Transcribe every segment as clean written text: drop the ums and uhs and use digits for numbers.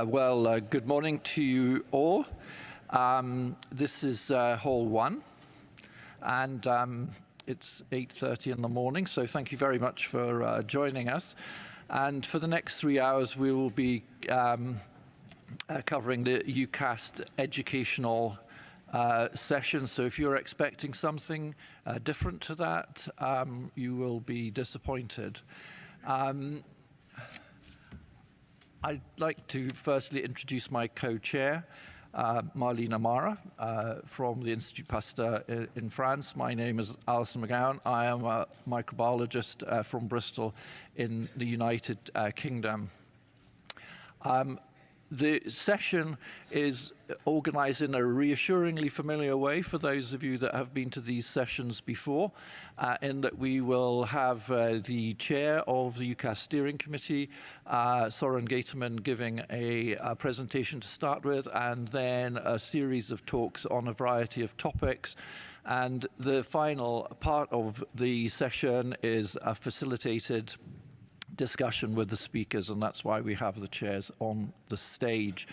Good morning to you all. This is Hall 1, and it's 8:30 in the morning, so thank you very much for joining us. And for the next 3 hours, we will be covering the Eucast educational session. So if you're expecting something different to that, you will be disappointed. I'd like to firstly introduce my co-chair, Marlene Amara, from the Institut Pasteur in France. My name is Alison McGowan. I am a microbiologist from Bristol in the United Kingdom. The session is organized in a reassuringly familiar way for those of you that have been to these sessions before, in that we will have the chair of the Eucast Steering Committee, Søren Gaterman, giving a presentation to start with, and then a series of talks on a variety of topics. And the final part of the session is a facilitated discussion with the speakers, and that's why we have the chairs on the stage.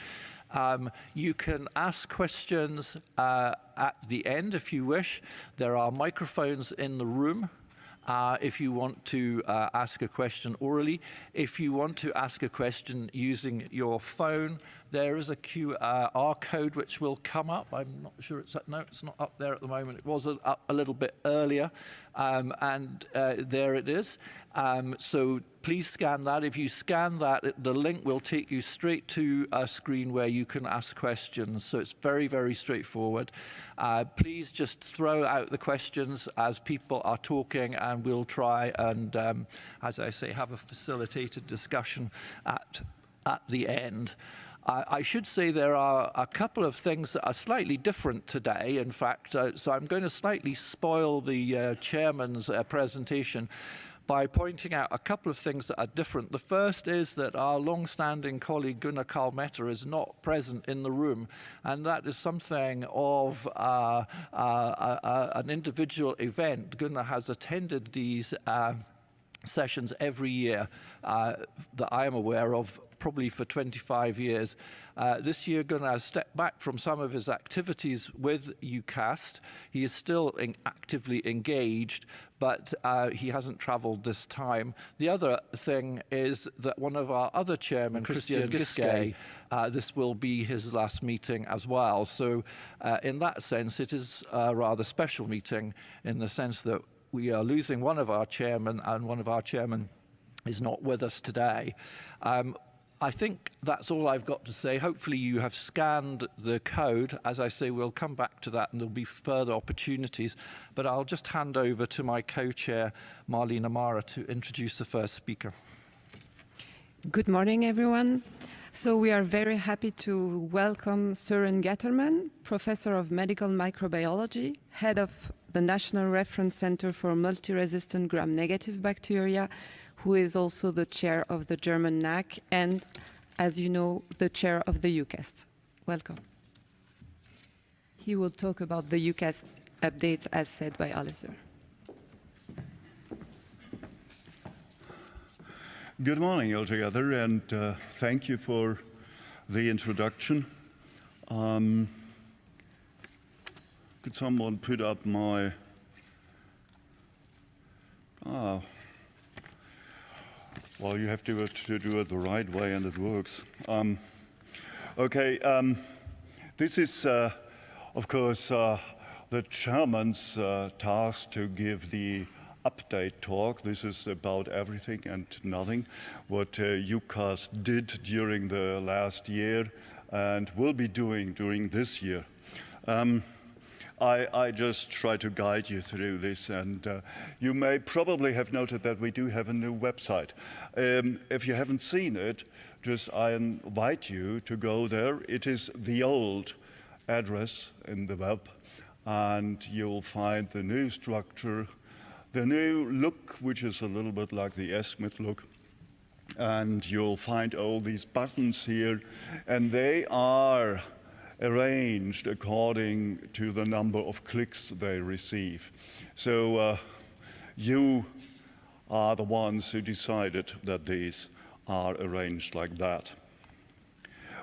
You can ask questions at the end if you wish. There are microphones in the room if you want to ask a question orally. If you want to ask a question using your phone, there is a QR code which will come up. I'm not sure it's no, it's not up there at the moment. It was up a little bit earlier, and there it is. So please scan that. If you scan that, the link will take you straight to a screen where you can ask questions. So it's very, very straightforward. Please just throw out the questions as people are talking, and we'll try and, as I say, have a facilitated discussion at the end. I should say there are a couple of things that are slightly different today, in fact, so I'm going to slightly spoil the chairman's presentation by pointing out a couple of things that are different. The first is that our long-standing colleague Gunnar Karl-Mette is not present in the room, and that is something of an individual event. Gunnar has attended these sessions every year that I am aware of, probably for 25 years. This year, Gunnar has stepped back from some of his activities with Eucast. He is still actively engaged, but he hasn't traveled this time. The other thing is that one of our other chairmen, Christian Giske, this will be his last meeting as well. So in that sense, it is a rather special meeting in the sense that we are losing one of our chairmen, and one of our chairmen is not with us today. I think that's all I've got to say. Hopefully you have scanned the code. As I say, we'll come back to that and there'll be further opportunities. But I'll just hand over to my co-chair, Marlene Amara, to introduce the first speaker. Good morning, everyone. So we are very happy to welcome Søren Gaterman, Professor of Medical Microbiology, Head of the National Reference Center for Multi-Resistant Gram-Negative Bacteria, who is also the chair of the German NAC and, as you know, the chair of the Eucast. Welcome. He will talk about the Eucast updates as said by Alistair. Good morning altogether, and thank you for the introduction. Could someone put up my... Well, you have to do it the right way, and it works. This is, of course, the chairman's task to give the update talk. This is about everything and nothing, what Eucast did during the last year and will be doing during this year. I just try to guide you through this, and you may probably have noted that we do have a new website. If you haven't seen it, I invite you to go there. It is the old address in the web, and you'll find the new structure, the new look, which is a little bit like the Esmith look. And you'll find all these buttons here, and they are arranged according to the number of clicks they receive. So you are the ones who decided that these are arranged like that.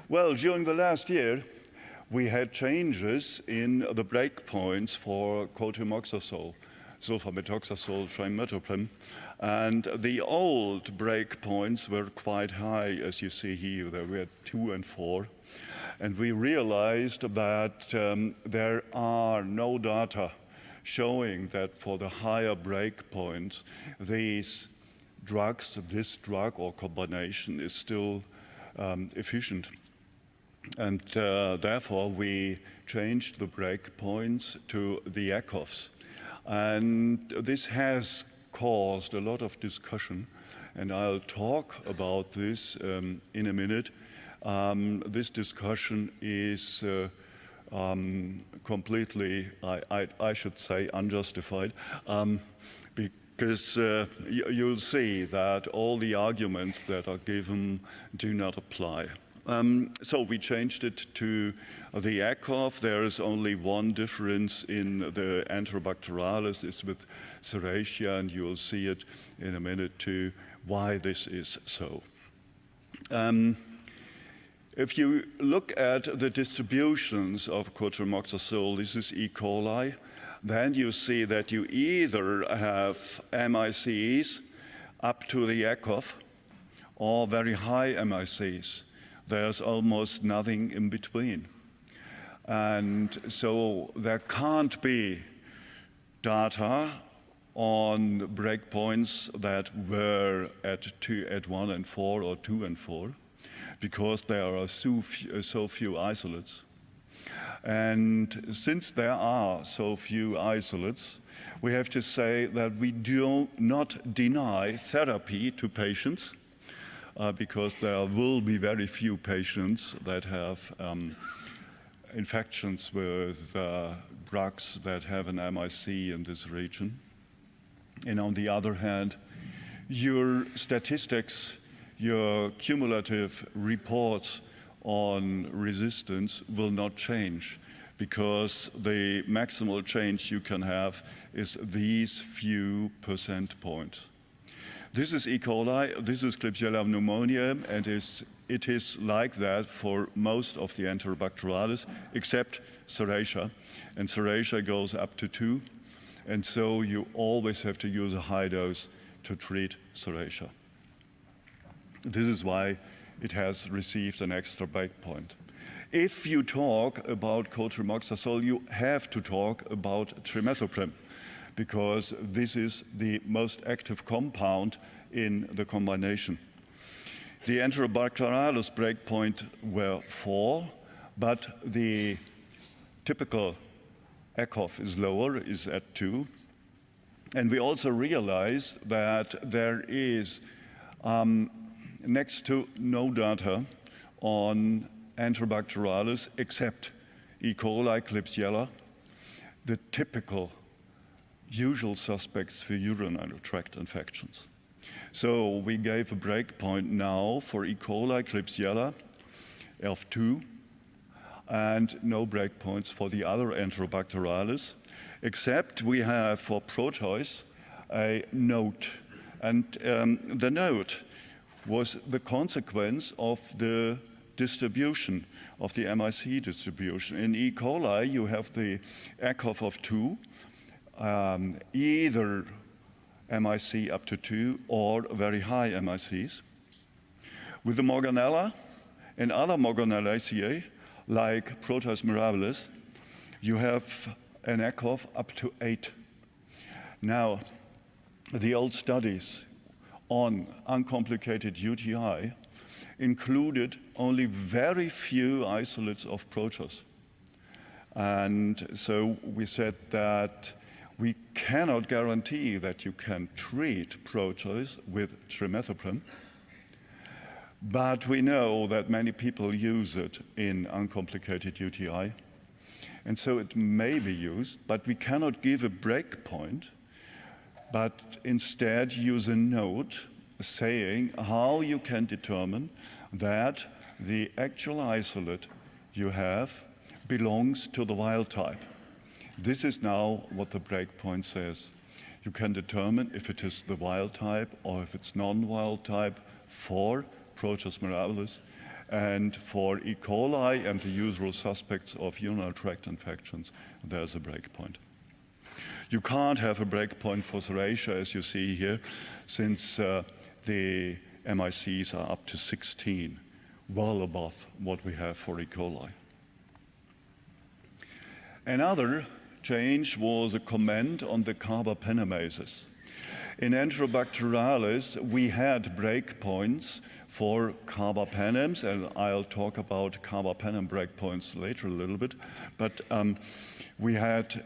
Well, during the last year, we had changes in the breakpoints for cotrimoxazole, sulfamethoxazole, trimethoprim, and the old breakpoints were quite high, as you see here. They were 2 and 4. And we realized that there are no data showing that for the higher breakpoints, these drugs, this drug or combination is still efficient. And therefore, we changed the breakpoints to the ECOFs. And this has caused a lot of discussion, and I'll talk about this in a minute. This discussion is completely, I should say, unjustified, because you'll see that all the arguments that are given do not apply. So we changed it to the ECOF. There is only one difference in the Enterobacterialis, it's with Serratia, and you'll see it in a minute too, why this is so. If you look at the distributions of cotrimoxazole, this is E. coli, then you see that you either have MICs up to the ECOF or very high MICs. There's almost nothing in between. And so there can't be data on breakpoints that were at 1 and 4 or 2 and 4, because there are so few isolates. And since there are so few isolates, we have to say that we do not deny therapy to patients, because there will be very few patients that have infections with drugs that have an MIC in this region. And on the other hand, your statistics, your cumulative reports on resistance will not change, because the maximal change you can have is these few percent points. This is E. coli, this is Klebsiella pneumoniae, and it is like that for most of the Enterobacterialis, except Serratia. And Serratia goes up to 2, and so you always have to use a high dose to treat Serratia. This is why it has received an extra breakpoint. If you talk about cotrimoxazole, you have to talk about trimethoprim, because this is the most active compound in the combination. The Enterobacterialis breakpoint were 4, but the typical ECOF is lower, is at 2. And we also realize that there is next to no data on Enterobacterialis except E. coli, Klebsiella, the typical usual suspects for urinary tract infections. So we gave a breakpoint now for E. coli, Klebsiella of 2, and no breakpoints for the other Enterobacterialis, except we have for Proteus a note. And the note was the consequence of the distribution, of the MIC distribution. In E. coli, you have the ECOF of 2, either MIC up to 2 or very high MICs. With the Morganella and other Morganelliaceae, like Proteus mirabilis, you have an ECOF up to 8. Now, the old studies on uncomplicated UTI included only very few isolates of Proteus. And so we said that we cannot guarantee that you can treat Proteus with trimethoprim, but we know that many people use it in uncomplicated UTI. And so it may be used, but we cannot give a breakpoint, but instead use a note saying how you can determine that the actual isolate you have belongs to the wild type. This is now what the breakpoint says. You can determine if it is the wild type or if it's non-wild type for Proteus mirabilis, And for E. coli and the usual suspects of urinary tract infections, there's a breakpoint. You can't have a breakpoint for Serratia, as you see here, since the MICs are up to 16, well above what we have for E. coli. Another change was a comment on the carbapennamases. In Enterobacterialis, we had breakpoints for carbapenems, and I'll talk about carbapenem breakpoints later a little bit, but we had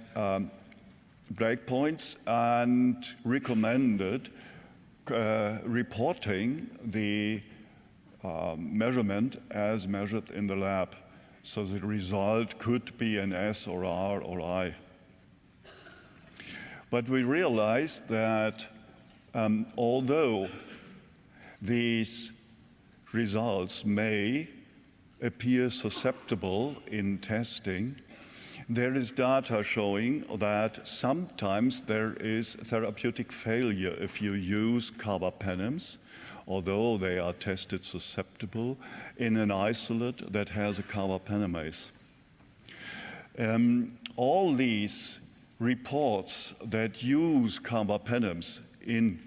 breakpoints and recommended reporting the measurement as measured in the lab. So the result could be an S or R or I. But we realized that although these results may appear susceptible in testing, there is data showing that sometimes there is therapeutic failure if you use carbapenems, although they are tested susceptible in an isolate that has a carbapenemase. All these reports that use carbapenems in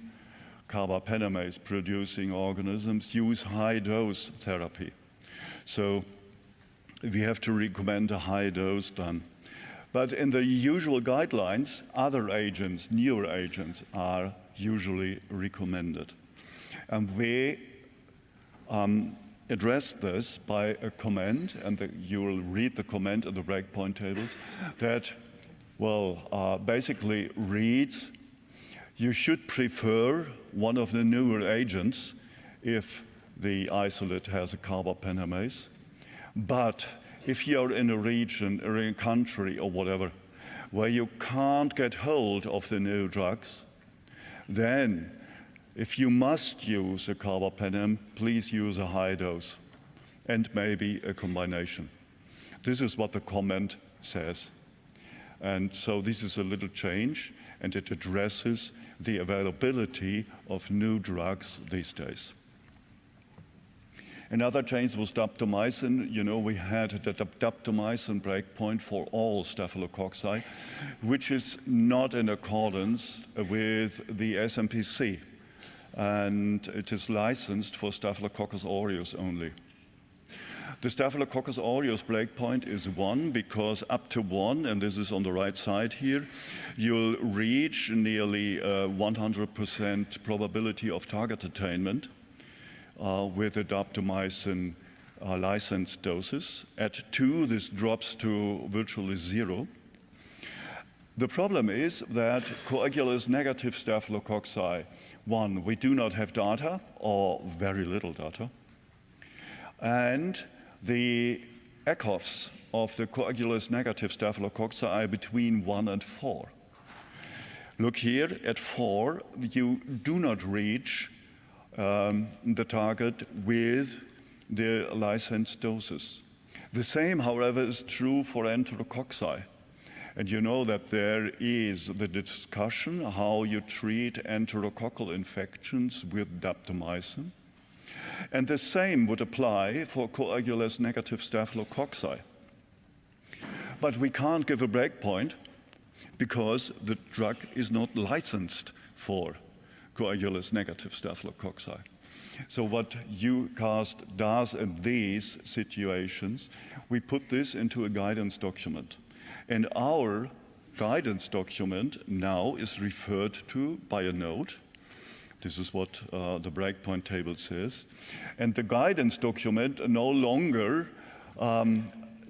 carbapenemase producing organisms use high dose therapy. So we have to recommend a high dose done. But in the usual guidelines, other agents, newer agents, are usually recommended. And we addressed this by a comment, and you will read the comment in the breakpoint tables, that, basically reads, you should prefer one of the newer agents if the isolate has a carbapenemase. But if you're in a region or in a country or whatever where you can't get hold of the new drugs, then if you must use a carbapenem, please use a high dose and maybe a combination. This is what the comment says. And so this is a little change, and it addresses the availability of new drugs these days. Another change was daptomycin. You know, we had the daptomycin breakpoint for all staphylococci, which is not in accordance with the SMPC. And it is licensed for Staphylococcus aureus only. The Staphylococcus aureus breakpoint is 1 because up to 1, and this is on the right side here, you'll reach nearly 100% probability of target attainment with the daptomycin licensed doses. At 2, this drops to virtually 0. The problem is that coagulase negative staphylococci, 1, we do not have data or very little data, and the ECOFs of the coagulase negative staphylococci are between 1 and 4. Look here at 4, you do not reach the target with the licensed doses. The same, however, is true for enterococci. And you know that there is the discussion how you treat enterococcal infections with daptomycin. And the same would apply for coagulase negative staphylococci. But we can't give a breakpoint because the drug is not licensed for coagulase negative staphylococci. So what Eucast does in these situations, we put this into a guidance document. And our guidance document now is referred to by a note. This is what the breakpoint table says. And the guidance document no longer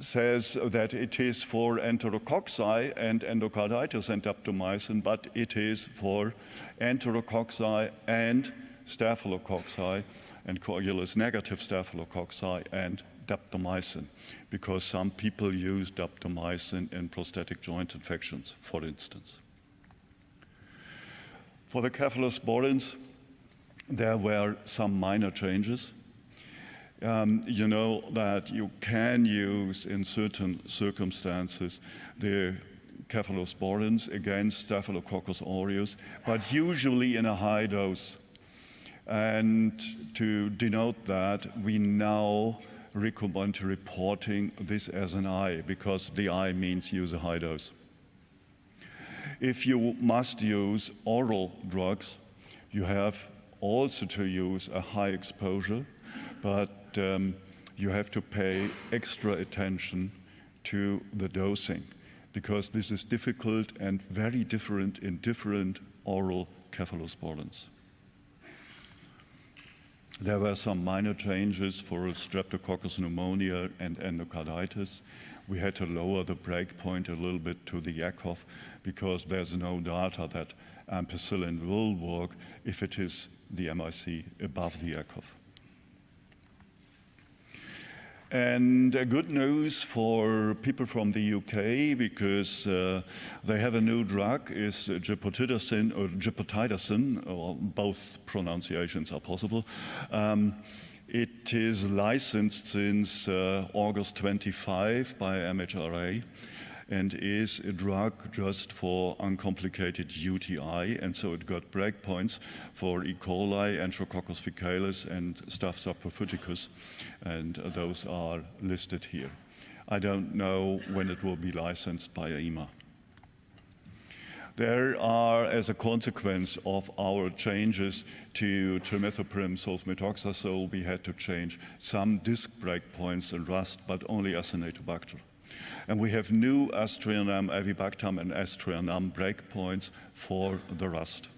says that it is for enterococci and endocarditis and daptomycin, but it is for enterococci and staphylococci and coagulase negative staphylococci and daptomycin, because some people use daptomycin in prosthetic joint infections, for instance. For the cephalosporins, there were some minor changes. You know that you can use, in certain circumstances, the cephalosporins against Staphylococcus aureus, but usually in a high dose. And to denote that, we now recommend reporting this as an I, because the I means use a high dose. If you must use oral drugs, you have also to use a high exposure, but you have to pay extra attention to the dosing, because this is difficult and very different in different oral cephalosporins. There were some minor changes for Streptococcus pneumonia and endocarditis. We had to lower the break point a little bit to the Yakov because there's no data that ampicillin will work if it is the MIC above the Yakov. And good news for people from the UK, because they have a new drug, is gepotidacin, or both pronunciations are possible. It is licensed since August 25 by MHRA and is a drug just for uncomplicated UTI, and so it got breakpoints for E. coli, Enterococcus faecalis, and Staph subprophyticus, and those are listed here. I don't know when it will be licensed by EMA. There are, as a consequence of our changes to trimethoprim sulfamethoxazole, we had to change some disc breakpoints in rust, but only Acinetobacter. And we have new Astreonam, Avibactam, and Astreonam breakpoints for the rust.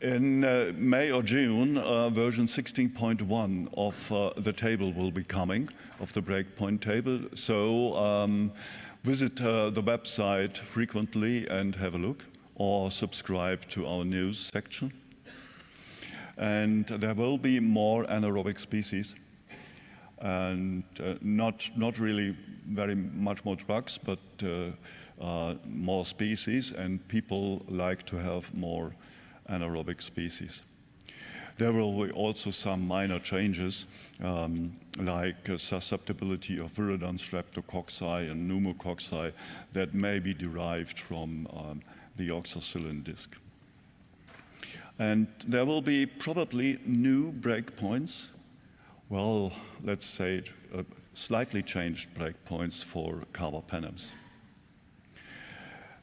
In May or June, version 16.1 of the table will be coming, of the breakpoint table. So visit the website frequently and have a look, or subscribe to our news section. And there will be more anaerobic species, and not really very much more drugs, but more species, and people like to have more anaerobic species. There will be also some minor changes, like susceptibility of viridans, streptococci, and pneumococci that may be derived from the oxacillin disc. And there will be probably new breakpoints. Well, let's say slightly changed breakpoints for carbapenems.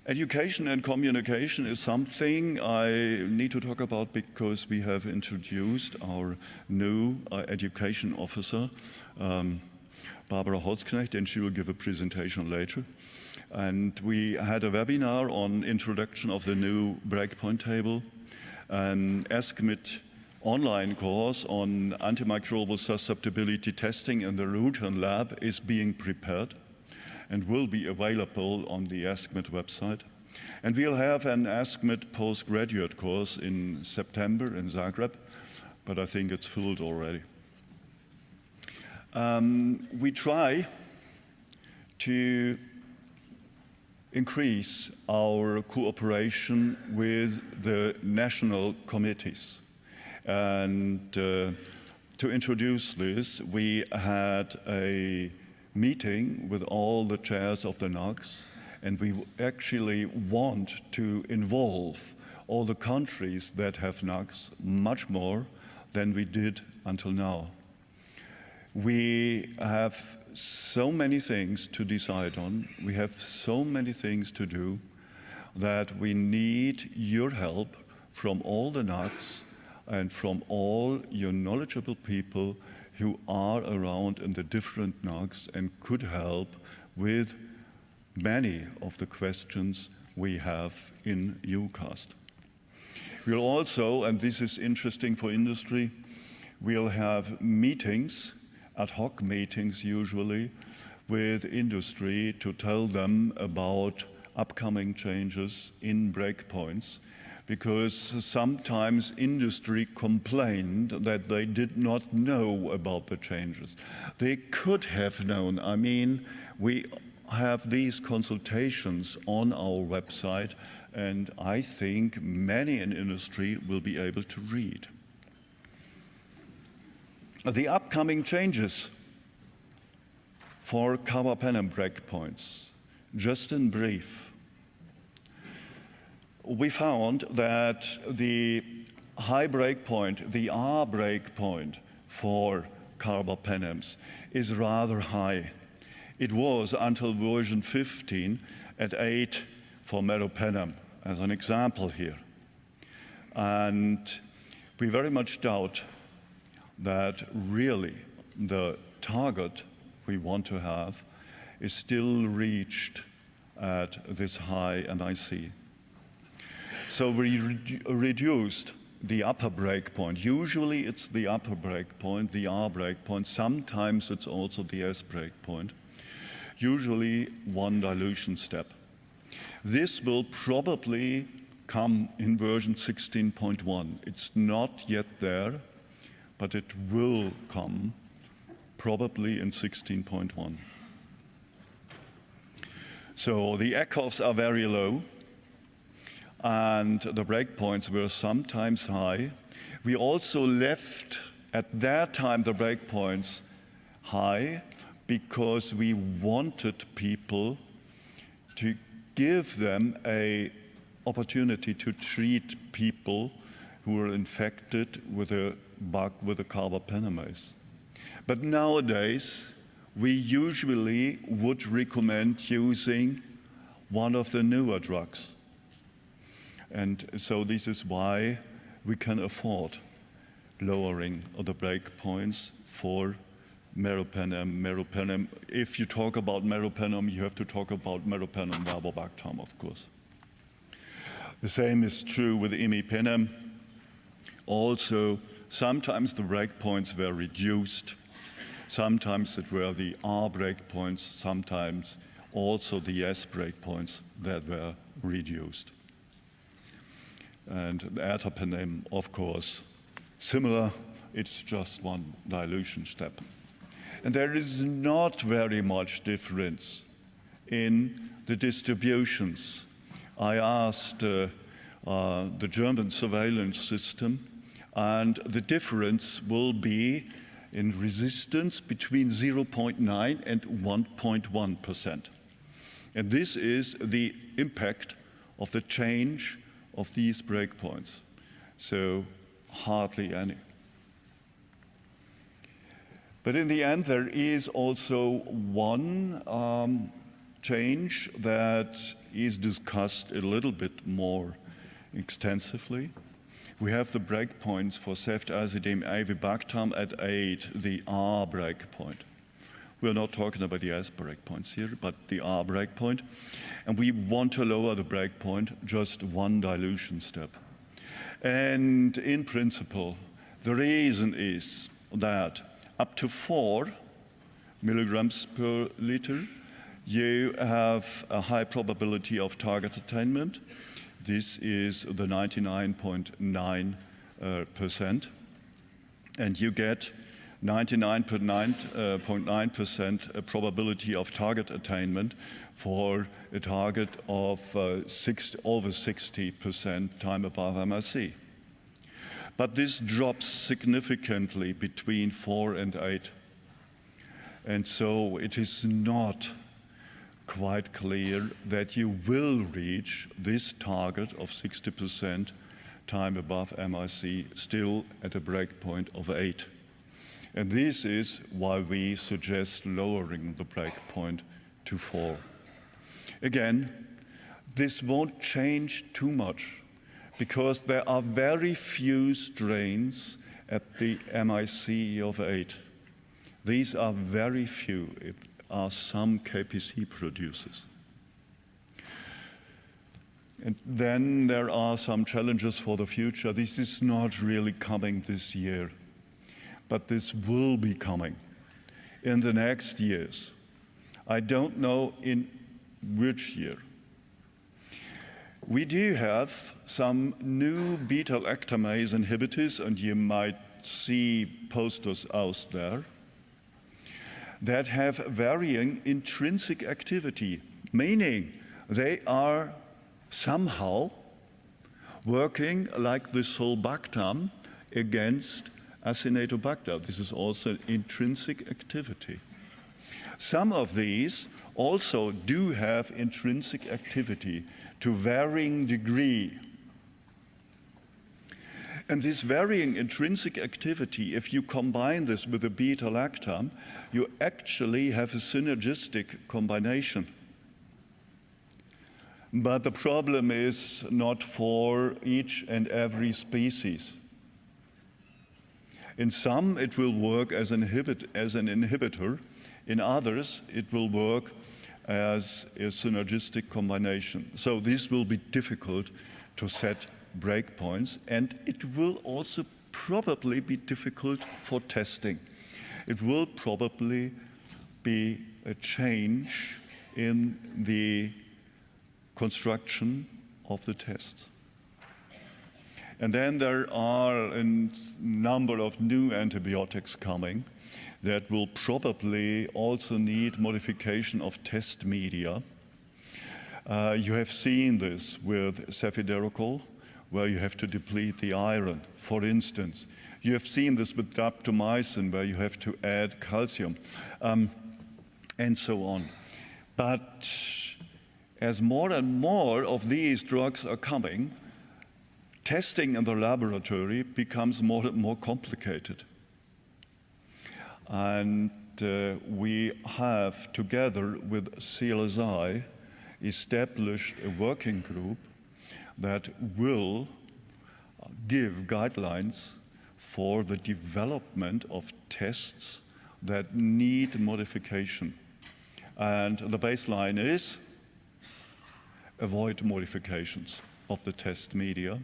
Education and communication is something I need to talk about because we have introduced our new education officer, Barbara Holzknecht, and she will give a presentation later. And we had a webinar on introduction of the new breakpoint table, an ESCMID online course on antimicrobial susceptibility testing in the Rutan lab is being prepared and will be available on the ESCMID website. And we'll have an ESCMID postgraduate course in September in Zagreb, but I think it's filled already. We try to increase our cooperation with the national committees. And to introduce this, we had a meeting with all the chairs of the NACs, and we actually want to involve all the countries that have NACs much more than we did until now. We have so many things to decide on, we have so many things to do, that we need your help from all the NACs and from all your knowledgeable people who are around in the different NACs and could help with many of the questions we have in Eucast. We'll also, and this is interesting for industry, we'll have meetings, ad hoc meetings usually, with industry to tell them about upcoming changes in breakpoints, because sometimes industry complained that they did not know about the changes. They could have known. I mean, we have these consultations on our website, and I think many in industry will be able to read. The upcoming changes for carbapenem breakpoints, just in brief. We found that the high breakpoint, the R breakpoint for carbapenems is rather high. It was until version 15 at 8 for meropenem, as an example here. And we very much doubt that really the target we want to have is still reached at this high MIC. So we reduced the upper breakpoint. Usually it's the upper breakpoint, the R breakpoint. Sometimes it's also the S breakpoint. Usually one dilution step. This will probably come in version 16.1. It's not yet there, but it will come probably in 16.1. So the ECOFs are very low, and the breakpoints were sometimes high. We also left at that time the breakpoints high because we wanted people to give them an opportunity to treat people who were infected with a bug with a carbapenemase. But nowadays, we usually would recommend using one of the newer drugs. And so this is why we can afford lowering of the breakpoints for meropenem. If you talk about meropenem, you have to talk about meropenem verbobactam, of course. The same is true with imipenem. Also, sometimes the breakpoints were reduced. Sometimes it were the R breakpoints, sometimes also the S breakpoints that were reduced. And the ertapenem, of course, similar, it's just one dilution step. And there is not very much difference in the distributions. I asked the German surveillance system, and the difference will be in resistance between 0.9 and 1.1%. And this is the impact of the change of these breakpoints. So hardly any. But in the end, there is also one change that is discussed a little bit more extensively. We have the breakpoints for ceftazidime avibactam at 8, the R breakpoint. We're not talking about the S breakpoints here, but the R breakpoint. And we want to lower the breakpoint just one dilution step. And in principle, the reason is that up to 4 milligrams per liter, you have a high probability of target attainment. This is the 99.9%. And you get 99.9% probability of target attainment for a target of over 60% time above MIC. But this drops significantly between 4 and 8. And so it is not quite clear that you will reach this target of 60% time above MIC still at a breakpoint of 8. And this is why we suggest lowering the breakpoint to 4. Again, this won't change too much because there are very few strains at the MIC of 8. These are very few. It are some KPC producers. And then there are some challenges for the future. This is not really coming this year, but this will be coming in the next years. I don't know in which year. We do have some new beta-lactamase inhibitors, and you might see posters out there, that have varying intrinsic activity, meaning they are somehow working like the sulbactam against Acinetobacter. This is also intrinsic activity. Some of these also do have intrinsic activity to varying degree. And this varying intrinsic activity, if you combine this with the beta-lactam, you actually have a synergistic combination. But the problem is not for each and every species. In some, it will work as an inhibitor. In others, it will work as a synergistic combination. So this will be difficult to set breakpoints, and it will also probably be difficult for testing. It will probably be a change in the construction of the tests. And then there are a number of new antibiotics coming that will probably also need modification of test media. You have seen this with cefiderocol, where you have to deplete the iron, for instance. You have seen this with daptomycin, where you have to add calcium, and so on. But as more and more of these drugs are coming, testing in the laboratory becomes more and more complicated. And we have, together with CLSI, established a working group that will give guidelines for the development of tests that need modification. And the baseline is avoid modifications of the test media.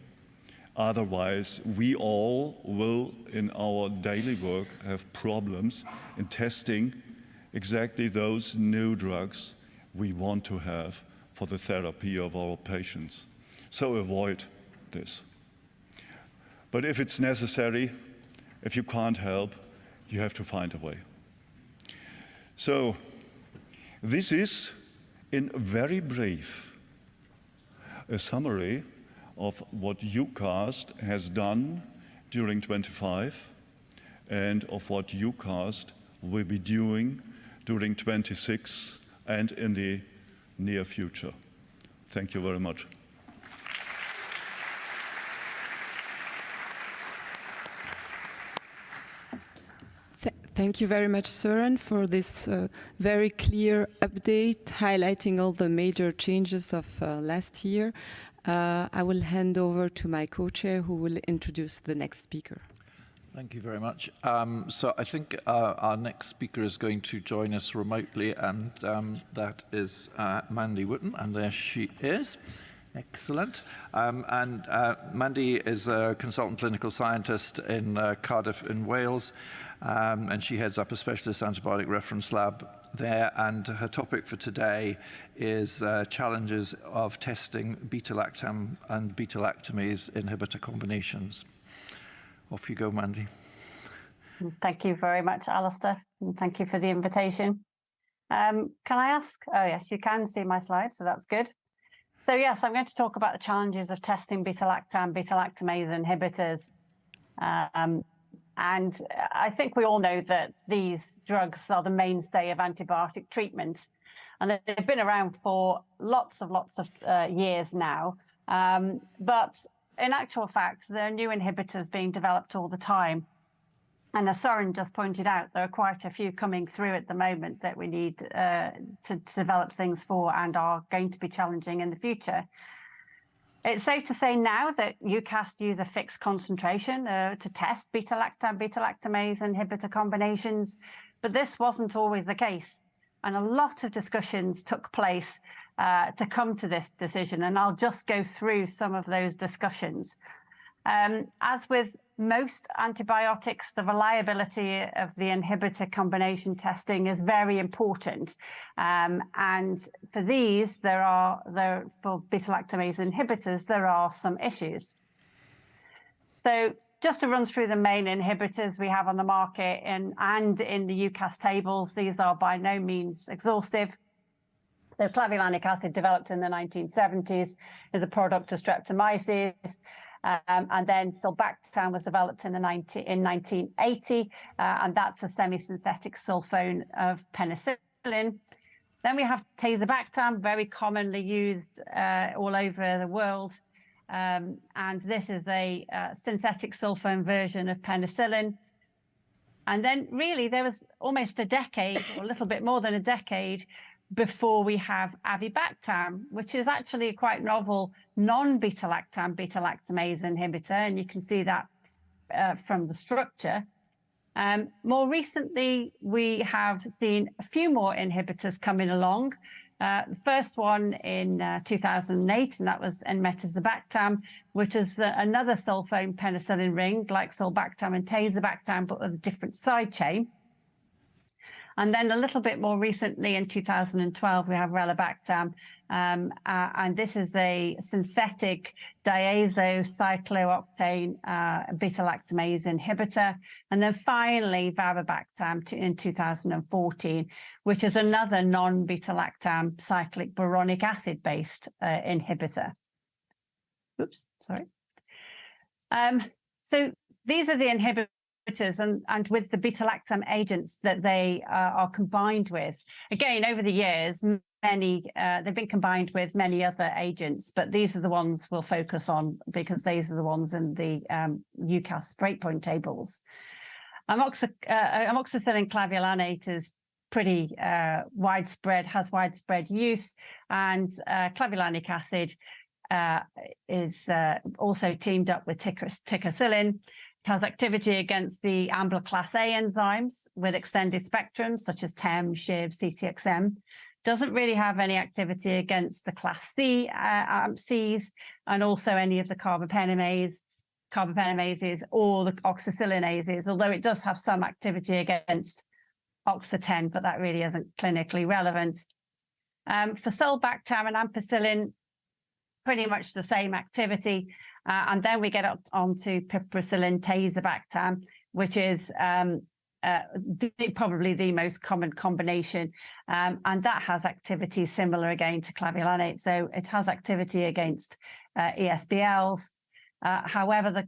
Otherwise, we all will, in our daily work, have problems in testing exactly those new drugs we want to have for the therapy of our patients. So avoid this. But if it's necessary, if you can't help, you have to find a way. So this is, in very brief, a summary of what Eucast has done during 25 and of what Eucast will be doing during 26 and in the near future. Thank you very much. Thank you very much, Søren, for this very clear update highlighting all the major changes of last year. I will hand over to my co-chair who will introduce the next speaker. Thank you very much. So I think our next speaker is going to join us remotely, and that is Mandy Wootton, and there she is. Excellent. Mandy is a consultant clinical scientist in Cardiff in Wales, and she heads up a specialist antibiotic reference lab there, and her topic for today is challenges of testing beta-lactam and beta-lactamase inhibitor combinations. Off you go, Mandy. Thank you very much, Alistair, and thank you for the invitation. Can I ask? Oh, yes, you can see my slides, so that's good. So yes, I'm going to talk about the challenges of testing beta-lactam, beta-lactamase inhibitors. And I think we all know that these drugs are the mainstay of antibiotic treatment, and they've been around for lots of years now. But in actual fact, there are new inhibitors being developed all the time. And as Søren just pointed out, there are quite a few coming through at the moment that we need to develop things for and are going to be challenging in the future. It's safe to say now that Eucast use a fixed concentration to test beta-lactam, beta-lactamase inhibitor combinations, but this wasn't always the case. And a lot of discussions took place to come to this decision, and I'll just go through some of those discussions. As with most antibiotics, the reliability of the inhibitor combination testing is very important. And for these, for beta-lactamase inhibitors, there are some issues. So just to run through the main inhibitors we have on the market and in the Eucast tables, these are by no means exhaustive. So clavulanic acid, developed in the 1970s, is a product of streptomyces. And then sulbactam was developed in 1980, and that's a semi-synthetic sulfone of penicillin. Then we have tazobactam, very commonly used all over the world. and this is a synthetic sulfone version of penicillin. And then really there was almost a decade, or a little bit more than a decade, before we have avibactam, which is actually a quite novel non-beta-lactam beta-lactamase inhibitor, and you can see that from the structure. More recently, we have seen a few more inhibitors coming along. The first one in 2008, and that was enmetazobactam, which is another sulfone penicillin ring, like sulbactam and tazobactam, but with a different side chain. And then a little bit more recently, in 2012, we have relebactam, and this is a synthetic diazocyclooctane beta-lactamase inhibitor. And then finally, varebactam in 2014, which is another non-beta-lactam cyclic boronic acid-based inhibitor. Oops, sorry. So these are the inhibitors, and with the beta-lactam agents that they are combined with. Again, over the years, they've been combined with many other agents, but these are the ones we'll focus on because these are the ones in the Eucast breakpoint tables. Amoxicillin clavulanate is pretty widespread, has widespread use, and clavulanic acid is also teamed up with ticagrelin. It has activity against the AMBLA class A enzymes with extended spectrum, such as TEM, SHIV, CTXM. Doesn't really have any activity against the class C AMPCs, and also any of the carbophenamases or the oxacillinases, although it does have some activity against OXA10, but that really isn't clinically relevant. For sulbactam and ampicillin, pretty much the same activity. And then we get up onto piperacillin tazobactam, which is probably the most common combination. And that has activity similar again to clavulanate. So it has activity against ESBLs. However,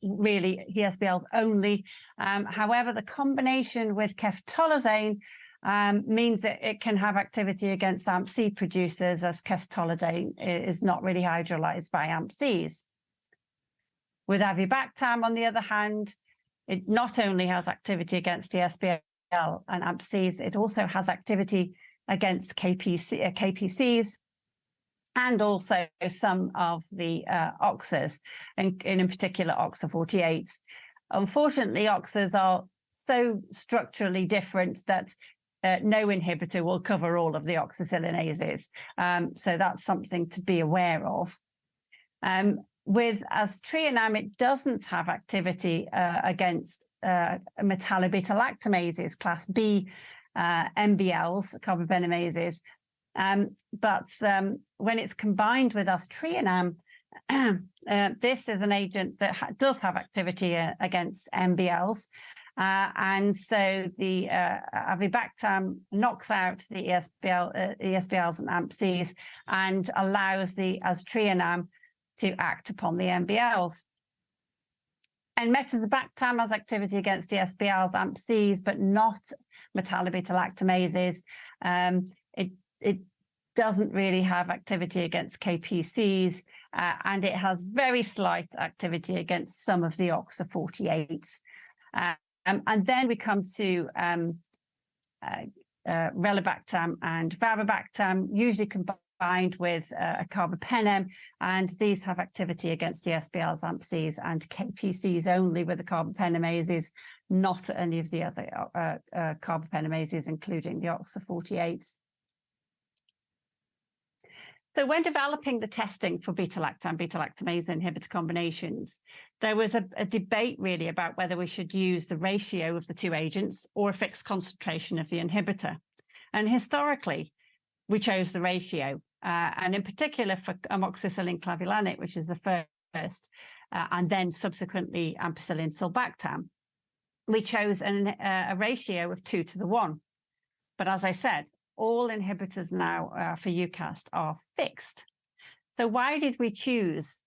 really ESBLs only. However, the combination with ceftolozane means that it can have activity against AMP-C producers, as ceftolozane is not really hydrolyzed by AMP-Cs. With avibactam, on the other hand, it not only has activity against ESBL and AMP-Cs, it also has activity against KPCs and also some of the OXAs, and in particular OXA48s. Unfortunately, OXAs are so structurally different that no inhibitor will cover all of the oxacillinases. So that's something to be aware of. With aztreonam, it doesn't have activity against metallobeta-lactamases, class B MBLs, carbophenamases. But when it's combined with aztreonam, this is an agent that does have activity against MBLs. And so the avibactam knocks out the ESBLs and AMP-Cs and allows the aztreonam to act upon the MBLs. And metazobactam has activity against ESBLs, AMP-Cs, but not metallobeta-lactamases. It doesn't really have activity against KPCs, and it has very slight activity against some of the OXA48s. And then we come to relebactam and varebactam, usually combined with a carbapenem, and these have activity against the ESBLs, AMP-Cs, and KPCs only with the carbapenemases, not any of the other carbapenemases, including the OXA48s. So when developing the testing for beta-lactam, beta-lactamase inhibitor combinations, there was a debate really about whether we should use the ratio of the two agents or a fixed concentration of the inhibitor. And historically, we chose the ratio, and in particular for amoxicillin clavulanate, which is the first, and then subsequently ampicillin sulbactam, we chose a ratio of 2:1. But as I said, all inhibitors now for Eucast are fixed. So why did we choose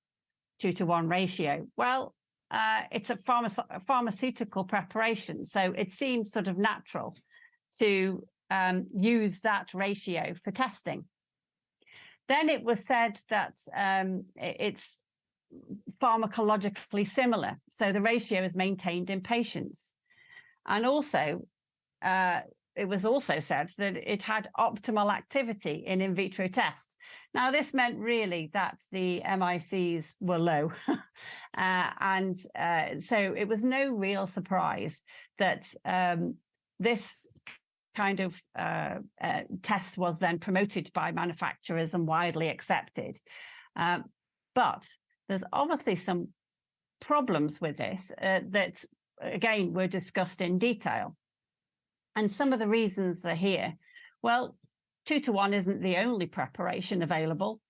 2:1 ratio? Well, it's a pharmaceutical preparation, so it seemed sort of natural to use that ratio for testing. Then it was said that it's pharmacologically similar. So the ratio is maintained in patients. And also, it was also said that it had optimal activity in vitro tests. Now, this meant really that the MICs were low. So it was no real surprise that this kind of test was then promoted by manufacturers and widely accepted. But there's obviously some problems with this that, again, were discussed in detail. And some of the reasons are here. Well, 2-to-1 isn't the only preparation available.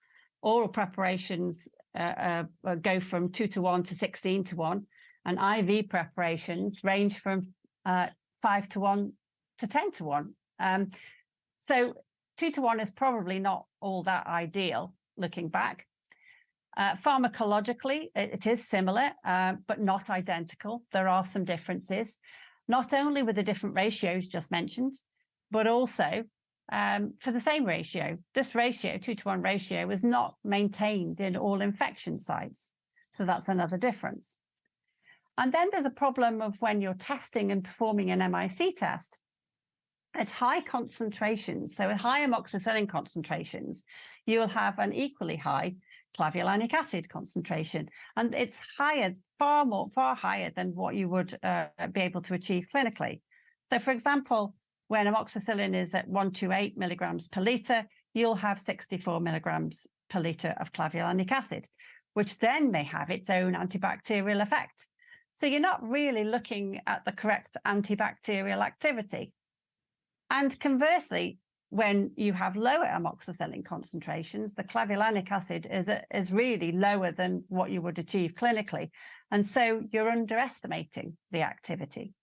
Oral preparations go from 2-to-1 to 16-to-1, and IV preparations range from 5-to-1 to 10-to-1. So 2-to-1 is probably not all that ideal looking back. Pharmacologically, it is similar, but not identical. There are some differences, not only with the different ratios just mentioned, but also for the same ratio. This ratio, 2-to-1 ratio, is not maintained in all infection sites. So that's another difference. And then there's a problem of when you're testing and performing an MIC test, at high concentrations, so at high amoxicillin concentrations, you'll have an equally high clavulanic acid concentration, and it's higher, far higher than what you would be able to achieve clinically. So, for example, when amoxicillin is at 128 milligrams per litre, you'll have 64 milligrams per litre of clavulanic acid, which then may have its own antibacterial effect. So you're not really looking at the correct antibacterial activity. And conversely, when you have lower amoxicillin concentrations, the clavulanic acid is really lower than what you would achieve clinically. And so you're underestimating the activity.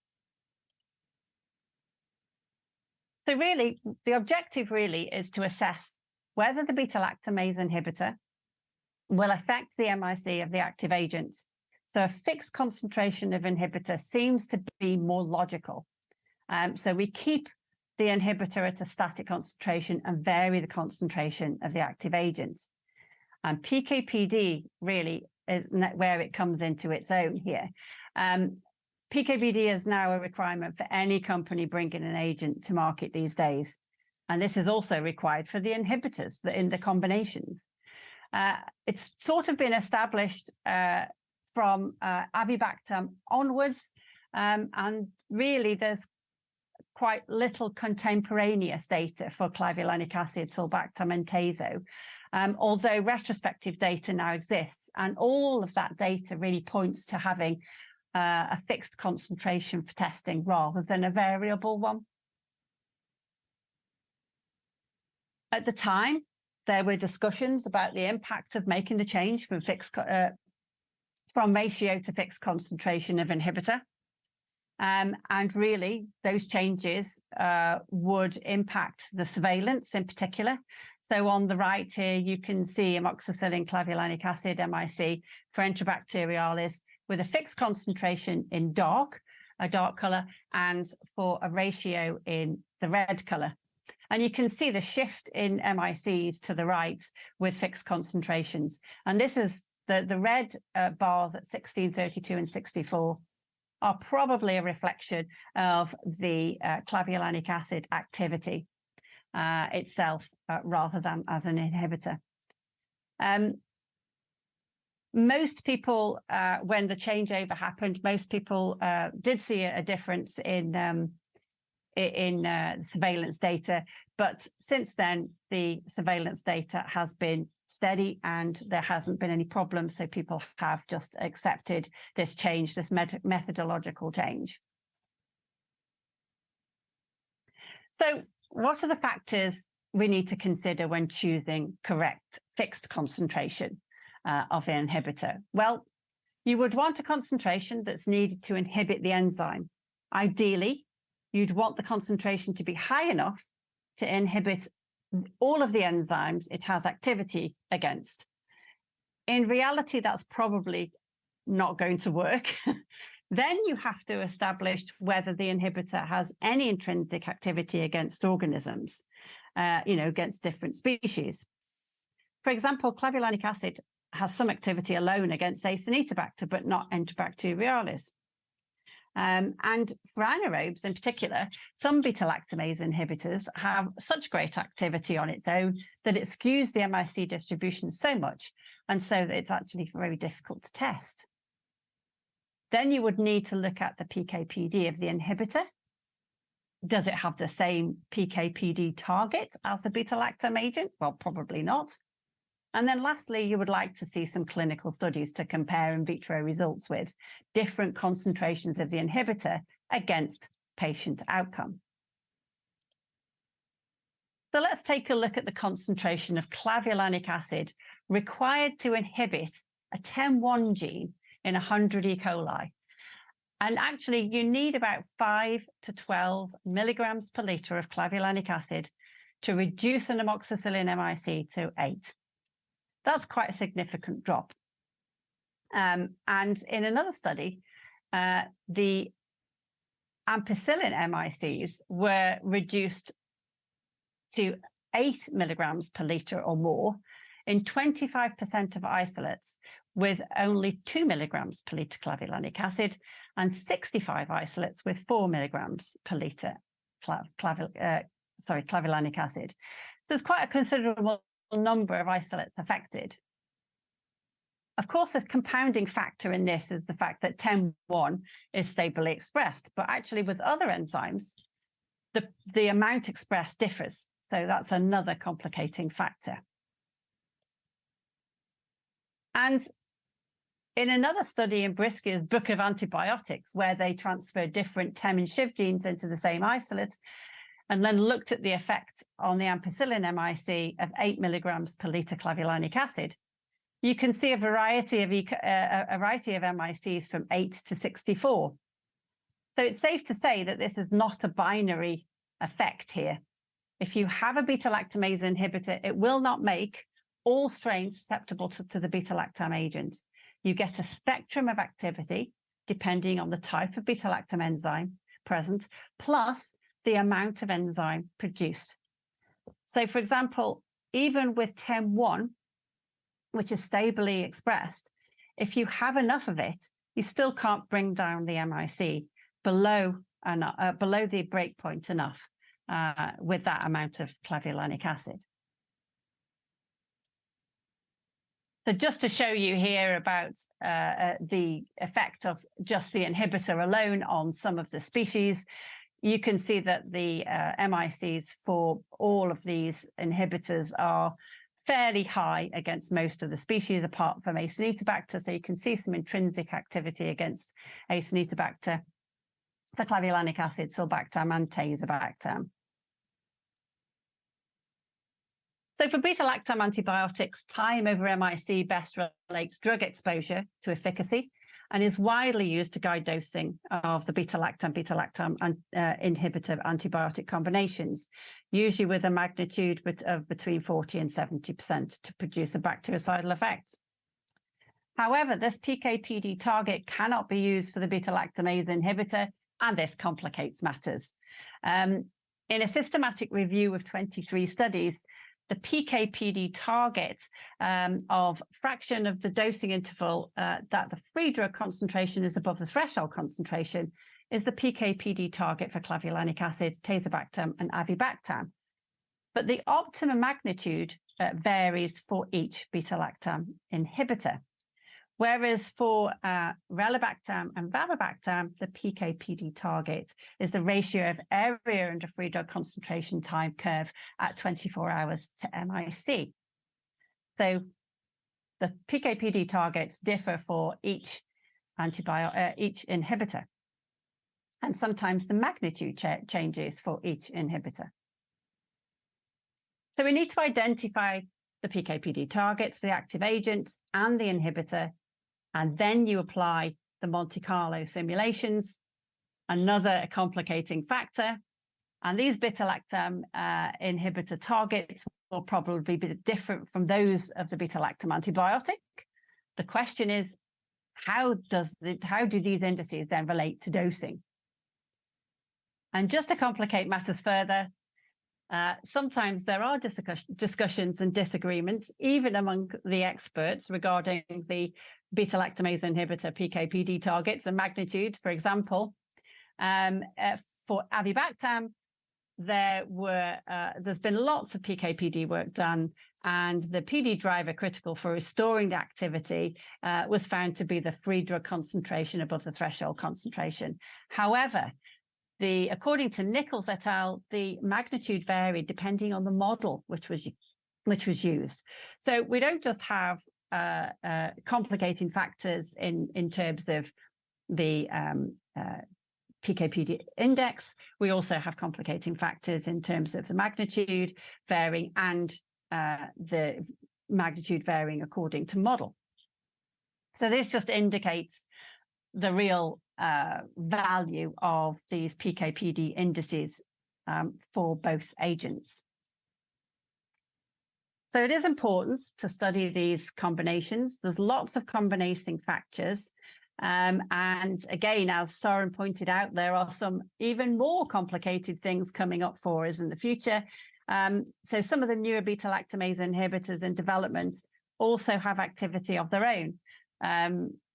So really, the objective really is to assess whether the beta-lactamase inhibitor will affect the MIC of the active agent. So a fixed concentration of inhibitor seems to be more logical. So we keep the inhibitor at a static concentration and vary the concentration of the active agent. And PK/PD really is where it comes into its own here. PK/PD is now a requirement for any company bringing an agent to market these days. And this is also required for the inhibitors in the combinations. It's sort of been established from avibactam onwards. And really, there's quite little contemporaneous data for clavulanic acid, sulbactam, and tazo, although retrospective data now exists. And all of that data really points to having a fixed concentration for testing rather than a variable one. At the time, there were discussions about the impact of making the change from ratio to fixed concentration of inhibitor. And really, those changes would impact the surveillance in particular. So on the right here, you can see amoxicillin clavulanic acid, MIC, for Enterobacterialis with a fixed concentration in a dark color, and for a ratio in the red color. And you can see the shift in MICs to the right with fixed concentrations. And this is the red bars at 16, 32, and 64. Are probably a reflection of the clavulanic acid activity itself rather than as an inhibitor. Most people, when the changeover happened, most people did see a difference in surveillance data, but since then the surveillance data has been steady and there hasn't been any problems, so people have just accepted this change, this methodological change. So what are the factors we need to consider when choosing correct fixed concentration of the inhibitor? Well, you would want a concentration that's needed to inhibit the enzyme. Ideally, you'd want the concentration to be high enough to inhibit all of the enzymes it has activity against. In reality, that's probably not going to work. Then you have to establish whether the inhibitor has any intrinsic activity against organisms, against different species. For example, clavulanic acid has some activity alone against Acinetobacter, but not Enterobacterialis. And for anaerobes in particular, some beta-lactamase inhibitors have such great activity on its own that it skews the MIC distribution so much, and so that it's actually very difficult to test. Then you would need to look at the PK/PD of the inhibitor. Does it have the same PK/PD target as a beta-lactam agent? Well, probably not. And then lastly, you would like to see some clinical studies to compare in vitro results with different concentrations of the inhibitor against patient outcome. So let's take a look at the concentration of clavulanic acid required to inhibit a TEM1 gene in 100 E. coli. And actually, you need about 5 to 12 milligrams per liter of clavulanic acid to reduce an amoxicillin MIC to 8. That's quite a significant drop. And in another study, the ampicillin MICs were reduced to 8 milligrams per liter or more in 25% of isolates with only 2 milligrams per liter clavulanic acid and 65 isolates with 4 milligrams per liter clavulanic acid. So it's quite a considerable number of isolates affected. Of course, a compounding factor in this is the fact that TEM1 is stably expressed, but actually with other enzymes, the amount expressed differs. So that's another complicating factor. And in another study in Briskier's Book of Antibiotics, where they transferred different TEM and SHIV genes into the same isolate, and then looked at the effect on the ampicillin MIC of 8 milligrams per liter clavulanic acid, you can see a variety of MICs from 8 to 64. So it's safe to say that this is not a binary effect here. If you have a beta-lactamase inhibitor, it will not make all strains susceptible to the beta-lactam agent. You get a spectrum of activity depending on the type of beta-lactam enzyme present, plus the amount of enzyme produced. So, for example, even with TEM1, which is stably expressed, if you have enough of it, you still can't bring down the MIC below the breakpoint enough with that amount of clavulanic acid. So just to show you here about the effect of just the inhibitor alone on some of the species, you can see that the MICs for all of these inhibitors are fairly high against most of the species, apart from Acinetobacter. So you can see some intrinsic activity against Acinetobacter for clavulanic acid, sulbactam, and tazobactam. So for beta-lactam antibiotics, time over MIC best relates drug exposure to efficacy and is widely used to guide dosing of the beta-lactam inhibitor antibiotic combinations, usually with a magnitude of between 40 and 70% to produce a bactericidal effect. However, this PK/PD target cannot be used for the beta-lactamase inhibitor, and this complicates matters. In a systematic review of 23 studies, the PK/PD target of fraction of the dosing interval that the free drug concentration is above the threshold concentration is the PK/PD target for clavulanic acid, tazobactam, and avibactam. But the optimum magnitude varies for each beta-lactam inhibitor. Whereas for relebactam and vavibactam, the PK/PD target is the ratio of area under free drug concentration time curve at 24 hours to MIC. So the PK/PD targets differ for each inhibitor, and sometimes the magnitude changes for each inhibitor. So we need to identify the PK/PD targets for the active agent and the inhibitor, and then you apply the Monte Carlo simulations, another complicating factor. And these beta-lactam inhibitor targets will probably be different from those of the beta-lactam antibiotic. The question is, how do these indices then relate to dosing? And just to complicate matters further, Sometimes there are discussions and disagreements, even among the experts, regarding the beta-lactamase inhibitor PKPD targets and magnitude. For example, for avibactam, there's been lots of PKPD work done, and the PD driver critical for restoring the activity was found to be the free drug concentration above the threshold concentration. However, according to Nichols et al., the magnitude varied depending on the model which was used. So we don't just have complicating factors in terms of the PKPD index. We also have complicating factors in terms of the magnitude varying and the magnitude varying according to model. So this just indicates the real value of these PKPD indices for both agents. So it is important to study these combinations. There's lots of combinating factors. And again, as Søren pointed out, there are some even more complicated things coming up for us in the future. So some of the newer beta-lactamase inhibitors in development also have activity of their own.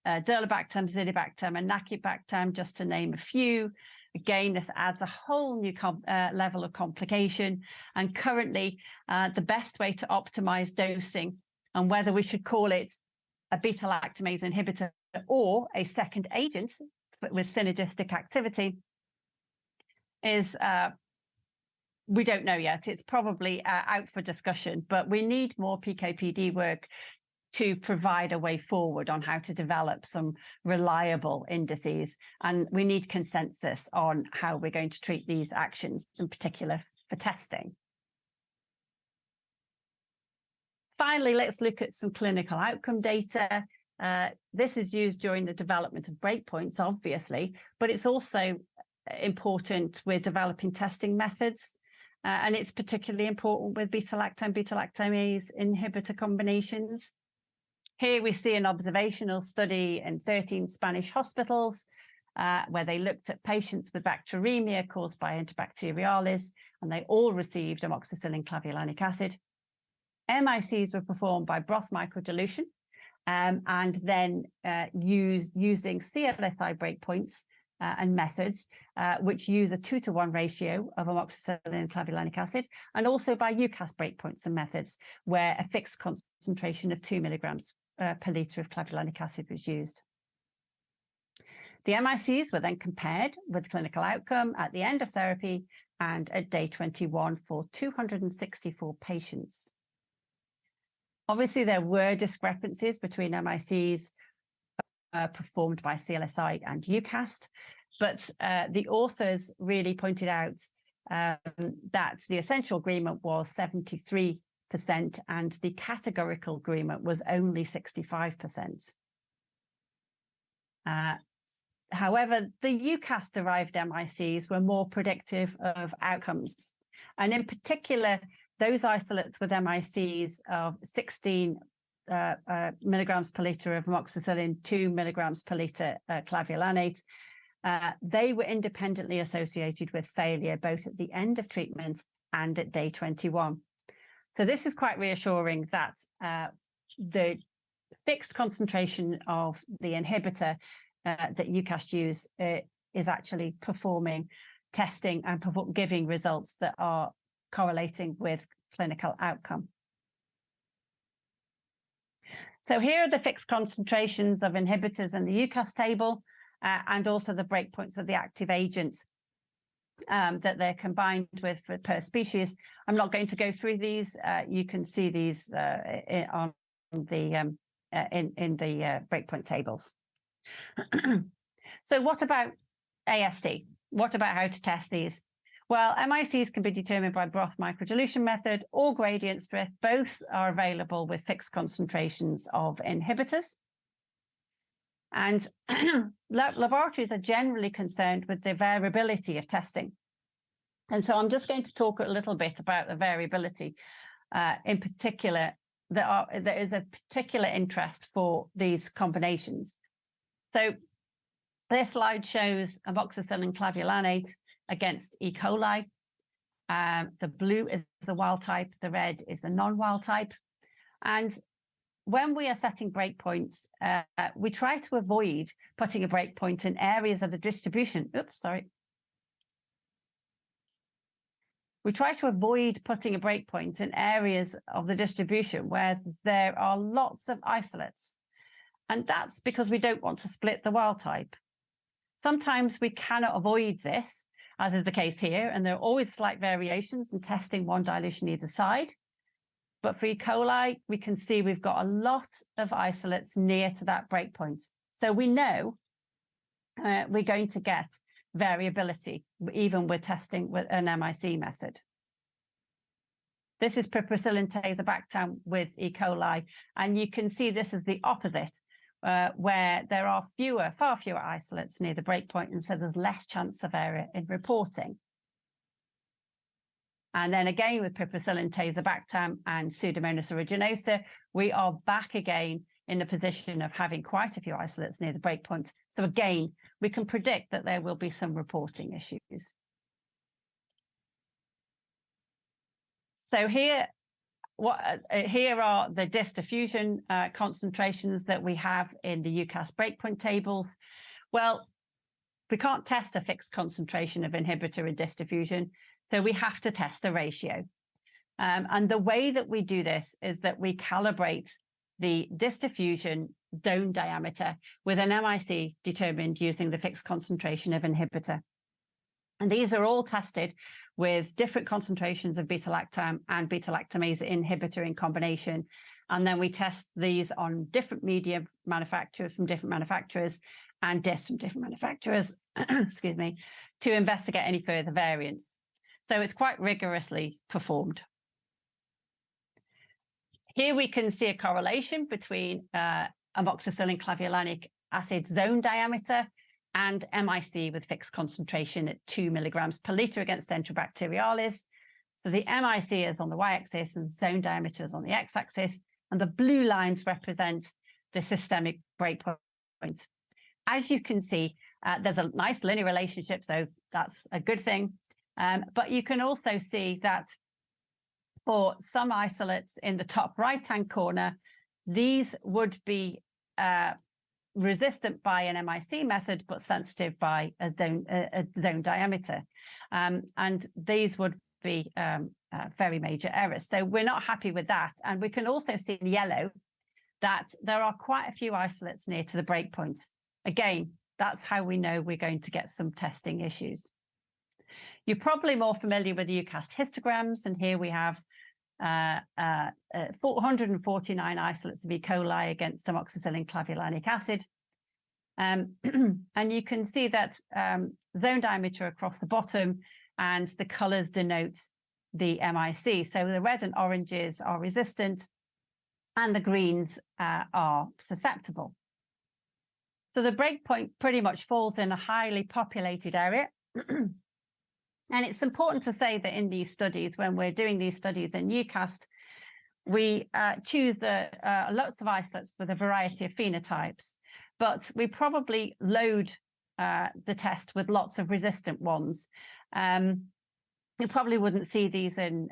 Durlobactam, zidibactam, and nacibactam, just to name a few. Again, this adds a whole new level of complication. And currently, the best way to optimize dosing and whether we should call it a beta-lactamase inhibitor or a second agent with synergistic activity is we don't know yet. It's probably out for discussion, but we need more PKPD work to provide a way forward on how to develop some reliable indices. And we need consensus on how we're going to treat these actions, in particular for testing. Finally, let's look at some clinical outcome data. This is used during the development of breakpoints, obviously, but it's also important with developing testing methods. And it's particularly important with beta-lactamase inhibitor combinations. Here we see an observational study in 13 Spanish hospitals where they looked at patients with bacteremia caused by Enterobacterialis, and they all received amoxicillin clavulanic acid. MICs were performed by broth microdilution and then using CLSI breakpoints and methods, which use a 2-to-1 ratio of amoxicillin clavulanic acid, and also by Eucast breakpoints and methods, where a fixed concentration of 2 milligrams per litre of clavulanic acid was used. The MICs were then compared with clinical outcome at the end of therapy and at day 21 for 264 patients. Obviously, there were discrepancies between MICs performed by CLSI and Eucast, but the authors really pointed out that the essential agreement was 73% and the categorical agreement was only 65%. However, the Eucast-derived MICs were more predictive of outcomes, and in particular, those isolates with MICs of 16 milligrams per litre of amoxicillin, 2 milligrams per litre clavulanate, they were independently associated with failure both at the end of treatment and at day 21. So this is quite reassuring that the fixed concentration of the inhibitor that Eucast use is actually performing testing and giving results that are correlating with clinical outcome. So here are the fixed concentrations of inhibitors in the Eucast table and also the breakpoints of the active agents that they're combined with per species. I'm not going to go through these. You can see these on the in the breakpoint tables. So what about AST? What about how to test these? Well, MICs can be determined by broth microdilution method or gradient drift. Both are available with fixed concentrations of inhibitors. And laboratories are generally concerned with the variability of testing. And so I'm just going to talk a little bit about the variability. In particular, there is a particular interest for these combinations. So this slide shows amoxicillin clavulanate against E. coli. The blue is the wild type, the red is the non-wild type. And when we are setting breakpoints, we try to avoid putting a breakpoint in areas of the distribution. Oops, sorry. We try to avoid putting a breakpoint in areas of the distribution where there are lots of isolates. And that's because we don't want to split the wild type. Sometimes we cannot avoid this, as is the case here, and there are always slight variations in testing one dilution either side. But for E. coli, we can see we've got a lot of isolates near to that breakpoint. So we know we're going to get variability, even with testing with an MIC method. This is piperacillin tazobactam with E. coli, and you can see this is the opposite, where there are far fewer isolates near the breakpoint, and so there's less chance of error in reporting. And then again with piperacillin tazobactam and Pseudomonas aeruginosa, we are back again in the position of having quite a few isolates near the breakpoint. So again, we can predict that there will be some reporting issues. So here are the DIS diffusion concentrations that we have in the Eucast breakpoint tables. Well, we can't test a fixed concentration of inhibitor in DIS diffusion, so we have to test a ratio. And the way that we do this is that we calibrate the DIS diffusion zone diameter with an MIC determined using the fixed concentration of inhibitor. And these are all tested with different concentrations of beta-lactam and beta-lactamase inhibitor in combination. And then we test these on different media manufacturers from different manufacturers and DIS from different manufacturers, excuse me, to investigate any further variance. So it's quite rigorously performed. Here we can see a correlation between amoxicillin clavulanic acid zone diameter and MIC with fixed concentration at 2 milligrams per liter against Enterobacterialis. So the MIC is on the y-axis and zone diameter is on the x-axis, and the blue lines represent the systemic breakpoint. As you can see, there's a nice linear relationship, so that's a good thing. But you can also see that for some isolates in the top right-hand corner, these would be resistant by an MIC method, but sensitive by a zone diameter. And these would be very major errors. So we're not happy with that. And we can also see in yellow that there are quite a few isolates near to the breakpoint. Again, that's how we know we're going to get some testing issues. You're probably more familiar with the Eucast histograms, and here we have 449 isolates of E. coli against amoxicillin clavulanic acid. And you can see that zone diameter across the bottom, and the colors denote the MIC. So the red and oranges are resistant, and the greens are susceptible. So the breakpoint pretty much falls in a highly populated area. And it's important to say that in these studies, when we're doing these studies in Eucast, we choose lots of isolates with a variety of phenotypes, but we probably load the test with lots of resistant ones. You probably wouldn't see these in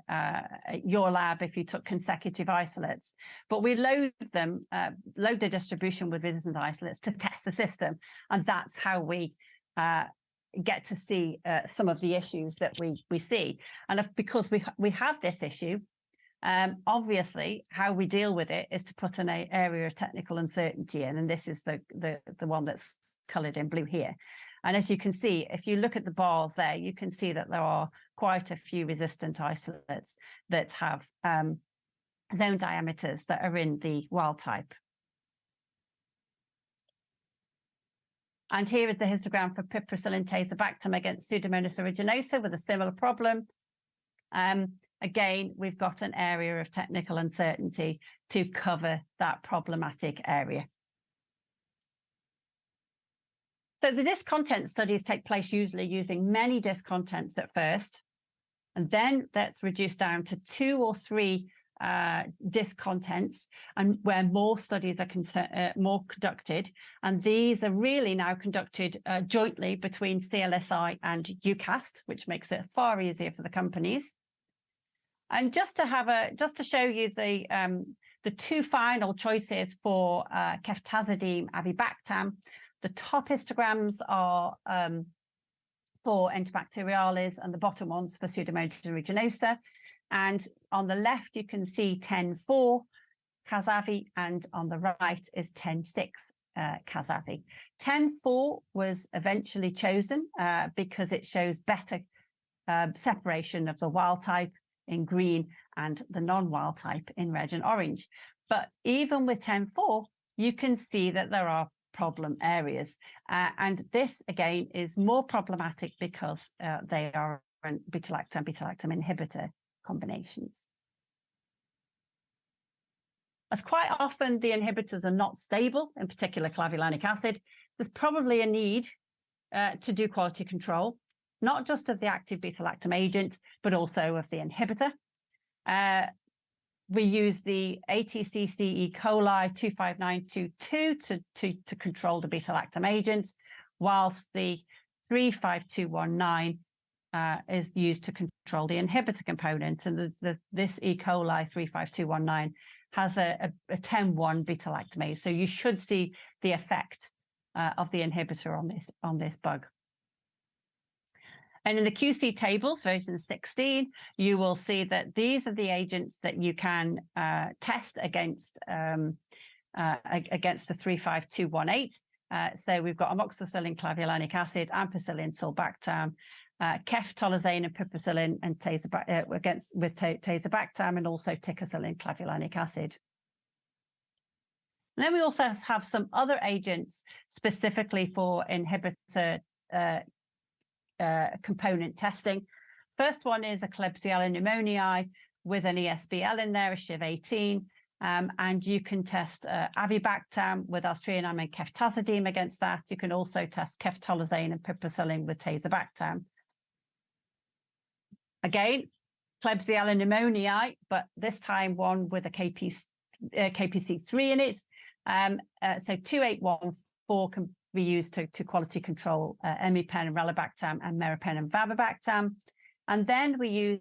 your lab if you took consecutive isolates, but we load them, load the distribution with resistant isolates to test the system. And that's how we get to see some of the issues that we see. And because we have this issue, obviously how we deal with it is to put an area of technical uncertainty in, and this is the one that's colored in blue here. And as you can see, if you look at the bars there, you can see that there are quite a few resistant isolates that have zone diameters that are in the wild type. And here is the histogram for piperacillin tazobactam against Pseudomonas aeruginosa with a similar problem. Again, we've got an area of technical uncertainty to cover that problematic area. So the DIS content studies take place usually using many DIS contents at first, and then that's reduced down to 2 or 3 discontents, and where more studies are more conducted. And these are really now conducted jointly between CLSI and Eucast, which makes it far easier for the companies. And just to show you the two final choices for ceftazidime avibactam, the top histograms are for Enterobacterialis and the bottom ones for Pseudomonas aeruginosa. And on the left, you can see 10.4 Cazavi, and on the right is 10.6 Cazavi. 10.4 was eventually chosen because it shows better separation of the wild type in green and the non-wild type in red and orange. But even with 10.4, you can see that there are problem areas. And this, again, is more problematic because they are beta-lactam inhibitor combinations. As quite often the inhibitors are not stable, in particular clavulanic acid, there's probably a need to do quality control, not just of the active beta-lactam agent, but also of the inhibitor. We use the ATCC E. coli 25922 to control the beta-lactam agents, whilst the 35219 is used to control the inhibitor component. And this E. coli 35219 has a 10.1 beta-lactamase. So you should see the effect of the inhibitor on this bug. And in the QC tables, version 16, you will see that these are the agents that you can test against the 35218. So we've got amoxicillin clavulanic acid, ampicillin sulbactam, ceftolozane and piperacillin, and tazobactam, and also ticacillin clavulanic acid. And then we also have some other agents specifically for inhibitor component testing. First one is a Klebsiella pneumoniae with an ESBL in there, a SHIV18, and you can test avibactam with alstrionam and ceftazidime against that. You can also test ceftolozane and piperacillin with tazobactam. Again, Klebsiella pneumoniae, but this time one with a KPC3 in it. So 2814 can be used to quality control emipen, relebactam, and meropen and vabibactam. And then we use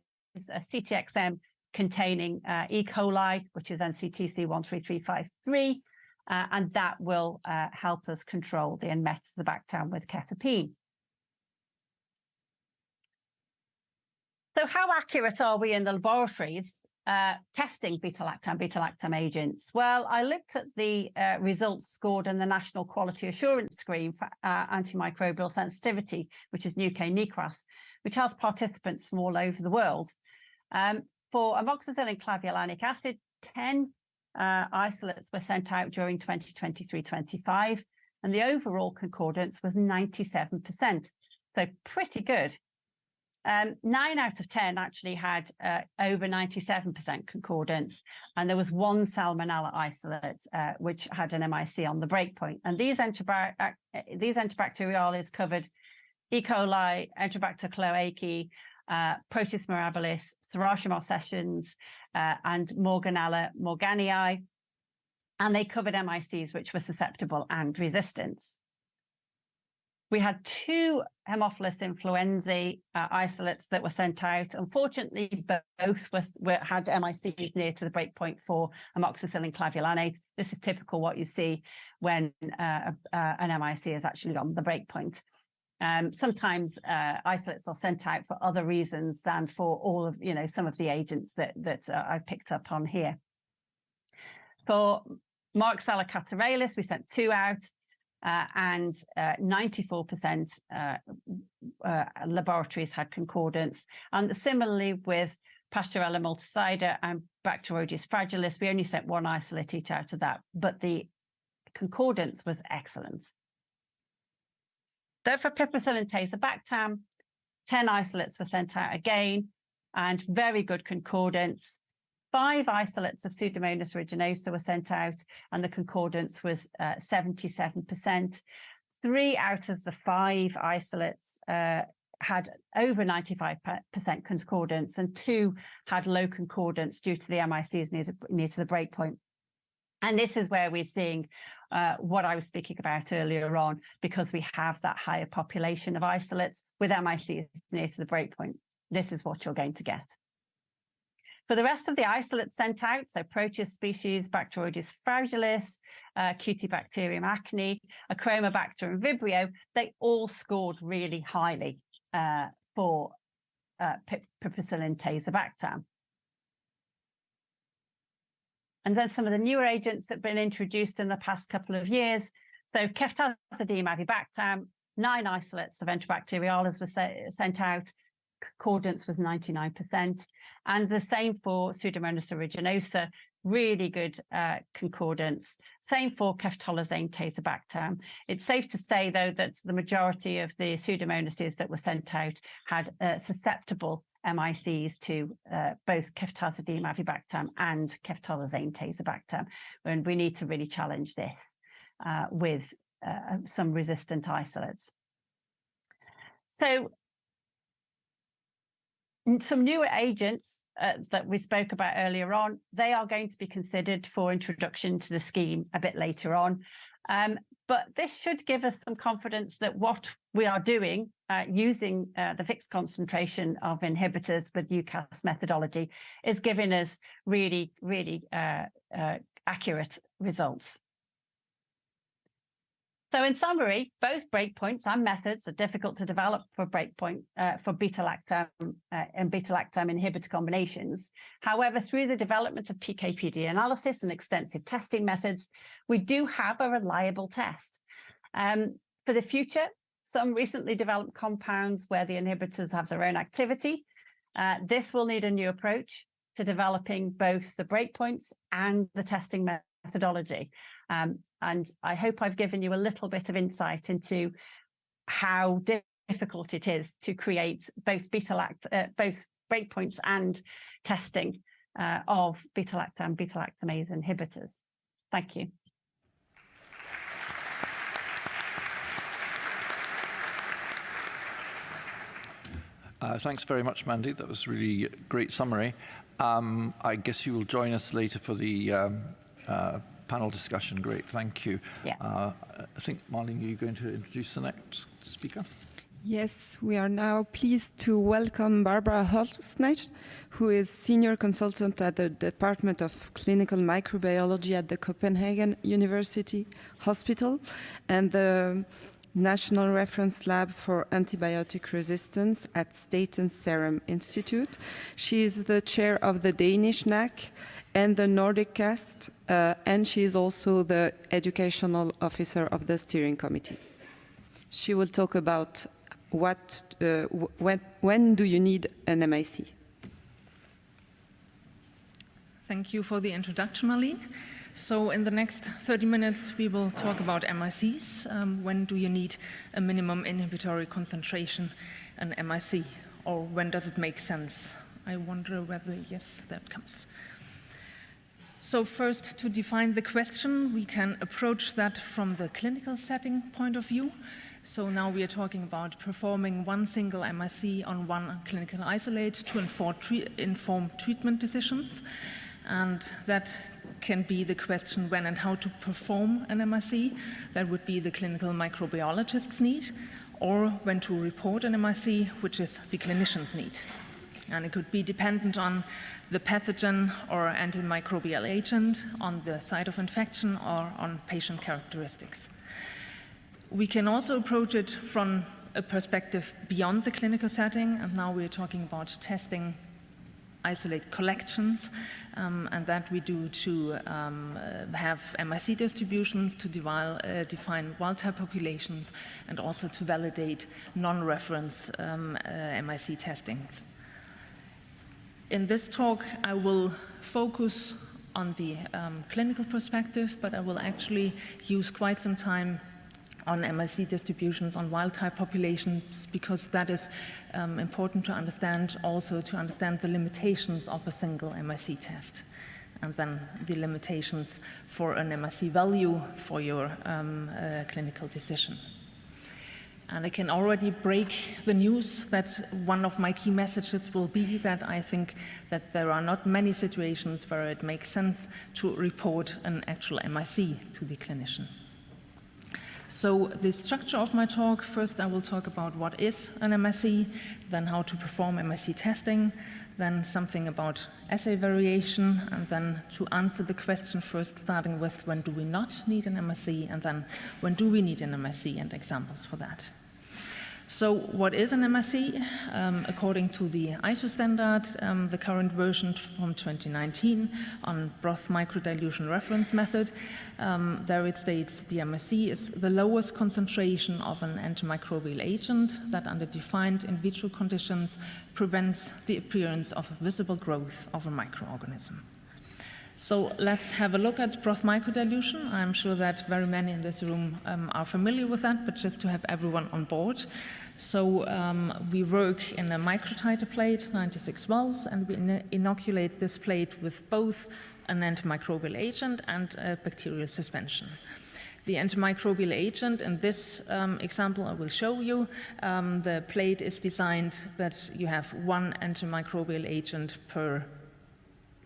a CTXM containing E. coli, which is NCTC 13353, and that will help us control the enmetazobactam with cefepime. So how accurate are we in the laboratories testing beta-lactam agents? Well, I looked at the results scored in the National Quality Assurance Scheme for antimicrobial sensitivity, which is NUK-NECRAS, which has participants from all over the world. For amoxicillin clavulanic acid, 10 isolates were sent out during 2023-25, and the overall concordance was 97%, so pretty good. 9 out of 10 actually had over 97% concordance, and there was one salmonella isolate which had an MIC on the breakpoint. And these Enterobacterialis covered E. coli, Enterobacter cloacae, Proteus mirabilis, Serratia marcescens, and Morganella morganii, and they covered MICs which were susceptible and resistance. We had 2 Haemophilus influenzae isolates that were sent out. Unfortunately, both had MICs near to the breakpoint for amoxicillin clavulanate. This is typical what you see when an MIC is actually on the breakpoint. Sometimes isolates are sent out for other reasons than for all of some of the agents that I picked up on here. For Moraxella catarrhalis, we sent 2 out. And 94% laboratories had concordance. And similarly with Pasteurella multicida and Bacteroides fragilis, we only sent 1 isolate each out of that, but the concordance was excellent. Then for piperacillin tazobactam, 10 isolates were sent out again, and very good concordance. 5 isolates of Pseudomonas aeruginosa were sent out, and the concordance was 77%. 3 out of the 5 isolates had over 95% concordance, and 2 had low concordance due to the MICs near to the breakpoint. And this is where we're seeing what I was speaking about earlier on, because we have that higher population of isolates with MICs near to the breakpoint. This is what you're going to get. For the rest of the isolates sent out, so Proteus species, Bacteroides fragilis, Cutibacterium acne, Achromobacter and Vibrio, they all scored really highly for piperacillin tazobactam. And then some of the newer agents that have been introduced in the past couple of years. So ceftazidime avibactam, 9 isolates of Enterobacteriales were sent out. Concordance was 99%. And the same for Pseudomonas aeruginosa, really good concordance. Same for ceftolozane tazobactam. It's safe to say, though, that the majority of the Pseudomonases that were sent out had susceptible MICs to both ceftazidime avibactam and ceftolozane tazobactam, and we need to really challenge this with some resistant isolates. So some newer agents that we spoke about earlier on, they are going to be considered for introduction to the scheme a bit later on. But this should give us some confidence that what we are doing using the fixed concentration of inhibitors with Eucast methodology is giving us really, really accurate results. So in summary, both breakpoints and methods are difficult to develop for breakpoint for beta-lactam and beta-lactam inhibitor combinations. However, through the development of PK/PD analysis and extensive testing methods, we do have a reliable test. For the future, some recently developed compounds where the inhibitors have their own activity, this will need a new approach to developing both the breakpoints and the testing methodology. And I hope I've given you a little bit of insight into how difficult it is to create both both breakpoints and testing of beta-lactam, beta-lactamase inhibitors. Thank you. Thanks very much, Mandy. That was really a great summary. I guess you will join us later for the panel discussion. Great, thank you. Yeah. I think, Marlene, you're going to introduce the next speaker? Yes, we are now pleased to welcome Barbara Holzknecht, who is Senior Consultant at the Department of Clinical Microbiology at the Copenhagen University Hospital and the National Reference Lab for Antibiotic Resistance at Staten Serum Institute. She is the chair of the Danish NAC and the Eucast, and she is also the educational officer of the steering committee. She will talk about when do you need an MIC? Thank you for the introduction, Marlene. So in the next 30 minutes, we will talk about MICs. When do you need a minimum inhibitory concentration, an MIC, or when does it make sense? I wonder whether, yes, that comes. So first, to define the question, we can approach that from the clinical setting point of view. So now we are talking about performing one single MIC on one clinical isolate to inform treatment decisions. And that can be the question when and how to perform an MIC. That would be the clinical microbiologist's need, or when to report an MIC, which is the clinician's need. And it could be dependent on the pathogen or antimicrobial agent, on the site of infection, or on patient characteristics. We can also approach it from a perspective beyond the clinical setting, and now we're talking about testing isolate collections, and that we do to have MIC distributions, to define wild-type populations, and also to validate non-reference MIC testings. In this talk, I will focus on the clinical perspective, but I will actually use quite some time on MIC distributions on wild-type populations, because that is important to understand, also to understand the limitations of a single MIC test, and then the limitations for an MIC value for your clinical decision. And I can already break the news that one of my key messages will be that I think that there are not many situations where it makes sense to report an actual MIC to the clinician. So the structure of my talk, first I will talk about what is an MIC, then how to perform MIC testing, then something about assay variation, and then to answer the question first starting with when do we not need an MIC, and then when do we need an MIC and examples for that. So what is an MIC? According to the ISO standard, the current version from 2019 on broth microdilution reference method, there it states the MIC is the lowest concentration of an antimicrobial agent that under defined in vitro conditions prevents the appearance of visible growth of a microorganism. So let's have a look at broth microdilution. I'm sure that very many in this room are familiar with that, but just to have everyone on board. So we work in a microtiter plate, 96 wells, and we inoculate this plate with both an antimicrobial agent and a bacterial suspension. The antimicrobial agent, in this example I will show you, the plate is designed that you have one antimicrobial agent per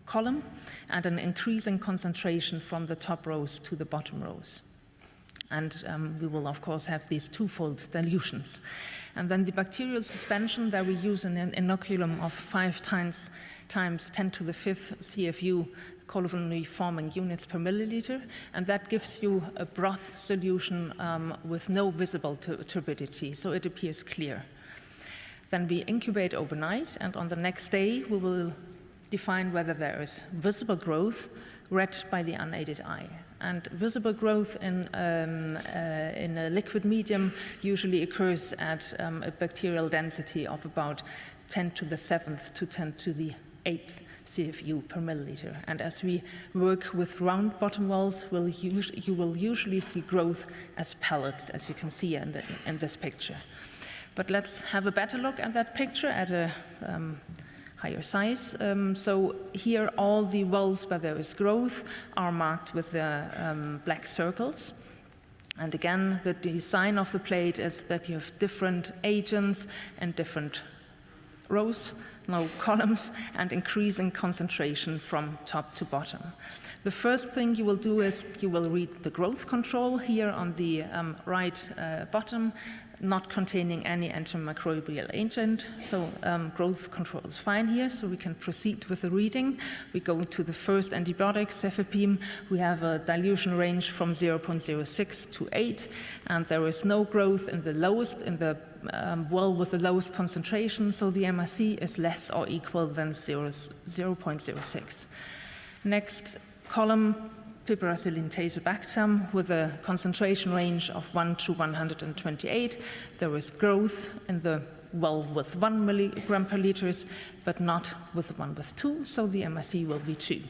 column and an increasing concentration from the top rows to the bottom rows. And we will, of course, have these twofold dilutions. And then the bacterial suspension, there we use an inoculum of 5 times 10 to the 5th CFU colony-forming units per milliliter, and that gives you a broth solution with no visible turbidity, so it appears clear. Then we incubate overnight, and on the next day we will define whether there is visible growth read by the unaided eye. And visible growth in a liquid medium usually occurs at a bacterial density of about 10 to the 7th to 10 to the 8th CFU per milliliter. And as we work with round bottom wells, you will usually see growth as pellets, as you can see in this picture. But let's have a better look at that picture at a higher size. So here all the wells where there is growth are marked with the black circles. And again, the design of the plate is that you have different agents and different rows, no columns, and increasing concentration from top to bottom. The first thing you will do is you will read the growth control here on the right bottom, not containing any antimicrobial agent. So growth control is fine here, so we can proceed with the reading. We go to the first antibiotic, cefepime. We have a dilution range from 0.06 to 8, and there is no growth in the well with the lowest concentration, so the MIC is less or equal than 0.06. Next column, piperacillin tazobactam with a concentration range of 1 to 128. There is growth in the well with 1 milligram per liters, but not with the one with 2, so the MIC will be 2.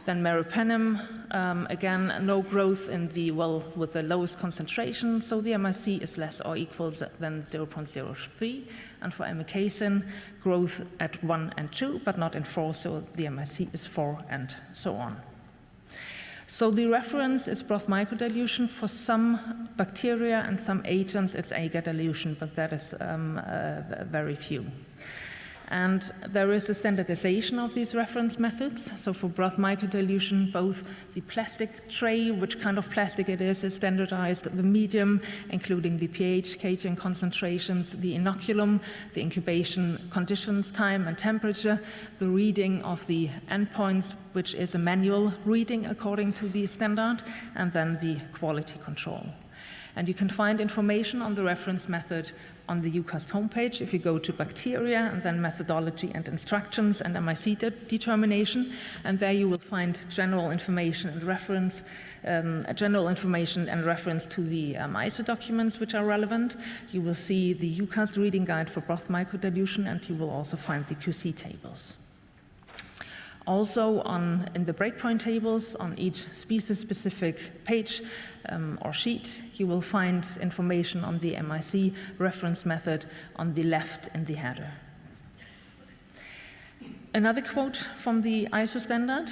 Then meropenem, again, no growth in the well with the lowest concentration, so the MIC is less or equal than 0.03. And for amikacin, growth at 1 and 2, but not in 4, so the MIC is 4, and so on. So the reference is broth microdilution. For some bacteria and some agents, it's agar dilution, but that is very few. And there is a standardization of these reference methods. So for broth microdilution, both the plastic tray, which kind of plastic it is standardized, the medium, including the pH, kg concentrations, the inoculum, the incubation conditions, time and temperature, the reading of the endpoints, which is a manual reading according to the standard, and then the quality control. And you can find information on the reference method on the Eucast homepage. If you go to bacteria and then methodology and instructions and MIC determination, and there you will find general information and reference, to the ISO documents which are relevant. You will see the Eucast reading guide for broth microdilution, and you will also find the QC tables. Also, in the breakpoint tables on each species-specific page or sheet, you will find information on the MIC reference method on the left in the header. Another quote from the ISO standard: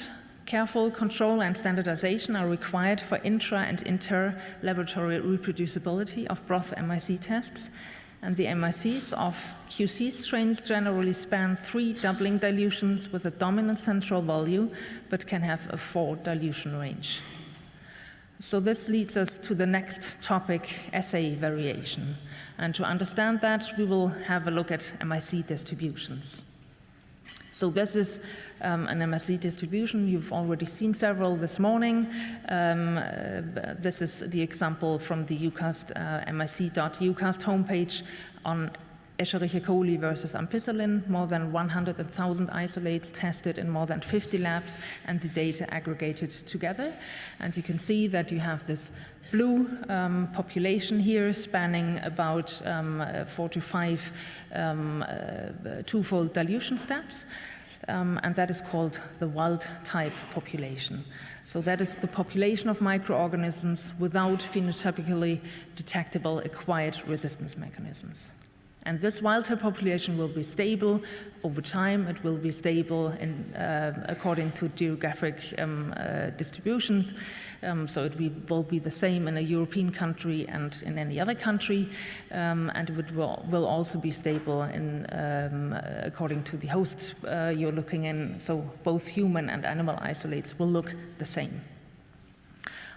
Careful control and standardization are required for intra- and inter-laboratory reproducibility of broth MIC tests, and the MICs of QC strains generally span 3 doubling dilutions with a dominant central value, but can have a 4 dilution range. So this leads us to the next topic, assay variation. And to understand that, we will have a look at MIC distributions. So this is an MIC distribution. You've already seen several this morning. This is the example from the Eucast mic.eucast homepage on Escherichia coli versus ampicillin, more than 100,000 isolates tested in more than 50 labs, and the data aggregated together. And you can see that you have this blue population here spanning about 4 to 5 twofold dilution steps. And that is called the wild-type population. So that is the population of microorganisms without phenotypically detectable acquired resistance mechanisms. And this wild-type population will be stable over time. It will be stable according to geographic distributions. So it will be the same in a European country and in any other country. And it will also be stable according to the host you're looking in. So both human and animal isolates will look the same.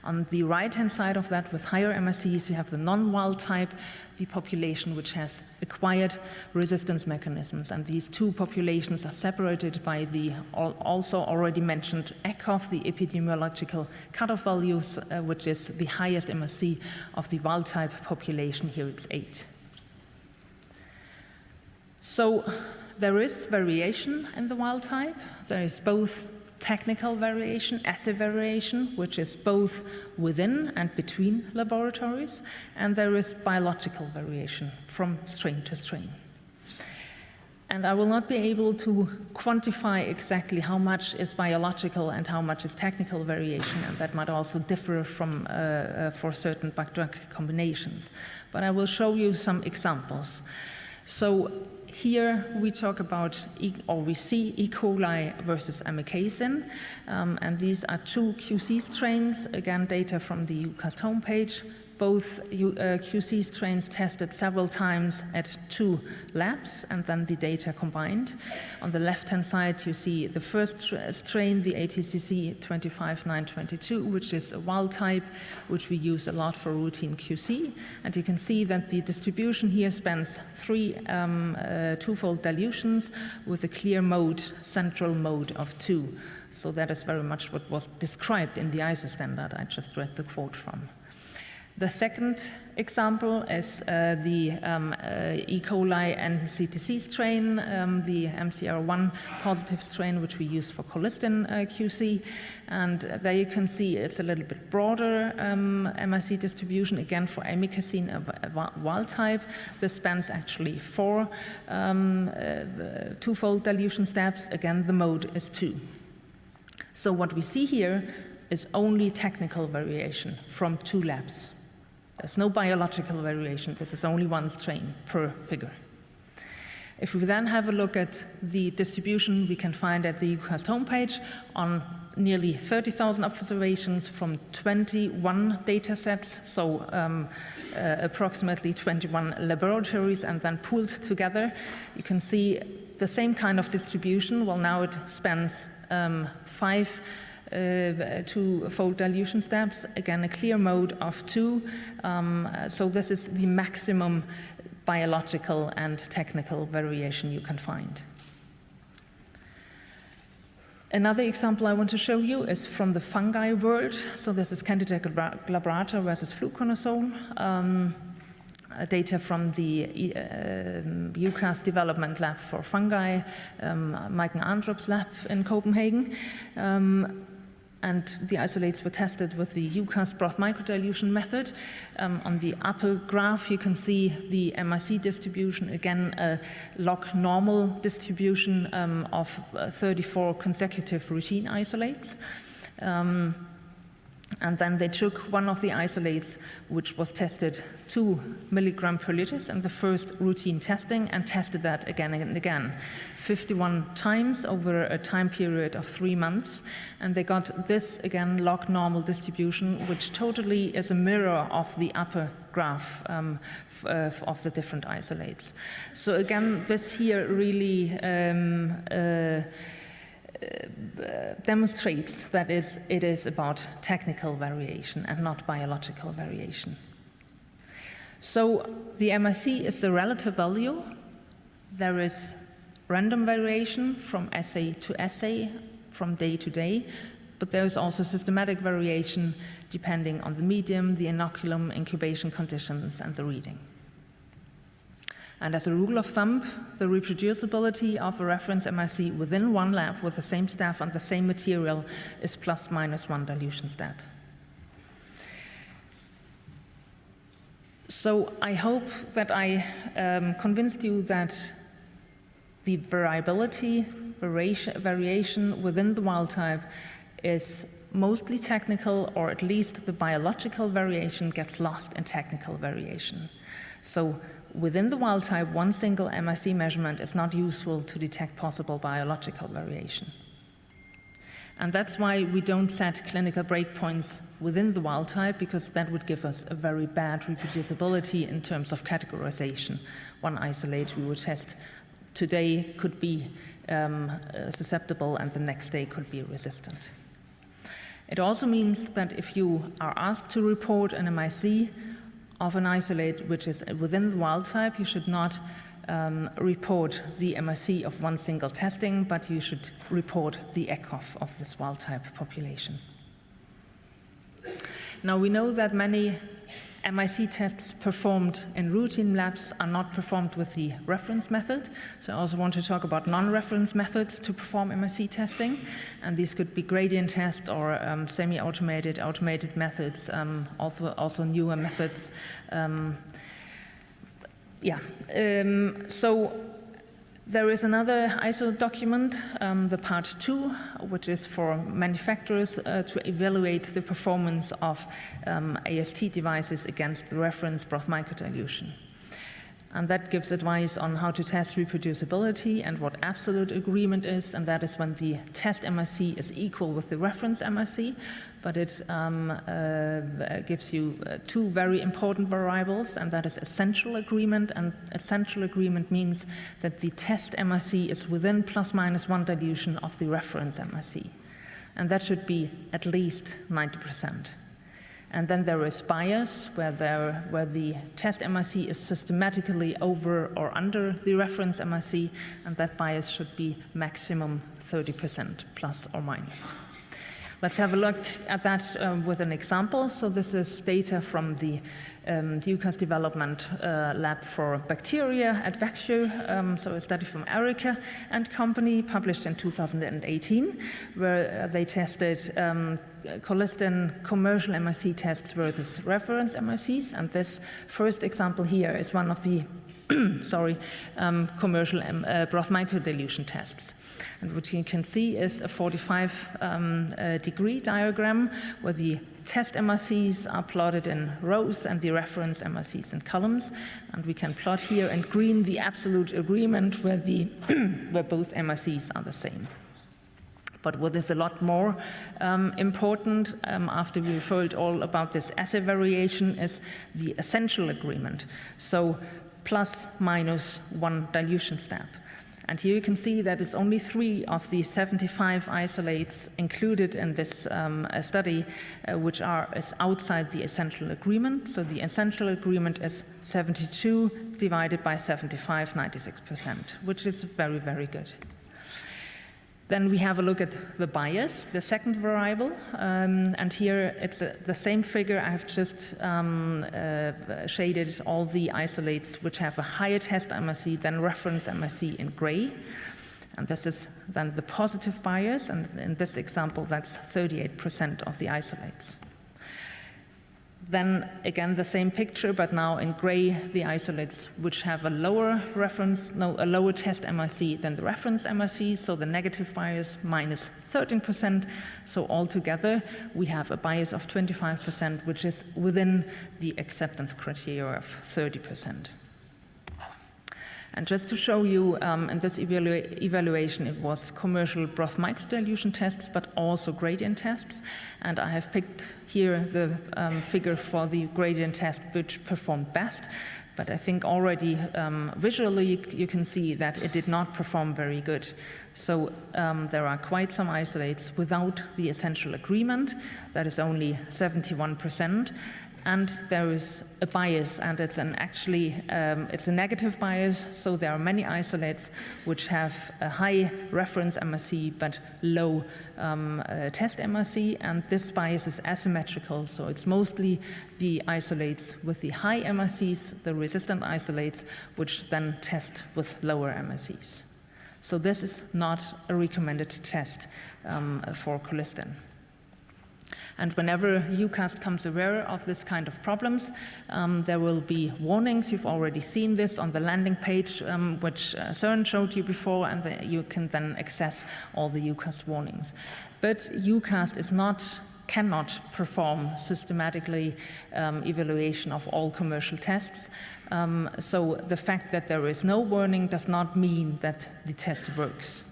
On the right-hand side of that, with higher MICs, you have the non-wild type, the population which has acquired resistance mechanisms. And these two populations are separated by the also already mentioned ECOF, the epidemiological cutoff values, which is the highest MIC of the wild type population. Here it's 8. So there is variation in the wild type. There is both technical variation, assay variation, which is both within and between laboratories, and there is biological variation from strain to strain. And I will not be able to quantify exactly how much is biological and how much is technical variation, and that might also differ from, for certain drug combinations. But I will show you some examples. So here we talk about, we see E. coli versus amikacin, and these are 2 QC strains, again data from the Eucast homepage. Both QC strains tested several times at 2 labs, and then the data combined. On the left-hand side, you see the first strain, the ATCC 25922, which is a wild type, which we use a lot for routine QC. And you can see that the distribution here spans 3 twofold dilutions with a clear mode, central mode of 2. So that is very much what was described in the ISO standard I just read the quote from. The second example is the E. coli and CTC strain, the MCR1 positive strain, which we use for colistin QC. And there you can see it's a little bit broader MIC distribution, again for amikacin, a wild type. This spans actually 4 twofold dilution steps. Again, the mode is 2. So what we see here is only technical variation from 2 labs. There's no biological variation. This is only 1 strain per figure. If we then have a look at the distribution we can find at the Eucast homepage on nearly 30,000 observations from 21 data sets, so approximately 21 laboratories, and then pooled together, you can see the same kind of distribution. Well, now it spans 5 twofold dilution steps, again a clear mode of 2, so this is the maximum biological and technical variation you can find. Another example I want to show you is from the fungi world. So this is Candida glabrata versus fluconazole. Data from the Eucast development lab for fungi, Mike Andrup's lab in Copenhagen. And the isolates were tested with the Eucast broth microdilution method. On the upper graph, you can see the MIC distribution, again, a log normal distribution of 34 consecutive routine isolates. And then they took one of the isolates, which was tested 2 milligram per liter in the first routine testing, and tested that again and again, 51 times over a time period of 3 months. And they got this, again, log normal distribution, which totally is a mirror of the upper graph of the different isolates. So again, this here really demonstrates that it is about technical variation and not biological variation. So the MIC is the relative value. There is random variation from assay to assay, from day to day, but there is also systematic variation depending on the medium, the inoculum, incubation conditions, and the reading. And as a rule of thumb, the reproducibility of a reference MIC within one lab with the same staff and the same material is ±1 dilution step. So I hope that I convinced you that the variability, variation within the wild type is mostly technical, or at least the biological variation gets lost in technical variation. So within the wild type, one single MIC measurement is not useful to detect possible biological variation. And that's why we don't set clinical breakpoints within the wild type, because that would give us a very bad reproducibility in terms of categorization. One isolate we would test today could be susceptible, and the next day could be resistant. It also means that if you are asked to report an MIC of an isolate which is within the wild type, you should not report the MIC of one single testing, but you should report the ECOF of this wild type population. Now we know that many MIC tests performed in routine labs are not performed with the reference method. So I also want to talk about non-reference methods to perform MIC testing. And these could be gradient test or semi-automated, automated methods, also newer methods. So there is another ISO document, the part 2, which is for manufacturers to evaluate the performance of AST devices against the reference broth microdilution. And that gives advice on how to test reproducibility and what absolute agreement is, and that is when the test MIC is equal with the reference MIC, but it gives you 2 very important variables, and that is essential agreement, and essential agreement means that the test MIC is within ±1 dilution of the reference MIC, and that should be at least 90%. And then there is bias, where the test MIC is systematically over or under the reference MIC, and that bias should be maximum 30%, plus or minus. Let's have a look at that with an example. So this is data from the Eucast development lab for bacteria at Växjö, so a study from Erica and company, published in 2018, where they tested colistin commercial MIC tests versus reference MICs, and this first example here is one of the commercial broth microdilution tests. And what you can see is a 45-degree diagram where the test MICs are plotted in rows and the reference MICs in columns. And we can plot here in green the absolute agreement where both MICs are the same. But what is a lot more important, after we've heard all about this assay variation, is the essential agreement. So ±1 dilution step. And here you can see that it's only 3 of the 75 isolates included in this study which is outside the essential agreement. So the essential agreement is 72 divided by 75, 96%, which is very, very good. Then we have a look at the bias, the second variable, and here it's the same figure. I have just shaded all the isolates which have a higher test MIC than reference MIC in gray, and this is then the positive bias, and in this example that's 38% of the isolates. Then again, the same picture, but now in gray, the isolates which have a lower test MIC than the reference MIC, so the negative bias minus 13%. So altogether, we have a bias of 25%, which is within the acceptance criteria of 30%. And just to show you, in this evaluation, it was commercial broth microdilution tests, but also gradient tests. And I have picked here the figure for the gradient test, which performed best. But I think already visually, you can see that it did not perform very good. So there are quite some isolates without the essential agreement. That is only 71%. And there is a bias, and it's it's a negative bias. So there are many isolates which have a high reference MIC but low test MIC, and this bias is asymmetrical. So it's mostly the isolates with the high MICs, the resistant isolates, which then test with lower MICs. So this is not a recommended test for colistin. And whenever Eucast comes aware of this kind of problems, there will be warnings. You've already seen this on the landing page, which Søren showed you before, and you can then access all the Eucast warnings. But Eucast cannot perform systematically evaluation of all commercial tests. So the fact that there is no warning does not mean that the test works.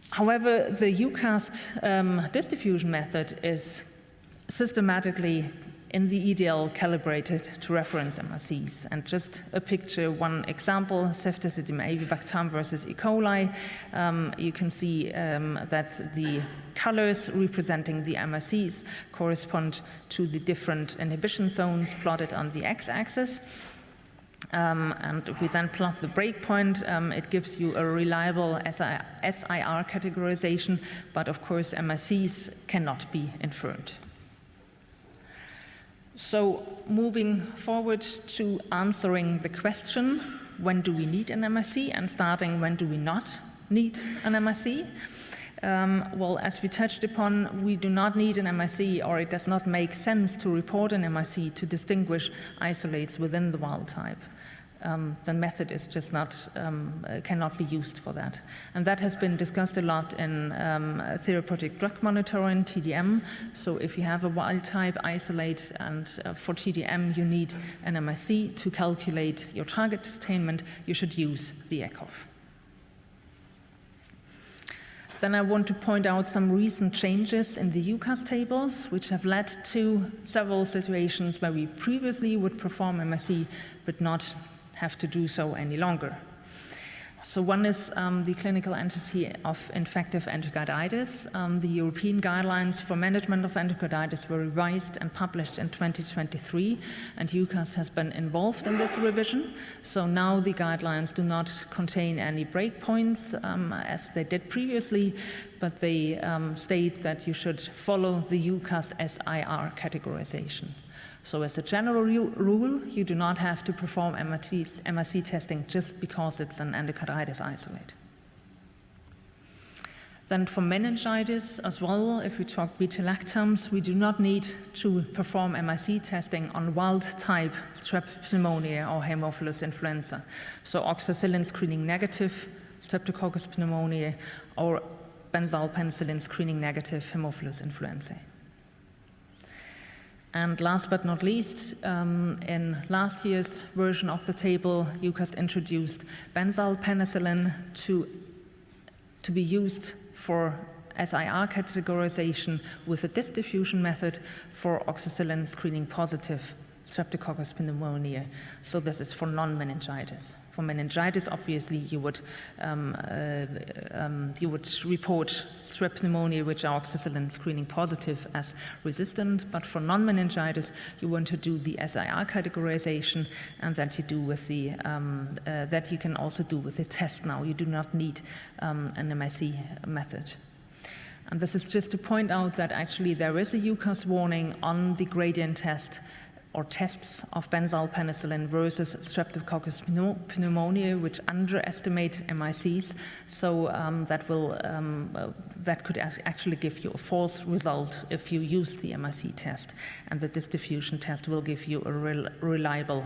However, the Eucast distribution method is systematically in the EDL calibrated to reference MRCs. And just a picture, one example, ceftazidime avibactam versus E. coli. You can see that the colors representing the MRCs correspond to the different inhibition zones plotted on the x-axis. And if we then plot the breakpoint, it gives you a reliable SIR categorization, but of course MICs cannot be inferred. So moving forward to answering the question, when do we need an MIC, and starting when do we not need an MIC? Well, as we touched upon, we do not need an MIC, or it does not make sense to report an MIC to distinguish isolates within the wild type. The method is just cannot be used for that. And that has been discussed a lot in therapeutic drug monitoring, TDM. So if you have a wild type isolate, and for TDM you need an MIC to calculate your target attainment, you should use the ECOF. Then I want to point out some recent changes in the Eucast tables, which have led to several situations where we previously would perform MIC, but not have to do so any longer. So one is the clinical entity of infective endocarditis. The European guidelines for management of endocarditis were revised and published in 2023, and Eucast has been involved in this revision. So now the guidelines do not contain any breakpoints as they did previously, but they state that you should follow the Eucast SIR categorization. So as a general rule, you do not have to perform MRC testing just because it's an endocarditis isolate. Then for meningitis as well, if we talk beta-lactams, we do not need to perform MRC testing on wild-type strep pneumoniae or Haemophilus influenza. So oxacillin screening negative Streptococcus pneumoniae or benzyl penicillin screening negative Haemophilus influenzae. And last but not least, in last year's version of the table, Eucast introduced benzyl penicillin to be used for SIR categorization with a distribution method for oxacillin screening positive Streptococcus pneumoniae. So this is for non-meningitis. For meningitis, obviously, you would report strep pneumonia, which are oxacillin screening positive, as resistant. But for non-meningitis, you want to do the SIR categorization, and that you do with the that you can also do with the test. Now you do not need an MIC method. And this is just to point out that actually there is a Eucast warning on the gradient test, or tests of benzyl penicillin versus Streptococcus pneumoniae, which underestimate MICs. So that could actually give you a false result if you use the MIC test, and the distribution test will give you a reliable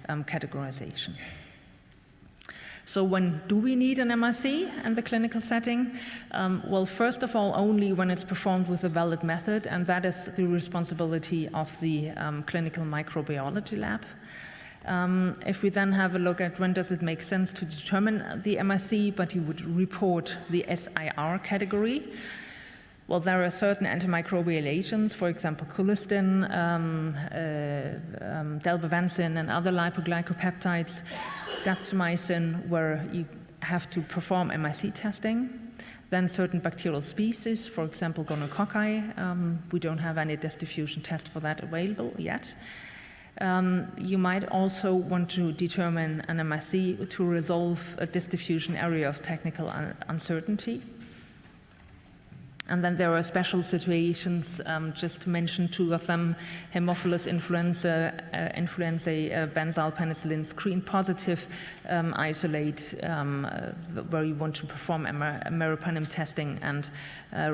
categorization. So when do we need an MIC in the clinical setting? Well, first of all, only when it's performed with a valid method, and that is the responsibility of the clinical microbiology lab. If we then have a look at when does it make sense to determine the MIC, but you would report the SIR category. Well, there are certain antimicrobial agents, for example, colistin, dalbavancin, and other lipoglycopeptides, daptomycin, where you have to perform MIC testing. Then certain bacterial species, for example, gonococci, we don't have any distribution test for that available yet. You might also want to determine an MIC to resolve a distribution area of technical uncertainty. And then there are special situations, just to mention two of them: Haemophilus influenzae, benzyl penicillin screen positive isolate, where you want to perform meropenem testing and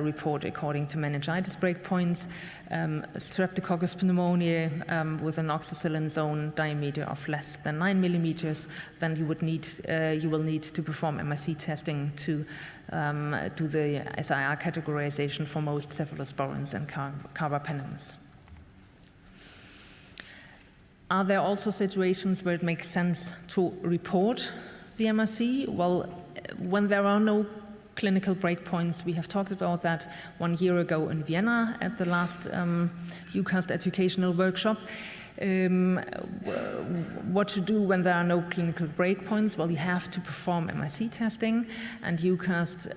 report according to meningitis breakpoints. Streptococcus pneumoniae with an oxacillin zone diameter of less than 9 millimeters, then you will need to perform MIC testing to do the SIR categorization for most cephalosporins and carbapenems. Are there also situations where it makes sense to report the MIC? Well, when there are no clinical breakpoints, we have talked about that 1 year ago in Vienna at the last Eucast educational workshop. What to do when there are no clinical breakpoints? Well, you have to perform MIC testing, and Eucast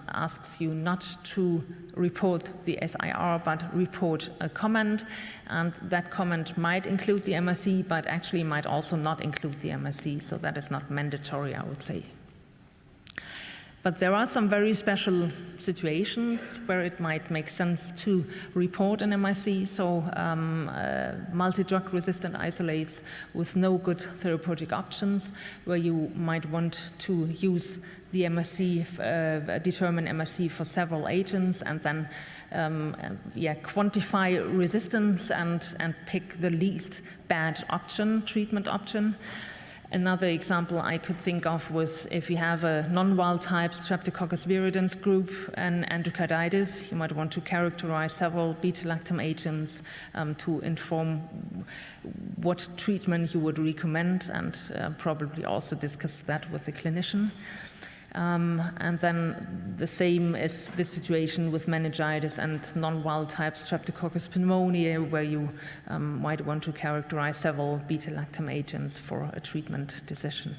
asks you not to report the SIR, but report a comment, and that comment might include the MIC, but actually might also not include the MIC, so that is not mandatory, I would say. But there are some very special situations where it might make sense to report an MIC, so multi-drug resistant isolates with no good therapeutic options, where you might want to use the MIC, determine MIC for several agents, and then quantify resistance and pick the least bad option, treatment option. Another example I could think of was if you have a non-wild type Streptococcus viridans group and endocarditis, you might want to characterize several beta-lactam agents to inform what treatment you would recommend, and probably also discuss that with the clinician. And then the same is the situation with meningitis and non-wild type Streptococcus pneumoniae, where you might want to characterize several beta-lactam agents for a treatment decision.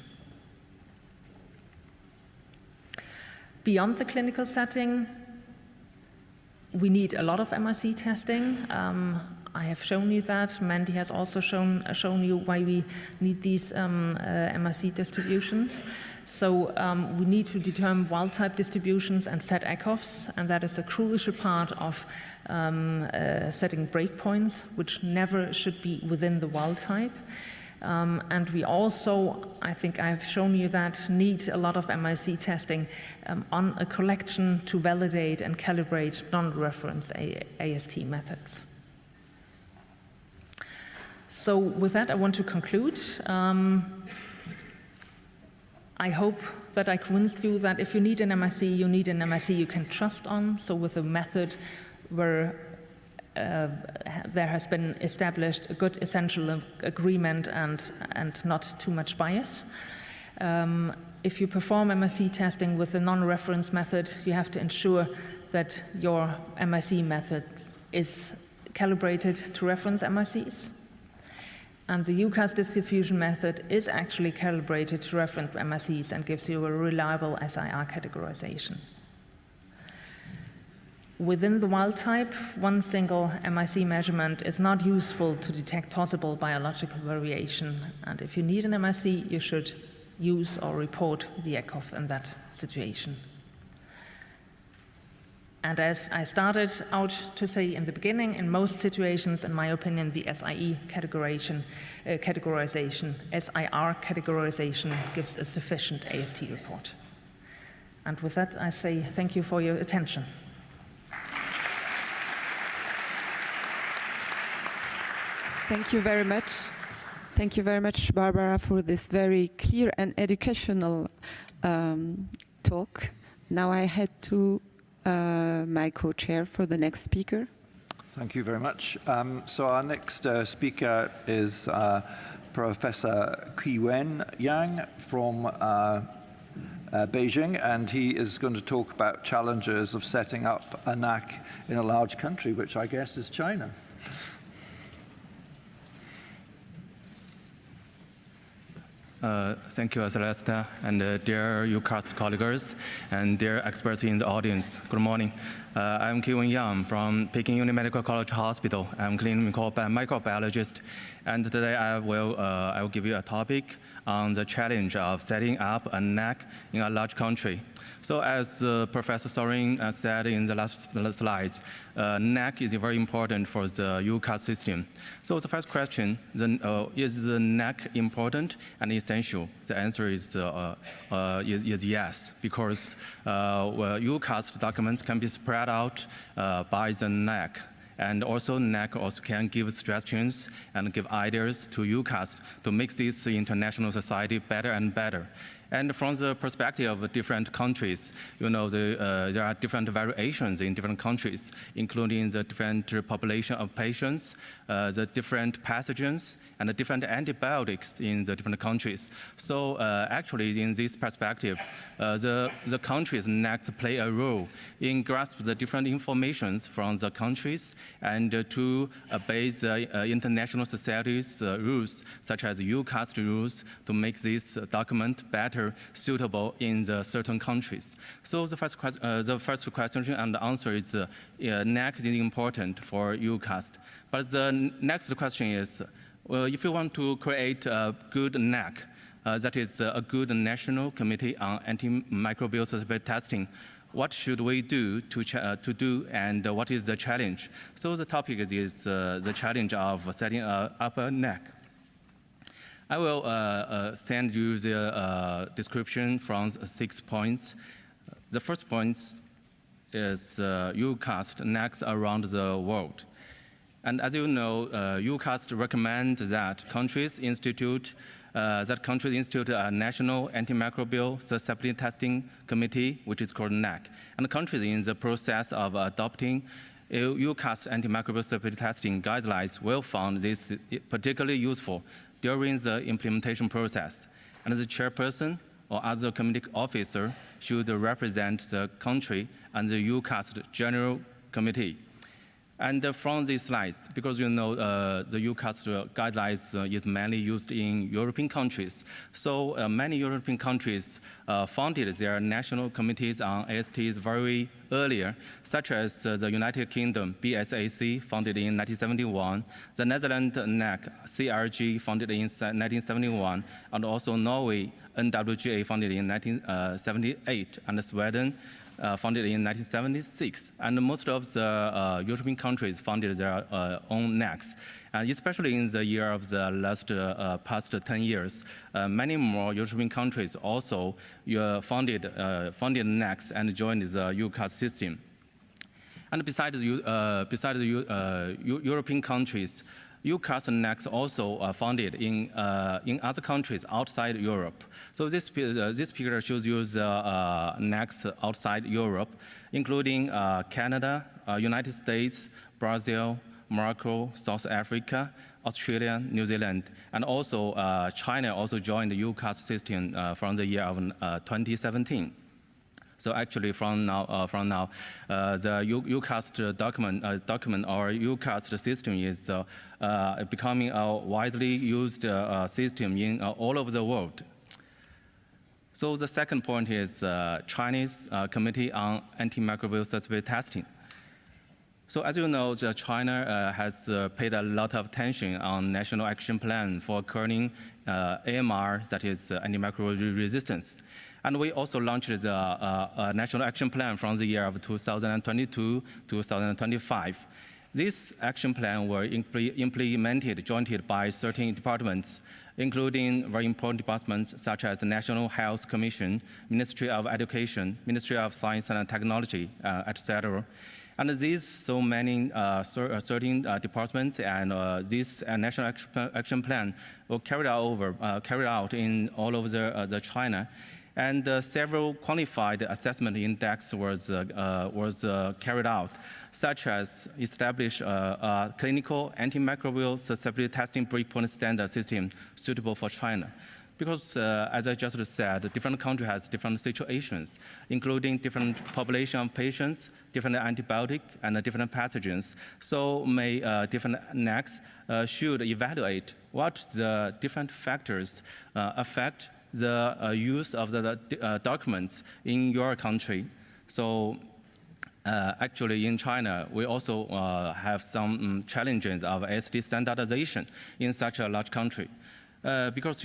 Beyond the clinical setting, we need a lot of MIC testing. I have shown you that. Mandy has also shown you why we need these MIC distributions. So we need to determine wild-type distributions and set ECOFs, and that is a crucial part of setting breakpoints, which never should be within the wild type. And we also, I think I've shown you that, need a lot of MIC testing on a collection to validate and calibrate non-reference AST methods. So with that, I want to conclude. I hope that I convinced you that if you need an MIC, you need an MIC you can trust on. So with a method where there has been established a good essential agreement and not too much bias. If you perform MIC testing with a non-reference method, you have to ensure that your MIC method is calibrated to reference MICs. And the Eucast distribution method is actually calibrated to reference MICs and gives you a reliable SIR categorization. Within the wild type, one single MIC measurement is not useful to detect possible biological variation. And if you need an MIC, you should use or report the ECOF in that situation. And as I started out to say in the beginning, in most situations, in my opinion, the SIR categorization gives a sufficient AST report. And with that, I say thank you for your attention. Thank you very much. Thank you very much, Barbara, for this very clear and educational talk. Now I head to my co-chair for the next speaker. Thank you very much. So our next speaker is Professor Qiwen Yang from Beijing, and he is going to talk about challenges of setting up a NAC in a large country, which I guess is China. Thank you, Celeste, and dear Eucast colleagues and dear experts in the audience. Good morning. I'm Qiwen Yang from Peking Uni Medical College Hospital. I'm clinical microbiologist, and today I will give you a topic on the challenge of setting up a NAC in a large country. So as Professor Sorin said in the last slides, NAC is very important for the Eucast system. So the first question, is the NAC important and essential? The answer is yes, because Eucast documents can be spread out by the NAC. And also NAC also can give suggestions and give ideas to Eucast to make this international society better and better. And from the perspective of different countries, you know, there are different variations in different countries, including the different population of patients, the different pathogens, and the different antibiotics in the different countries. So actually, in this perspective, the countries next play a role in grasp the different informations from the countries and to base the international society's rules, such as Eucast rules, to make this document better suitable in the certain countries. So the first question and the answer is NAC is important for Eucast. But the next question is, well, if you want to create a good NAC, that is a good national committee on antimicrobial susceptibility testing, what should we do to do, and what is the challenge? So the topic is the challenge of setting up a NAC. I will send you the description from 6 points. The first point is Eucast NACs around the world. And as you know, Eucast recommends that countries institute a national antimicrobial susceptibility testing committee, which is called NAC. And countries in the process of adopting Eucast antimicrobial susceptibility testing guidelines will find this particularly useful during the implementation process. And the chairperson or other committee officer should represent the country and the Eucast General Committee. And from these slides, because you know the Eucast guidelines is mainly used in European countries, so many European countries founded their national committees on ASTs very earlier, such as the United Kingdom, BSAC, founded in 1971, the Netherlands NAC, CRG, founded in 1971, and also Norway, NWGA, founded in 1978, and Sweden, founded in 1976, and most of the European countries founded their own NACs. And especially in the year of the past 10 years, many more European countries also founded NACs and joined the Eucast system. And besides the European countries, Eucast NACs also founded in other countries outside Europe. So this picture shows you the NACs outside Europe, including Canada, United States, Brazil, Morocco, South Africa, Australia, New Zealand, and also China also joined the Eucast system from the year of 2017. So actually, from now, the Eucast document or Eucast system is becoming a widely used system in all over the world. So the second point is Chinese Committee on Antimicrobial Susceptibility Testing. So as you know, China has paid a lot of attention on National Action Plan for curing AMR, that is antimicrobial resistance. And we also launched the National Action Plan from the year of 2022 to 2025. This action plan were implemented jointly by 13 departments, including very important departments such as the National Health Commission, Ministry of Education, Ministry of Science and Technology, etc. And these so many 13 departments and this National Action Plan were carried out in all over the China. And several quantified assessment index was carried out, such as establish a clinical antimicrobial susceptibility testing breakpoint standard system suitable for China. Because, as I just said, different countries has different situations, including different population of patients, different antibiotic, and different pathogens. So different NACs should evaluate what the different factors affect the use of the documents in your country. So actually in China, we also have some challenges of ASD standardization in such a large country. Because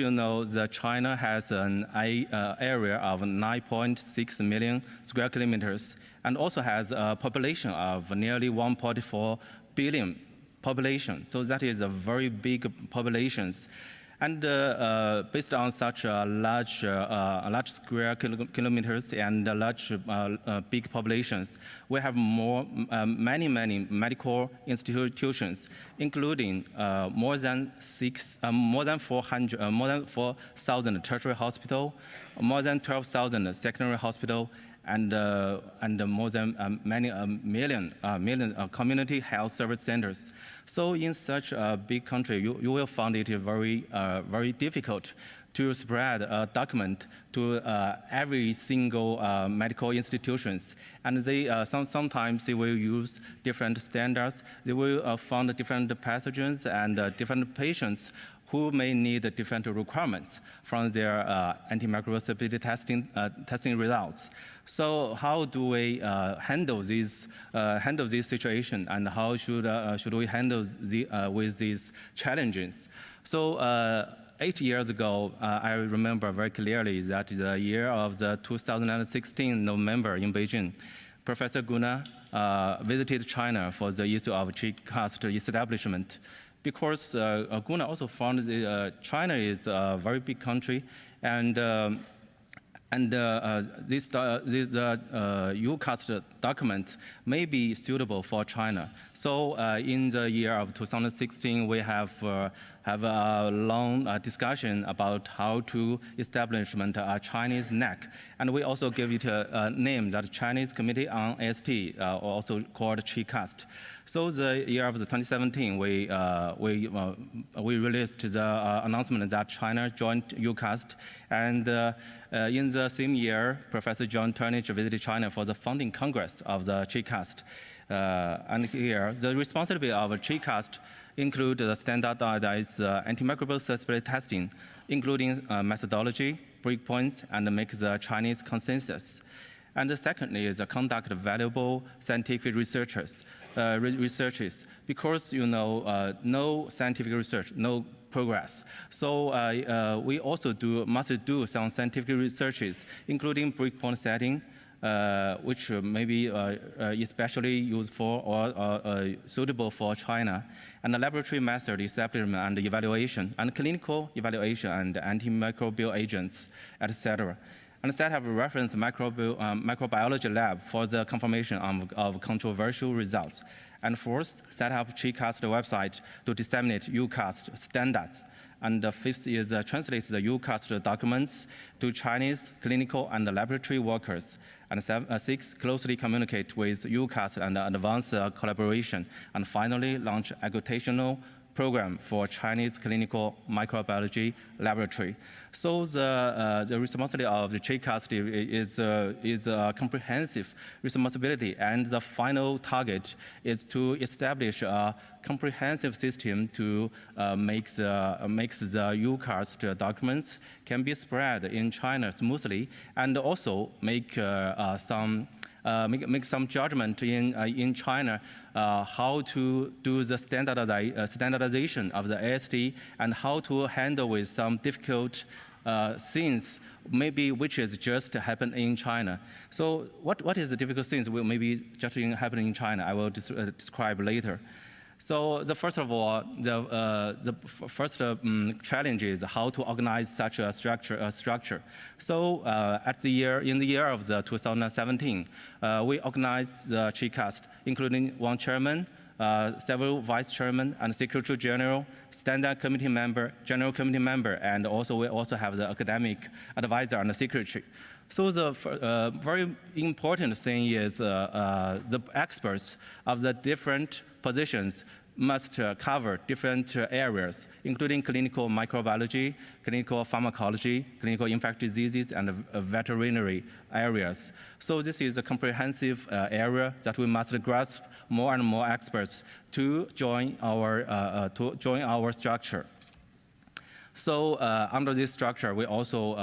China has an area of 9.6 million square kilometers and also has a population of nearly 1.4 billion population. So that is a very big populations. And based on such a large square kilometers and large big populations, we have many medical institutions, including more than 4,000 tertiary hospital, more than 12,000 secondary hospital, and more than many million community health service centers. So in such a big country, you will find it very difficult to spread a document to every single medical institutions. And they sometimes they will use different standards. They will find different pathogens and different patients who may need different requirements from their antimicrobial susceptibility testing results. So how do we handle this situation, and how should we handle with these challenges? So 8 years ago, I remember very clearly that the year of the 2016 November in Beijing, Professor Guna visited China for the issue of Eucast establishment. Because Guna also found China is a very big country, and this Eucast document may be suitable for China. So in the year of 2016, we have a long discussion about how to establish a Chinese NAC. And we also give it a name, that Chinese Committee on AST, also called Eucast. So the year of 2017, we released the announcement that China joined Eucast. And in the same year, Professor John Turnage visited China for the founding congress of the Eucast. And here, the responsibility of Eucast include the standardized antimicrobial susceptibility testing, including methodology, breakpoints, and make the Chinese consensus. And secondly is conduct valuable scientific researches, because no scientific research, no progress. So we also must do some scientific researches, including breakpoint setting, which may be especially useful or suitable for China, and the laboratory method establishment and evaluation, and clinical evaluation and antimicrobial agents, etc. And set up a reference microbiology lab for the confirmation of controversial results. And fourth, set up Eucast website to disseminate Eucast standards. And the fifth is translate the Eucast documents to Chinese clinical and laboratory workers. And sixth, closely communicate with Eucast and advance collaboration. And finally, launch agitational program for Chinese clinical microbiology laboratory. So the responsibility of the Eucast is a comprehensive responsibility, and the final target is to establish a comprehensive system to make the Eucast documents can be spread in China smoothly, and also make some judgment in China how to do the standardization of the AST, and how to handle with some difficult things maybe which is just happen in China. So what is the difficult things will maybe just happen in China? I will describe later. So first of all, the first challenge is how to organize such a structure. So in the year of 2017, we organized the Eucast, including one chairman, several vice chairmen, and secretary general, standard committee member, general committee member, and we also have the academic advisor and the secretary. So the very important thing is the experts of the different positions must cover different areas, including clinical microbiology, clinical pharmacology, clinical infectious diseases, and veterinary areas. So this is a comprehensive area that we must grasp more and more experts to join our structure. So under this structure, we also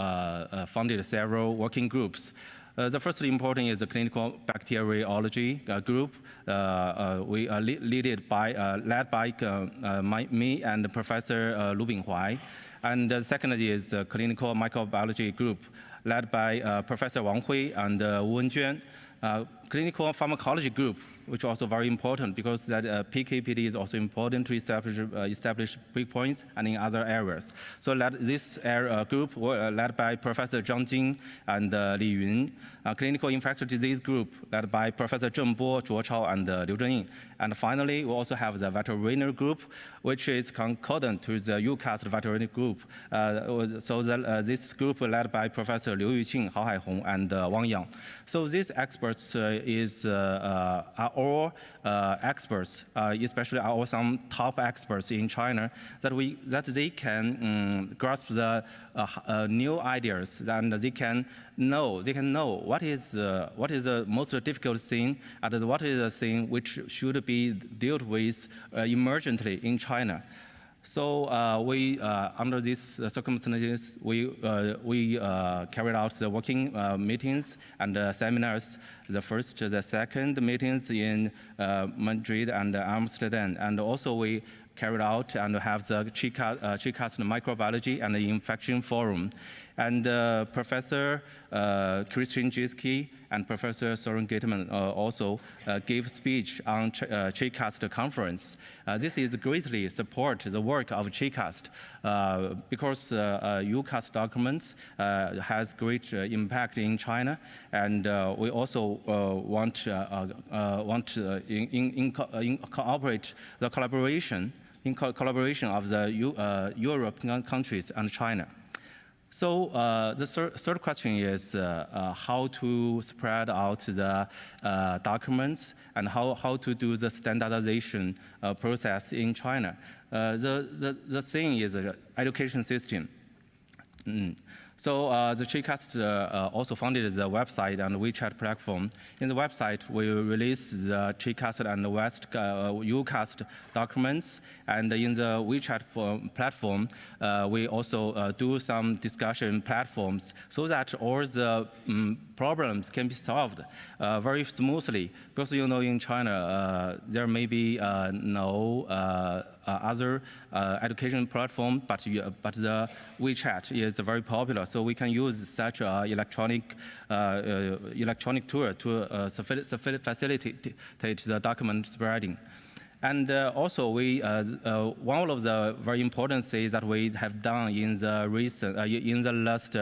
funded several working groups. The first important is the clinical bacteriology group. We are led by me and Professor Lu Binghuai. And the second is the clinical microbiology group led by Professor Wang Hui and Wu Wenjuan. Clinical pharmacology group, which is also very important because that PK/PD is also important to establish breakpoints and in other areas. So this group led by Professor Zhang Jing and Li Yun. Clinical infectious disease group led by Professor Zheng Bo, Zhuo Chao, and Liu Zhenying. And finally, we also have the veterinary group, which is concordant to the Eucast veterinary group. This group led by Professor Liu Yuqing, Hao Haihong, and Wang Yang. So these experts are all experts, especially some top experts in China, that they can grasp the new ideas, and they can know what is the most difficult thing and what is the thing which should be dealt with emergently in China. So under these circumstances, we carried out the working meetings and seminars. The first, the second meetings in Madrid and Amsterdam, and also we carried out and have the Eucast microbiology and the infection forum. And Professor Christian Jiski and Professor Søren Gittermann also gave speech on Eucast conference. This is greatly support the work of Eucast because Eucast documents has great impact in China, and we also want to incorporate the collaboration of the European countries and China. So the third question is how to spread out the documents and how to do the standardization process in China. The thing is the education system. So the Eucast also founded the website and WeChat platform. In the website, we release the Eucast and the Eucast documents, and in the WeChat platform, we also do some discussion platforms so that all the problems can be solved very smoothly. Because in China, there may be no other education platform, but the WeChat is very popular. So we can use such an electronic tool to facilitate the document spreading. And also, one of the very important things that we have done in the last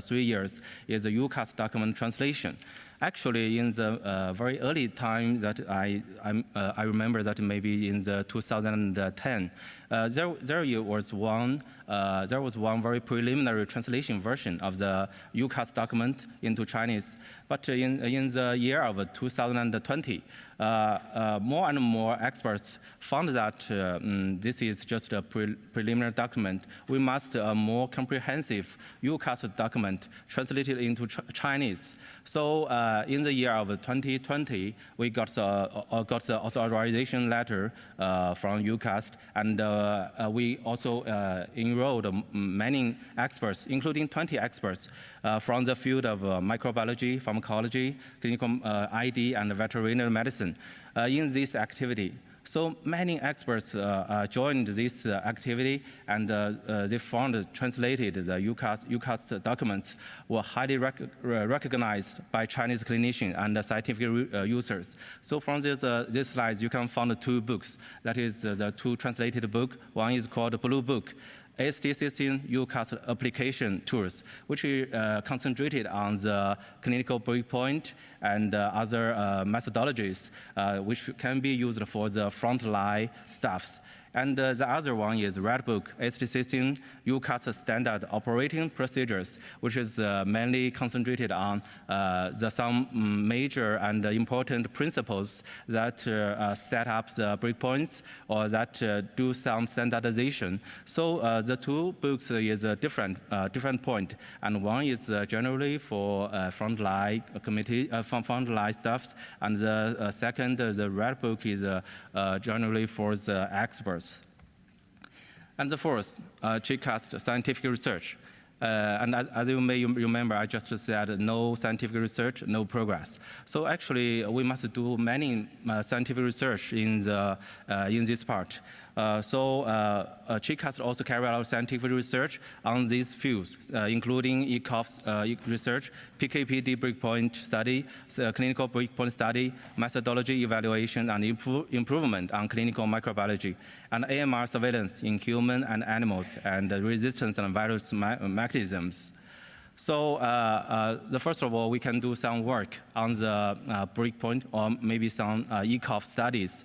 3 years is the Eucast document translation. Actually, in the very early time that I remember that maybe in the 2010, there was one very preliminary translation version of the Eucast document into Chinese. But in the year of 2020, more and more experts found that this is just a preliminary document. We must a more comprehensive Eucast document translated into Chinese. So in the year of 2020, we got the authorization letter from Eucast, and we also enrolled many experts, including 20 experts from the field of microbiology, pharmacology, clinical ID, and veterinary medicine in this activity. So many experts joined this activity, and they found translated the Eucast documents were highly recognized by Chinese clinicians and scientific users. So from these slides, you can find 2 books. That is the 2 translated books. One is called Blue Book, AST16 Eucast application tools, which concentrated on the clinical breakpoint and other methodologies which can be used for the frontline staffs. And the other one is Red Book, AST16 Eucast standard operating procedures, which is mainly concentrated on some major and important principles that set up the breakpoints or that do some standardization. So the 2 books is a different point, and one is generally for frontline frontline staffs, and the second, the Red Book, is generally for the experts. And the fourth, Eucast scientific research. And as you may remember, I just said no scientific research, no progress. So actually, we must do many scientific research in this part. Eucast also carry out scientific research on these fields, including ECOF's research, PKPD breakpoint study, clinical breakpoint study, methodology evaluation, and improvement on clinical microbiology, and AMR surveillance in human and animals, and resistance and virus mechanisms. So first of all, we can do some work on the breakpoint or maybe some ECOF studies.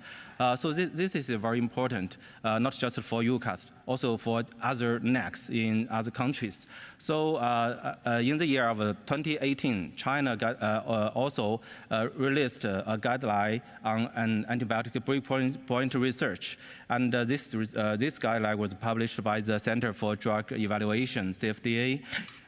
So this is very important, not just for Eucast, also for other NACs in other countries. So in the year of 2018, China also released a guideline on an antibiotic breakpoint research. And this guideline was published by the Center for Drug Evaluation, CFDA.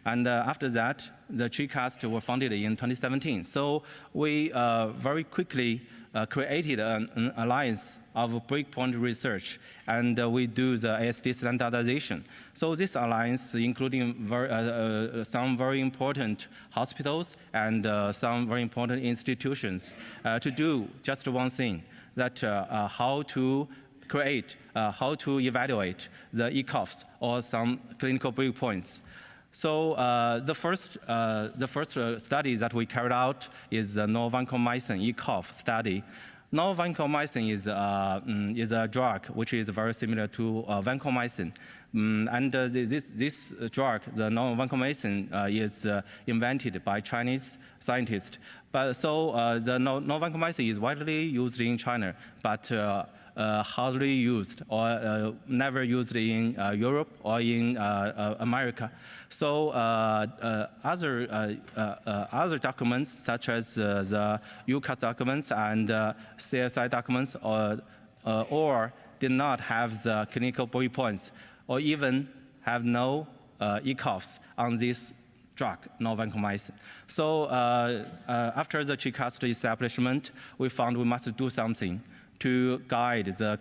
And after that, the Eucast were founded in 2017. So we very quickly created an alliance of breakpoint research, and we do the AST standardization. So this alliance, including some very important hospitals and some very important institutions, to do just one thing, that how to create, how to evaluate the ECOFs or some clinical breakpoints. So the first study that we carried out is the novel vancomycin ECOF study. Novel vancomycin is a drug which is very similar to vancomycin. And this drug, the novel vancomycin, is invented by Chinese scientists. But so the novel vancomycin is widely used in China, but hardly used or never used in Europe or in America. So other documents such as the Eucast documents and CSI documents or did not have the clinical breakpoints or even have no ECOFs on this drug, novel vancomycin. So after the Eucast establishment, we found we must do something to guide the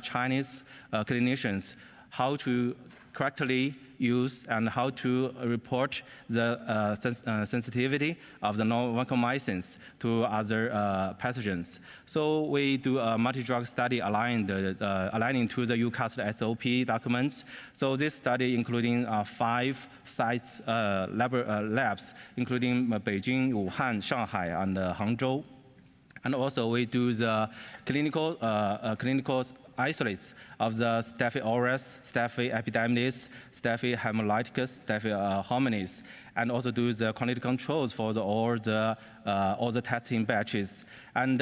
Chinese clinicians how to correctly use and how to report the sensitivity of the novel vancomycins to other pathogens. So we do a multi-drug study aligning to the Eucast SOP documents. So this study including 5 sites, labs, including Beijing, Wuhan, Shanghai, and Hangzhou. And also we do the clinical isolates of the Staph aureus, Staph epidermidis, Staph hemolyticus, Staph hominis, and also do the quality controls for all the testing batches. And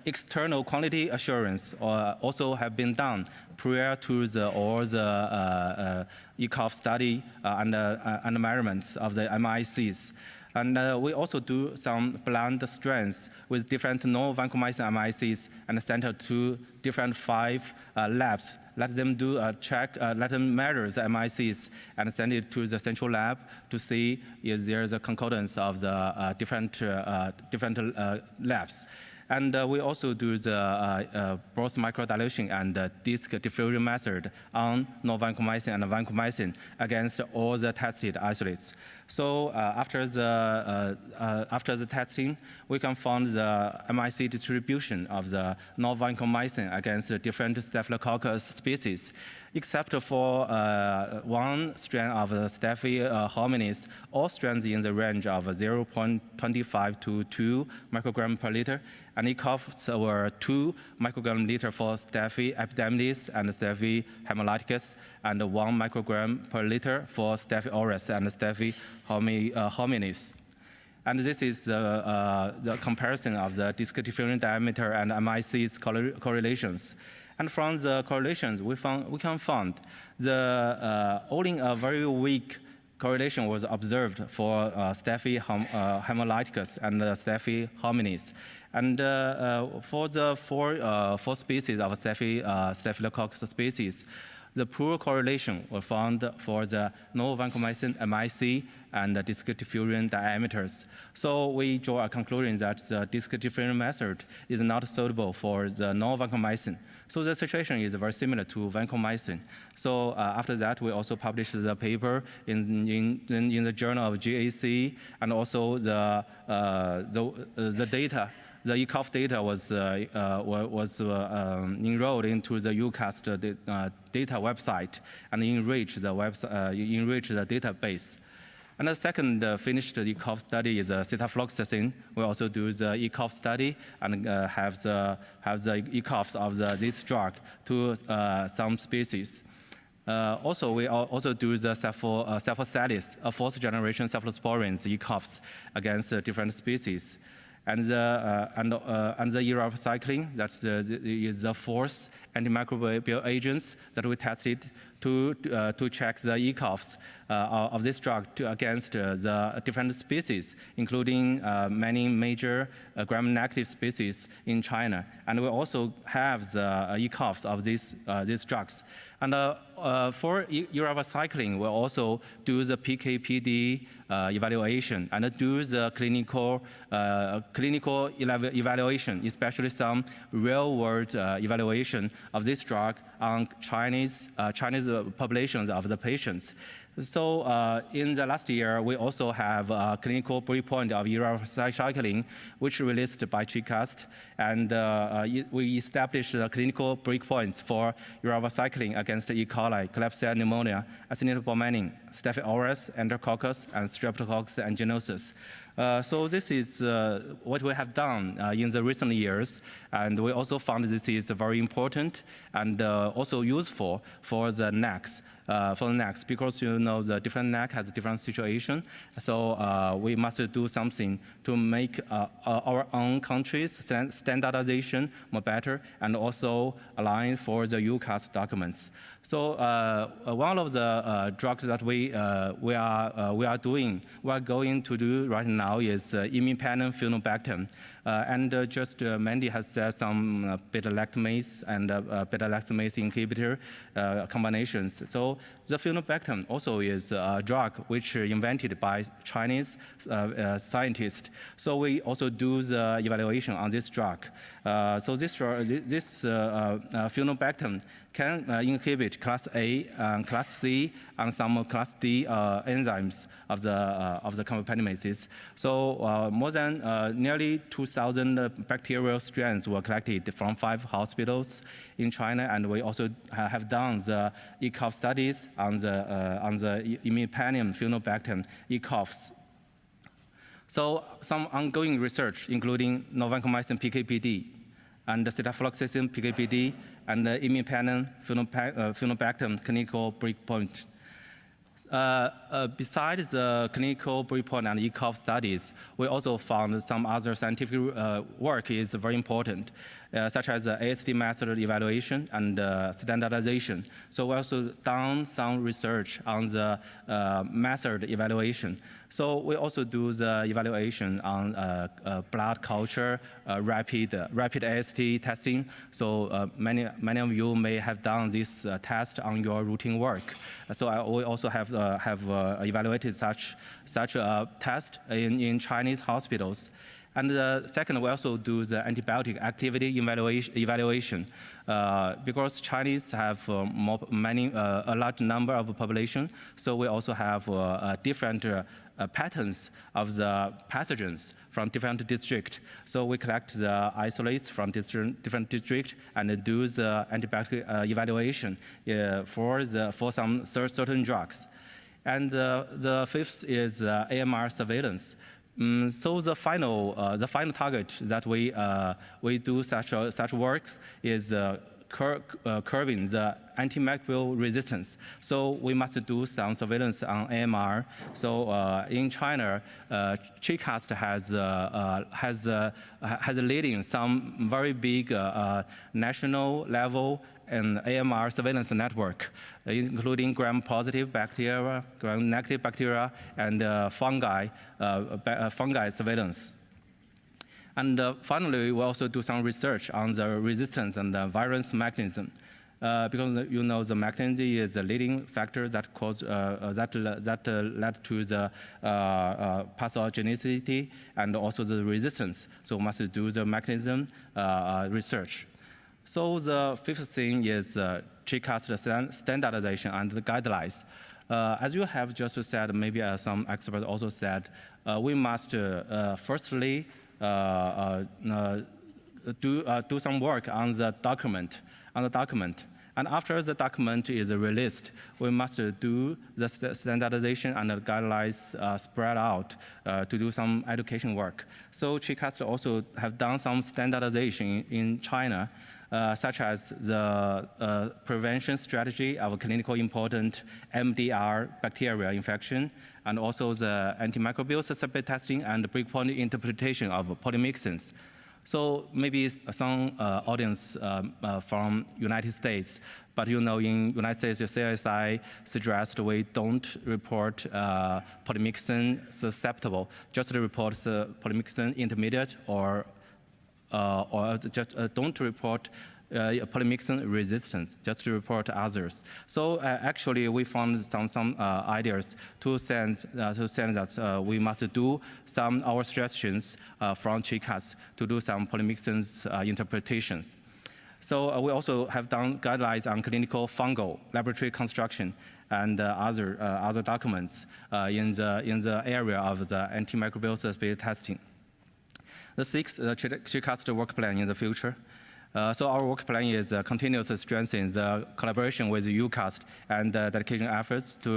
external quality assurance also have been done prior to all the ECOF study and measurements of the MICs. And we also do some blend strains with different novel vancomycin MICs and send it to different 5 labs. Let them do a check, let them measure the MICs and send it to the central lab to see if there's a concordance of the different labs. And we also do the broth microdilution and disc diffusion method on novel vancomycin and vancomycin against all the tested isolates. So after the testing, we can find the MIC distribution of the novel vancomycin against the different Staphylococcus species. Except for one strain of the Staphy hominis, all strains in the range of 0.25 to 2 microgram per liter, and E. coughs were 2 microgram liter for Staphy epidermidis and Staphy hemolyticus, and 1 microgram per liter for Staphy aureus and Staphy hominis. And this is the comparison of the disc diffusion diameter and MIC's correlations. And from the correlations, we can find only a very weak correlation was observed for Staphy hemolyticus and Staphy hominis. And for the four species of Staphylococcus species, the poor correlation was found for the novel vancomycin MIC and the disc diffusion diameters. So we draw a conclusion that the disc diffusion method is not suitable for the novel vancomycin. So the situation is very similar to vancomycin. So after that, we also published the paper in the journal of GAC, and also the data. The ECOF data was enrolled into the Eucast data website and enrich the database. And the second finished ECOF study is citalfloxacin. We also do the ECOF study and have the ECOFs of this drug to some species. Also, we also do the cephalosalis, a fourth generation cephalosporins ECOFs against different species. And the cycling, that's is the fourth antimicrobial agents that we tested to check the ECOFs of this drug against the different species, including many major gram-negative species in China. And we also have the ECOFs of these drugs. And for cycling, we also do the PK/PD evaluation and do the clinical evaluation, especially some real-world evaluation of this drug on Chinese populations of the patients. So in the last year, we also have a clinical breakpoint of cycling, which released by Eucast, and we established clinical breakpoints for cycling against E. coli, Klebsiella pneumonia, Acinetobacter, Staphy aureus, Enterococcus, and Streptococcus aeruginosus. So this is what we have done in the recent years, and we also found this is very important and also useful for the NACs. Because you know the different NAC has a different situation, so we must do something to make our own country's standardization more better and also align for the Eucast documents. So one of the drugs that we are going to do right now is imipenem phenobarbital. And just Mandy has said some beta-lactamase and beta-lactamase inhibitor combinations. So the phenobarbital also is a drug which invented by Chinese scientists. So we also do the evaluation on this drug. So this phenobarbital can inhibit class A, class C, and some class D enzymes of the compatibilities. So more than nearly 2,000 bacterial strains were collected from 5 hospitals in China, and we also have done the ECOF studies on the imipenem phenobarbital ECOFs. So some ongoing research, including novel vancomycin PK/PD and the citalfloxacin PK/PD and the imipenem phenobarbital clinical breakpoint. Besides the clinical breakpoint and ECOF studies, we also found some other scientific work is very important, such as the AST method evaluation and standardization. So we also done some research on the method evaluation. So we also do the evaluation on blood culture, rapid AST testing. So many of you may have done this test on your routine work. So we also have evaluated such a test in Chinese hospitals. And second, we also do the antibiotic activity evaluation because Chinese have a large number of population, so we also have different patterns of the pathogens from different districts. So we collect the isolates from different districts and do the antibiotic evaluation for some certain drugs. And the fifth is AMR surveillance. So the final target that we do such works is curbing the antimicrobial resistance. So we must do some surveillance on AMR. So in China, Eucast has leading some very big national level and AMR surveillance network, including gram-positive bacteria, gram-negative bacteria, and fungi surveillance. And finally, we also do some research on the resistance and the virus mechanism. Because you know the mechanism is the leading factor that led to the pathogenicity and also the resistance. So we must do the mechanism research. So the fifth thing is Eucast standardization and the guidelines. As you have just said, maybe some experts also said, we must firstly do some work on the document. And after the document is released, we must do the standardization and the guidelines spread out to do some education work. So Eucast also have done some standardization in China, such as the prevention strategy of clinical important MDR bacteria infection, and also the antimicrobial susceptibility testing and breakpoint interpretation of polymyxins. So maybe some audience from United States, but you know in United States, the CSI suggests we don't report polymyxin susceptible, just report polymyxin intermediate or just don't report polymyxin resistance, just to report others. So actually, we found some ideas to send that we must do some our suggestions from Eucast to do some polymyxins interpretations. So we also have done guidelines on clinical fungal laboratory construction and other documents in the area of the antimicrobial susceptibility testing. The sixth, the Eucast work plan in the future. So our work plan is continuously strengthening the collaboration with Eucast and dedication efforts to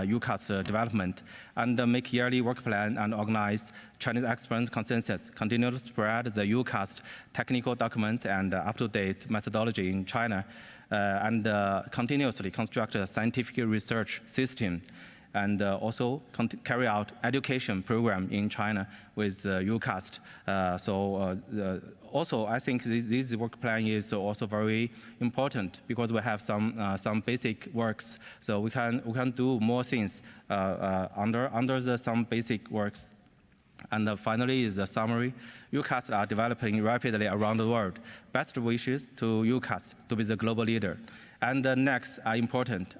Eucast development, and make yearly work plan and organize Chinese expert consensus, continue to spread the Eucast technical documents and up-to-date methodology in China, and continuously construct a scientific research system, and also carry out education program in China with Eucast. Also, I think this work plan is also very important because we have some basic works, so we can do more things under some basic works. And finally is the summary. Eucast are developing rapidly around the world. Best wishes to Eucast to be the global leader. And next are important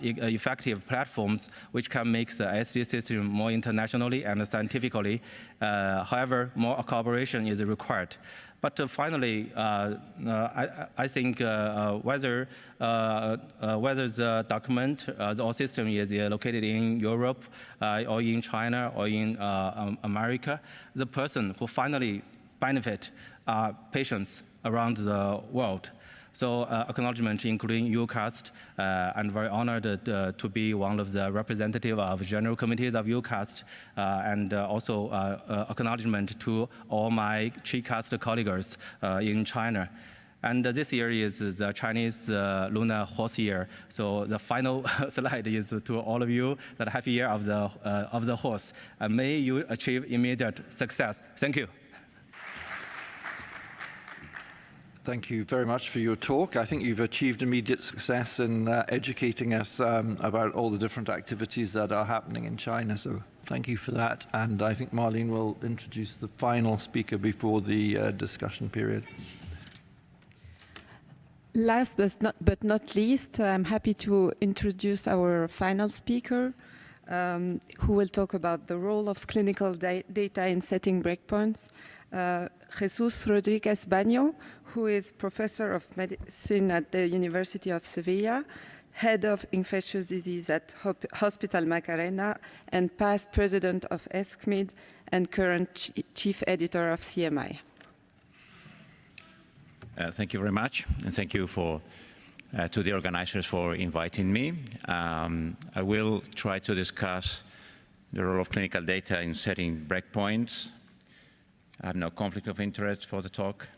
effective platforms which can make the ISD system more internationally and scientifically. However, more cooperation is required. But finally, I think whether the document, the system is located in Europe or in China or in America, the person who finally benefit are patients around the world. So acknowledgement including Eucast, and very honored to be one of the representative of general committees of Eucast, and also acknowledgement to all my Eucast colleagues in China. And this year is the Chinese lunar horse year. So the final slide is to all of you that happy year of the horse. And may you achieve immediate success. Thank you. Thank you very much for your talk. I think you've achieved immediate success in educating us about all the different activities that are happening in China. So thank you for that. And I think Marlene will introduce the final speaker before the discussion period. Last but not least, I'm happy to introduce our final speaker, who will talk about the role of clinical data in setting breakpoints. Jesus Rodriguez Baño, who is professor of medicine at the University of Sevilla, head of infectious disease at Hospital Macarena, and past president of ESCMID and current chief editor of CMI. Thank you very much, and thank you to the organizers for inviting me. I will try to discuss the role of clinical data in setting breakpoints. I have no conflict of interest for the talk.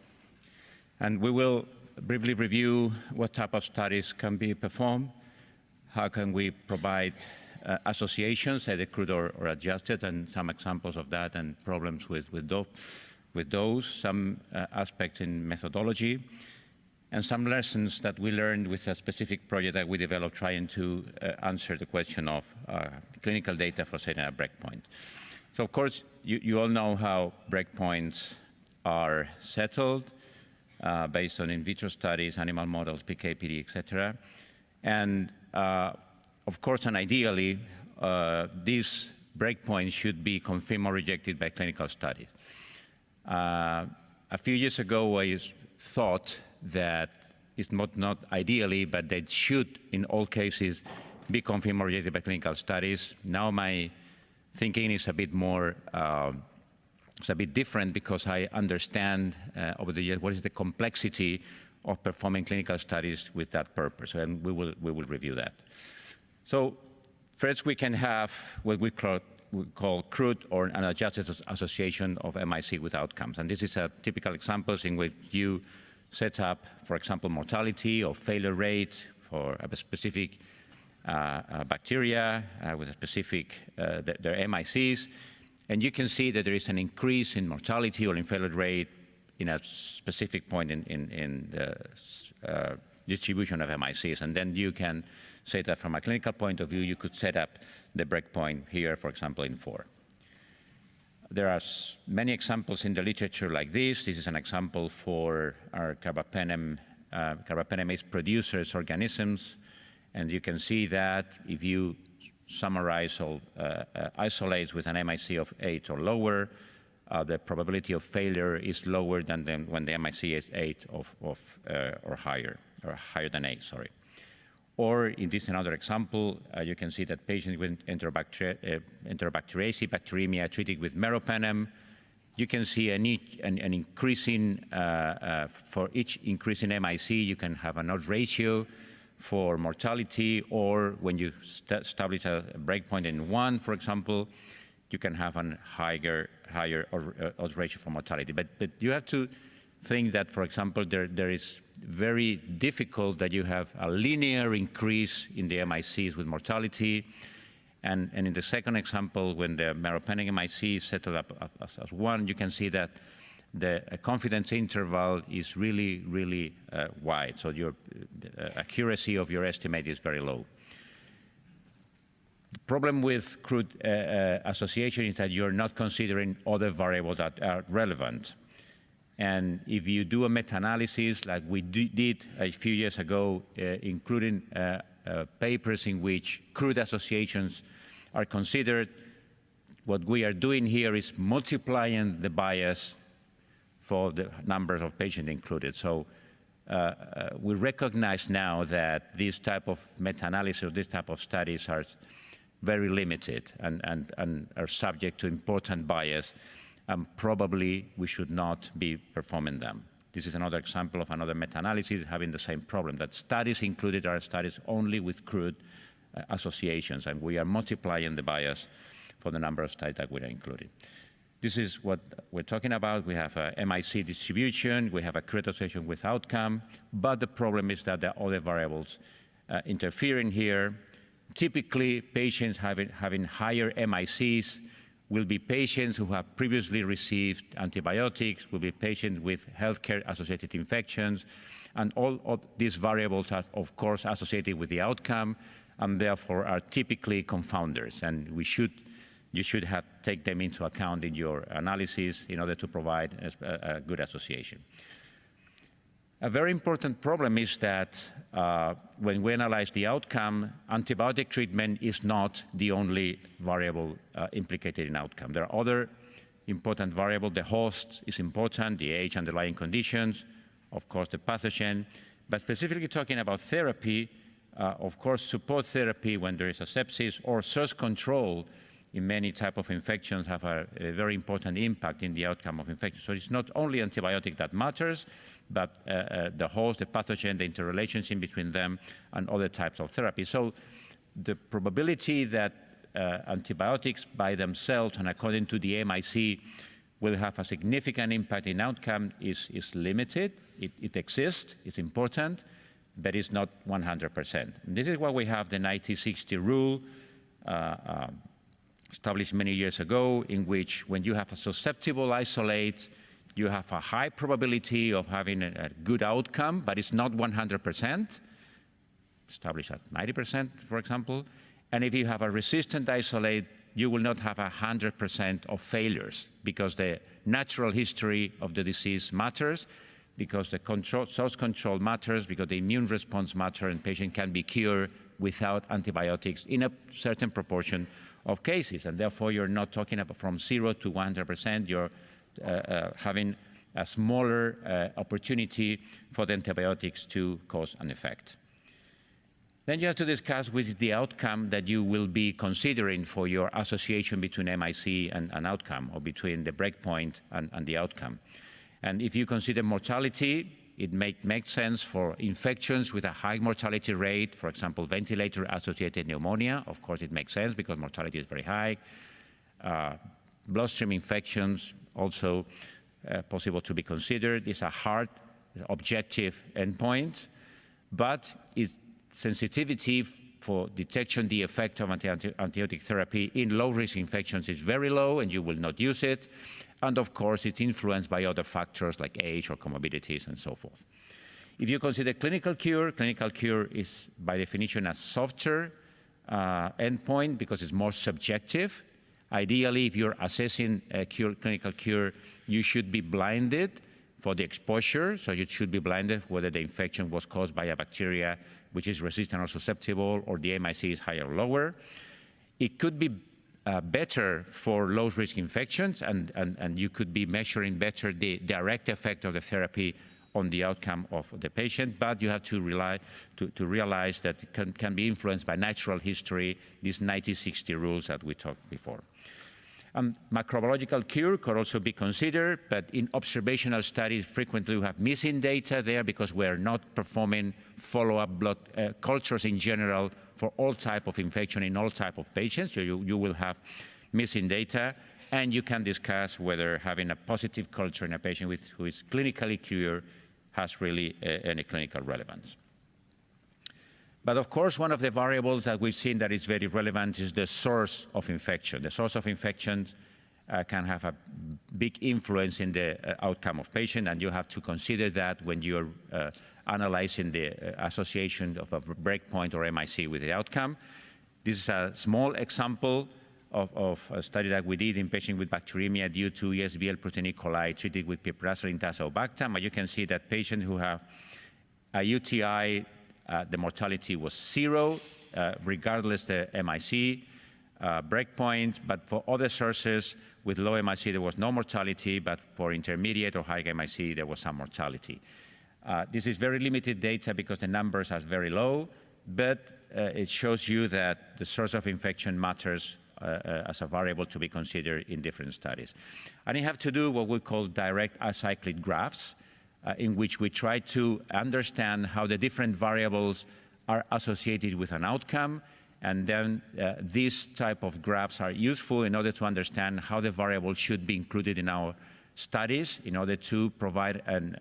And we will briefly review what type of studies can be performed, how can we provide associations, either crude or adjusted, and some examples of that and problems with those, some aspects in methodology, and some lessons that we learned with a specific project that we developed trying to answer the question of clinical data for setting a breakpoint. So of course, you all know how breakpoints are settled based on in vitro studies, animal models, PK, PD, etc. And of course, and ideally, these breakpoints should be confirmed or rejected by clinical studies. A few years ago, I thought that it's not ideally, but that should, in all cases, be confirmed or rejected by clinical studies. Now my thinking is a bit more, it's a bit different because I understand over the years what is the complexity of performing clinical studies with that purpose, and we will review that. So first we can have what we call crude or an adjusted association of MIC with outcomes. And this is a typical examples in which you set up, for example, mortality or failure rate for a specific bacteria with a specific, their MICs, and you can see that there is an increase in mortality or in failure rate in a specific point in the distribution of MICs. And then you can say that from a clinical point of view, you could set up the breakpoint here, for example, in 4. There are many examples in the literature like this. This is an example for our carbapenem-based producers organisms. And you can see that if you summarize all isolates with an MIC of 8 or lower, the probability of failure is lower than when the MIC is 8 or higher than 8, sorry. Or in this another example, you can see that patients with Enterobacteriaceae bacteremia treated with meropenem, you can see an increasing, for each increase in MIC, you can have an odds ratio for mortality, or when you establish a breakpoint in 1, for example, you can have a higher odds ratio for mortality. But you have to think that, for example, there is very difficult that you have a linear increase in the MICs with mortality. And in the second example, when the meropenem MIC is settled up as 1, you can see that the confidence interval is really, really wide. So your accuracy of your estimate is very low. The problem with crude association is that you're not considering other variables that are relevant. And if you do a meta-analysis like we did a few years ago, including papers in which crude associations are considered, what we are doing here is multiplying the bias for the numbers of patients included. So we recognize now that this type of meta-analysis, this type of studies are very limited and are subject to important bias. And probably we should not be performing them. This is another example of another meta-analysis having the same problem, that studies included are studies only with crude associations, and we are multiplying the bias for the number of studies that we are including. This is what we're talking about. We have a MIC distribution, we have a crude association with outcome, but the problem is that there are other variables interfering here. Typically, patients having higher MICs will be patients who have previously received antibiotics, will be patients with healthcare-associated infections, and all of these variables are, of course, associated with the outcome, and therefore are typically confounders. And you should take them into account in your analysis in order to provide a good association. A very important problem is that when we analyze the outcome, antibiotic treatment is not the only variable implicated in outcome. There are other important variables. The host is important, the age, underlying conditions, of course the pathogen. But specifically talking about therapy, of course support therapy when there is a sepsis or source control in many types of infections have a very important impact in the outcome of infection. So it's not only antibiotic that matters, but the host, the pathogen, the interrelationship between them, and other types of therapy. So the probability that antibiotics by themselves and according to the MIC will have a significant impact in outcome is limited. It exists, it's important, but it's not 100%. And this is why we have the 90-60 rule established many years ago, in which when you have a susceptible isolate, you have a high probability of having a good outcome, but it's not 100%, established at 90%, for example. And if you have a resistant isolate, you will not have 100% of failures, because the natural history of the disease matters, because the source control matters, because the immune response matters, and patient can be cured without antibiotics in a certain proportion of cases. And therefore, you're not talking about from 0 to 100%. You're having a smaller opportunity for the antibiotics to cause an effect. Then you have to discuss which is the outcome that you will be considering for your association between MIC and outcome, or between the breakpoint and the outcome. And if you consider mortality, it makes sense for infections with a high mortality rate, for example, ventilator-associated pneumonia. Of course, it makes sense because mortality is very high. Bloodstream infections also possible to be considered. It's a hard, objective endpoint, but its sensitivity for detection the effect of antibiotic therapy in low-risk infections is very low, and you will not use it. And of course, it's influenced by other factors like age or comorbidities and so forth. If you consider clinical cure is by definition a softer endpoint because it's more subjective. Ideally, if you're assessing a clinical cure, you should be blinded for the exposure. So you should be blinded whether the infection was caused by a bacteria which is resistant or susceptible, or the MIC is higher or lower. It could be better for low-risk infections, and you could be measuring better the direct effect of the therapy on the outcome of the patient, but you have to realize that it can be influenced by natural history, these 90-60 rules that we talked before. Microbiological cure could also be considered, but in observational studies, frequently we have missing data there because we're not performing follow-up blood cultures in general for all type of infection in all type of patients. So you will have missing data, and you can discuss whether having a positive culture in a patient who is clinically cured has really any clinical relevance. But of course, one of the variables that we've seen that is very relevant is the source of infection. The source of infections can have a big influence in the outcome of patient, and you have to consider that when you're analyzing the association of a breakpoint or MIC with the outcome. This is a small example of a study that we did in patients with bacteremia due to ESBL protein E. coli treated with piperacillin tazobactam. But you can see that patients who have a UTI, the mortality was 0, regardless the MIC breakpoint. But for other sources with low MIC, there was no mortality, but for intermediate or high MIC, there was some mortality. This is very limited data because the numbers are very low, but it shows you that the source of infection matters as a variable to be considered in different studies. And you have to do what we call direct acyclic graphs, in which we try to understand how the different variables are associated with an outcome. And then these type of graphs are useful in order to understand how the variable should be included in our studies in order to provide an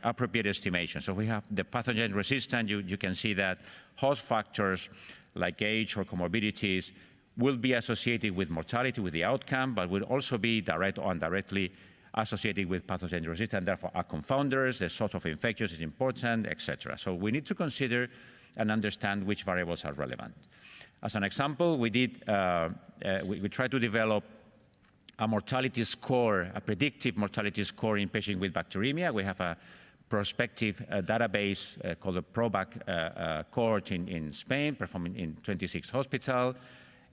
appropriate estimation. So we have the pathogen resistant. You can see that host factors like age or comorbidities will be associated with mortality, with the outcome, but will also be direct or indirectly associated with pathogen resistance, therefore are confounders, the source of infections is important, etc. So we need to consider and understand which variables are relevant. As an example, we tried to develop a mortality score, a predictive mortality score in patients with bacteremia. We have a prospective database called the PROBAC cohort in Spain, performing in 26 hospitals.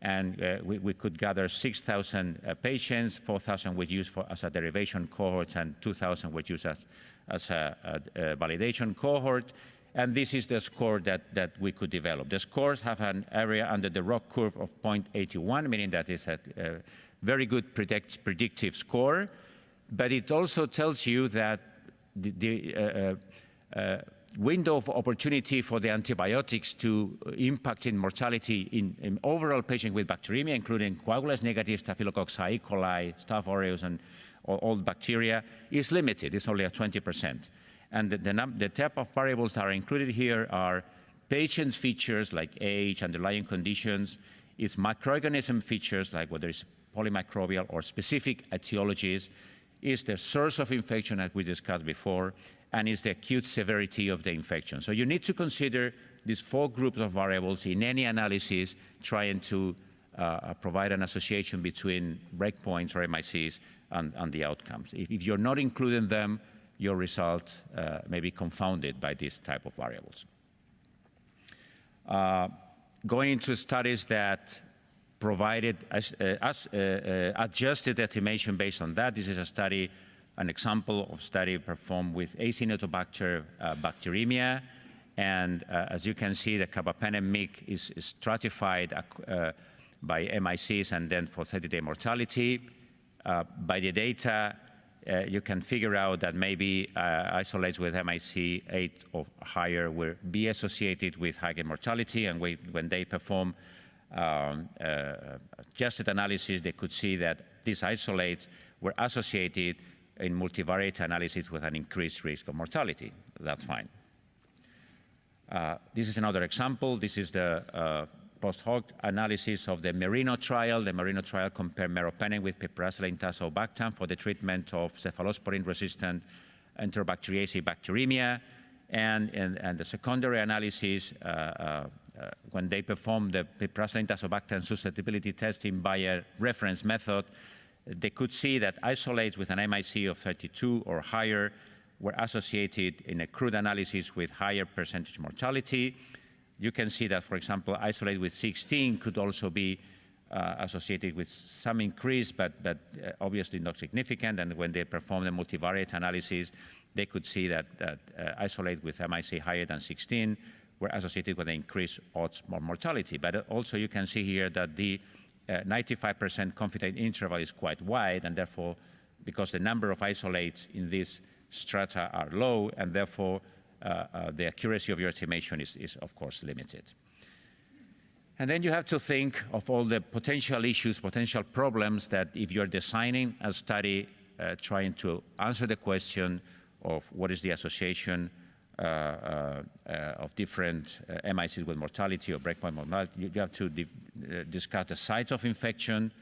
And we could gather 6,000 patients, 4,000 were used as a derivation cohort, and 2,000 were used as a validation cohort. And this is the score that we could develop. The scores have an area under the ROC curve of 0.81, meaning that is a very good predictive score. But it also tells you that the window of opportunity for the antibiotics to impact in mortality in overall patients with bacteremia, including coagulase negative Staphylococcus E. coli, Staph aureus, and all bacteria, is limited. It's only at 20%. And the type of variables that are included here are patient's features like age, underlying conditions, its microorganism features like whether it's polymicrobial or specific etiologies, is the source of infection as we discussed before, and is the acute severity of the infection. So you need to consider these 4 groups of variables in any analysis trying to provide an association between breakpoints or MICs and the outcomes. If you're not including them, your results may be confounded by this type of variables. Going into studies that provided adjusted estimation based on that, this is a study, an example of study performed with Acinetobacter bacteremia. And as you can see, the carbapenem MIC is stratified by MICs and then for 30-day mortality. By the data, you can figure out that maybe isolates with MIC 8 or higher will be associated with higher mortality, and when they perform adjusted analysis, they could see that these isolates were associated in multivariate analysis with an increased risk of mortality. That's fine. This is another example. This is the post-hoc analysis of the Merino trial. The Merino trial compared meropenem with piperacillin tazobactam for the treatment of cephalosporin-resistant Enterobacteriaceae bacteremia. And the secondary analysis, when they performed the piperacillin tazobactam susceptibility testing by a reference method, they could see that isolates with an MIC of 32 or higher were associated in a crude analysis with higher percentage mortality. You can see that, for example, isolate with 16 could also be associated with some increase, but obviously not significant. And when they performed the multivariate analysis, they could see that isolate with MIC higher than 16 were associated with an increased odds of mortality. But also you can see here that the 95% confidence interval is quite wide, and therefore, because the number of isolates in this strata are low, and therefore the accuracy of your estimation is of course limited. And then you have to think of all the potential issues, potential problems that if you're designing a study trying to answer the question of what is the association of different MICs with mortality or breakpoint mortality, you have to discuss the site of infection,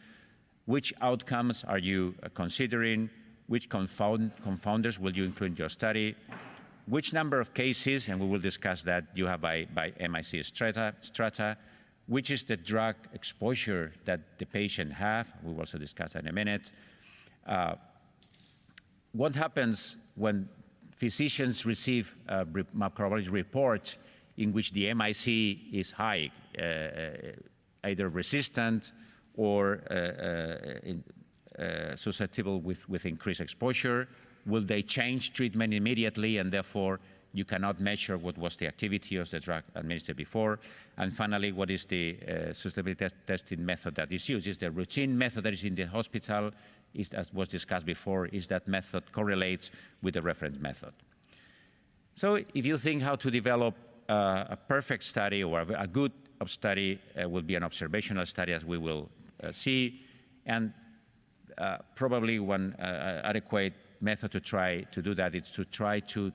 which outcomes are you considering, which confounders will you include in your study, which number of cases, and we will discuss that, you have by MIC strata, which is the drug exposure that the patient have. We will also discuss that in a minute. What happens when physicians receive a microbiology report in which the MIC is high, either resistant or susceptible with increased exposure? Will they change treatment immediately, and therefore you cannot measure what was the activity of the drug administered before? And finally, what is the susceptibility testing method that is used? Is the routine method that is in the hospital, as was discussed before, is that method correlates with the reference method? So if you think how to develop a perfect study or a good study, will be an observational study, as we will see, and probably one adequate method to try to do that is to try to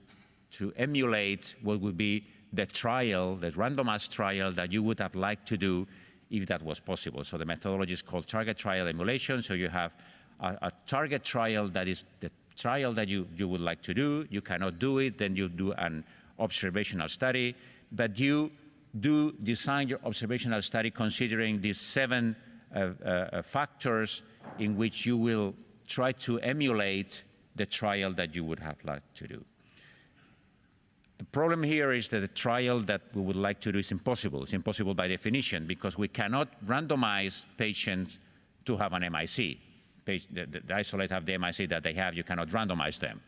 emulate what would be the trial, the randomized trial that you would have liked to do if that was possible. So the methodology is called target trial emulation. So you have a target trial that is the trial that you would like to do. You cannot do it, then you do an observational study. But you do design your observational study considering these 7 factors in which you will try to emulate the trial that you would have liked to do. The problem here is that the trial that we would like to do is impossible. It's impossible by definition because we cannot randomize patients to have an MIC. The isolate have the MIC that they have, you cannot randomize them.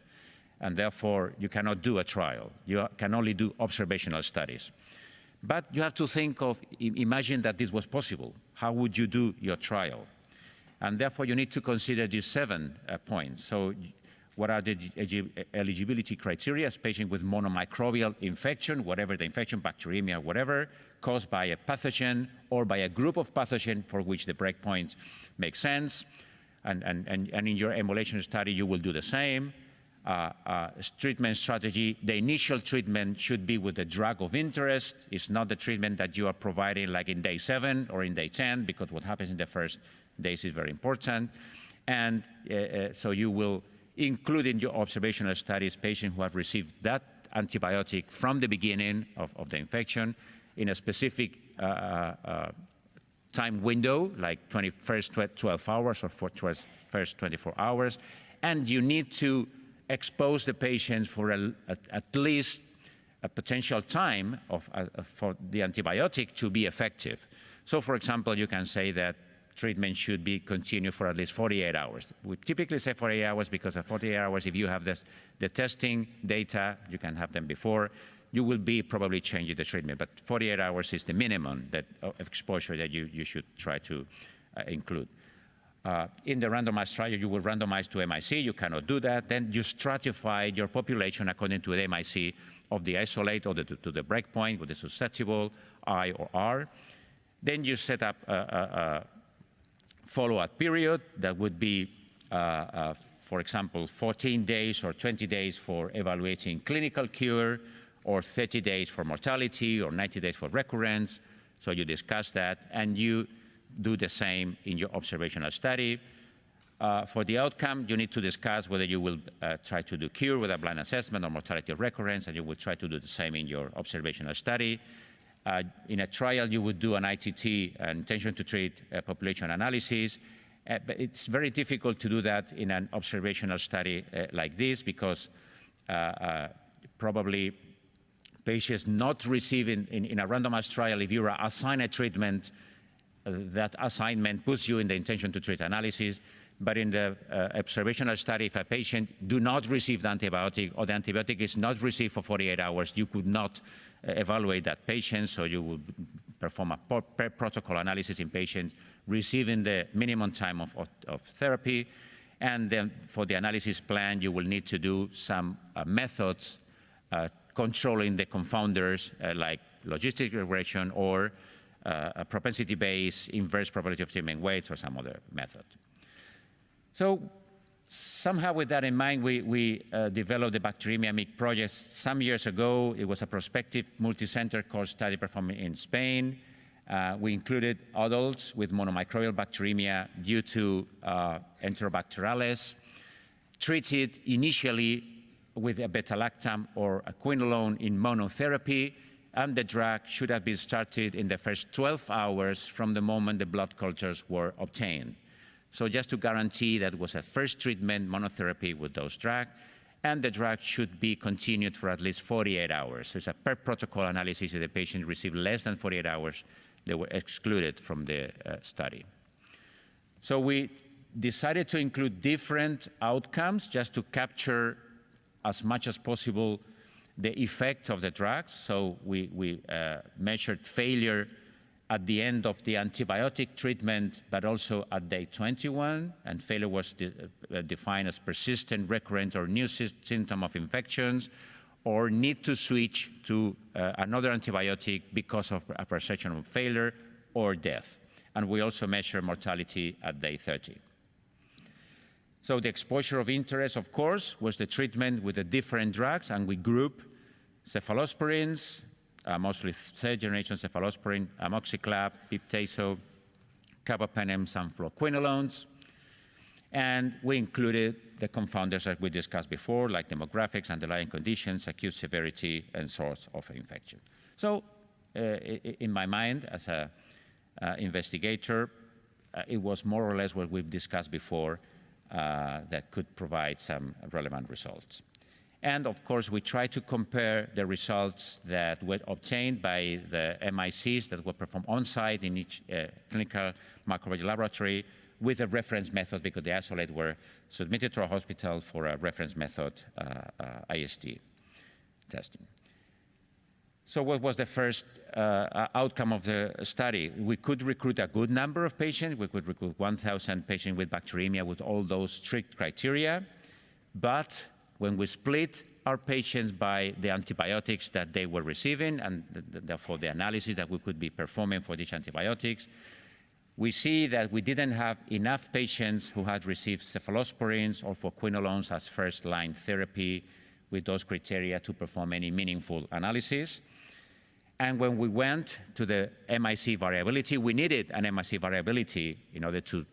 And therefore, you cannot do a trial. You can only do observational studies. But you have to think of, imagine that this was possible. How would you do your trial? And therefore, you need to consider these 7 points. So what are the eligibility criteria? A patient with monomicrobial infection, whatever the infection, bacteremia, whatever, caused by a pathogen or by a group of pathogens for which the breakpoints make sense. And in your emulation study, you will do the same. Treatment strategy, the initial treatment should be with the drug of interest. It's not the treatment that you are providing like in day 7 or in day 10, because what happens in the first days is very important. And so you will include in your observational studies patients who have received that antibiotic from the beginning of the infection in a specific time window, like first 12 hours or first 24 hours. And you need to expose the patients for at least a potential time for the antibiotic to be effective. So, for example, you can say that treatment should be continued for at least 48 hours. We typically say 48 hours because at 48 hours, if you have the testing data, you can have them before, you will be probably changing the treatment. But 48 hours is the minimum of exposure that you should try to include. In the randomized trial, you will randomize to MIC. You cannot do that. Then you stratify your population according to the MIC of the isolate or to the breakpoint with the susceptible, I or R. Then you set up a follow-up period that would be, for example, 14 days or 20 days for evaluating clinical cure, or 30 days for mortality, or 90 days for recurrence. So you discuss that, and you do the same in your observational study. For the outcome, you need to discuss whether you will try to do cure with a blind assessment or mortality or recurrence, and you will try to do the same in your observational study. In a trial, you would do an ITT, an intention to treat population analysis. But it's very difficult to do that in an observational study like this because probably patients not receiving in a randomized trial, if you are assigned a treatment, that assignment puts you in the intention to treat analysis. But in the observational study, if a patient do not receive the antibiotic or the antibiotic is not received for 48 hours, you could not evaluate that patient, so you will perform a protocol analysis in patients receiving the minimum time of therapy. And then for the analysis plan, you will need to do some methods controlling the confounders like logistic regression or a propensity-based inverse probability of treatment weights or some other method. So somehow with that in mind, we developed the bacteremia MIC project some years ago. It was a prospective multi-center core study performed in Spain. We included adults with monomicrobial bacteremia due to Enterobacterales, treated initially with a beta-lactam or a quinolone in monotherapy, and the drug should have been started in the first 12 hours from the moment the blood cultures were obtained. So just to guarantee that it was a first treatment monotherapy with those drugs, and the drug should be continued for at least 48 hours. So it's a per protocol analysis. If the patient received less than 48 hours, they were excluded from the study. So we decided to include different outcomes just to capture as much as possible the effect of the drugs. So we measured failure at the end of the antibiotic treatment, but also at day 21, and failure was defined as persistent, recurrent, or new symptom of infections, or need to switch to another antibiotic because of a perception of failure or death. And we also measure mortality at day 30. So the exposure of interest, of course, was the treatment with the different drugs, and we group cephalosporins, mostly third-generation cephalosporin, amoxiclav, piptazo, carbapenems, and fluoroquinolones. And we included the confounders that we discussed before, like demographics, underlying conditions, acute severity, and source of infection. So in my mind, as an investigator, it was more or less what we've discussed before that could provide some relevant results. And of course, we try to compare the results that were obtained by the MICs that were performed on-site in each clinical microbiology laboratory with a reference method, because the isolates were submitted to a hospital for a reference method IST testing. So what was the first outcome of the study? We could recruit a good number of patients. We could recruit 1,000 patients with bacteremia with all those strict criteria. But when we split our patients by the antibiotics that they were receiving, and therefore the analysis that we could be performing for these antibiotics, we see that we didn't have enough patients who had received cephalosporins or fluoroquinolones as first-line therapy with those criteria to perform any meaningful analysis. And when we went to the MIC variability, we needed an MIC variability in order to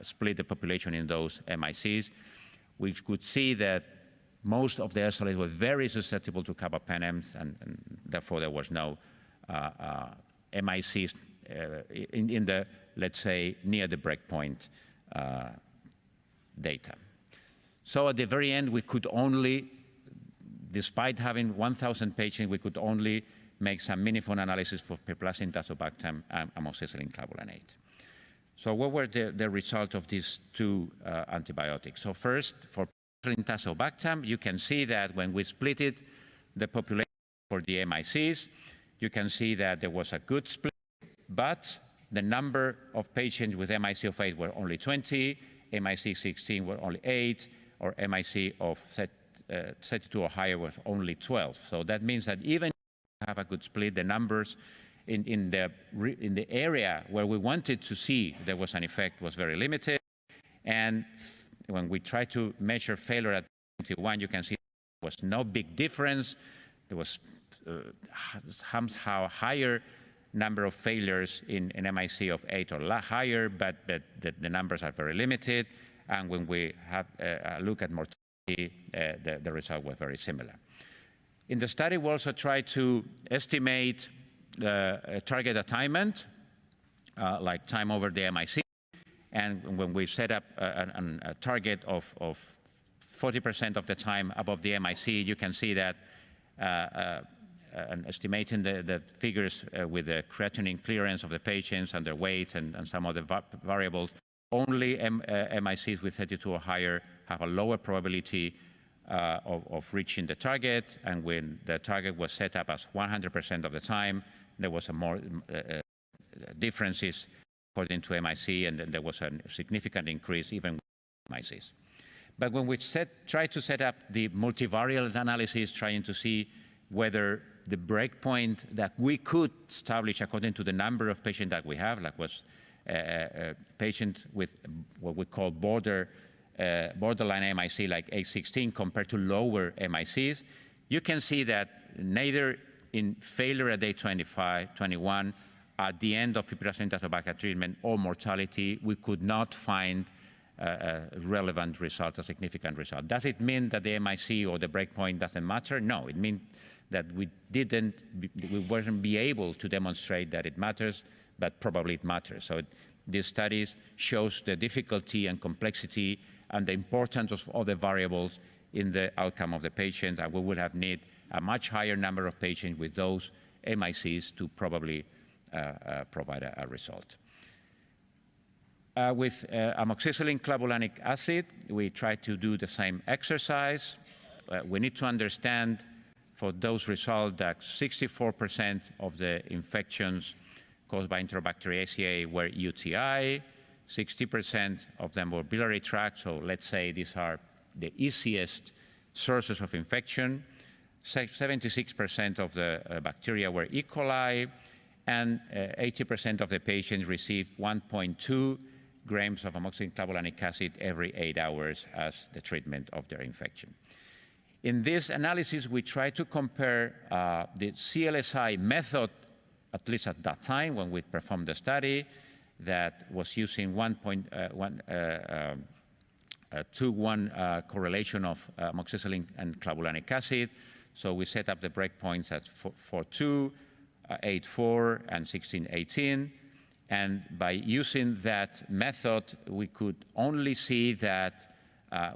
split the population in those MICs. We could see that most of the isolates were very susceptible to carbapenems, and therefore there was no MICs in the, let's say, near the breakpoint data. So at the very end, we could only, despite having 1,000 patients, we could only make some meaningful analysis for perplastin, tazobactam, and amoxicillin clavulanate. So what were the results of these two antibiotics? So first, for perplastin, tazobactam, you can see that when we split the population for the MICs, you can see that there was a good split, but the number of patients with MIC of 8 were only 20, MIC 16 were only 8, or MIC of 32 or higher was only 12. So that means that even if you have a good split, the numbers in the area where we wanted to see there was an effect was very limited. And when we try to measure failure at 21, you can see there was no big difference. There was somehow higher number of failures in an MIC of 8 or higher, but the numbers are very limited. And when we have a look at mortality, the result was very similar. In the study, we also tried to estimate the target attainment, like time over the MIC. And when we set up a target of 40% of the time above the MIC, you can see that and estimating the figures with the creatinine clearance of the patients and their weight and some other variables, only MICs with 32 or higher have a lower probability of reaching the target. And when the target was set up as 100% of the time, there was a more differences according to MIC, and then there was a significant increase even with MICs. But when we tried to set up the multivariate analysis, trying to see whether the breakpoint that we could establish according to the number of patients that we have, like was patients with what we call borderline MIC, like A16, compared to lower MICs, you can see that neither in failure at day 25, 21, at the end of piperacillin tazobactam treatment or mortality, we could not find relevant result, a significant result. Does it mean that the MIC or the breakpoint doesn't matter? No, it means that we weren't be able to demonstrate that it matters, but probably it matters. So these studies shows the difficulty and complexity and the importance of other variables in the outcome of the patient, and we would have need a much higher number of patients with those MICs to probably provide a result. With amoxicillin clavulanic acid, we try to do the same exercise. We need to understand for those results that 64% of the infections caused by Enterobacteriaceae were UTI, 60% of them were biliary tract, so let's say these are the easiest sources of infection. 76% of the bacteria were E. coli, and 80% of the patients received 1.2 grams of amoxicillin clavulanic acid every 8 hours as the treatment of their infection. In this analysis, we try to compare the CLSI method, at least at that time when we performed the study, that was using 1.2:1 correlation of amoxicillin and clavulanic acid. So we set up the breakpoints at 4.2, 8.4, and 16.18. And by using that method, we could only see that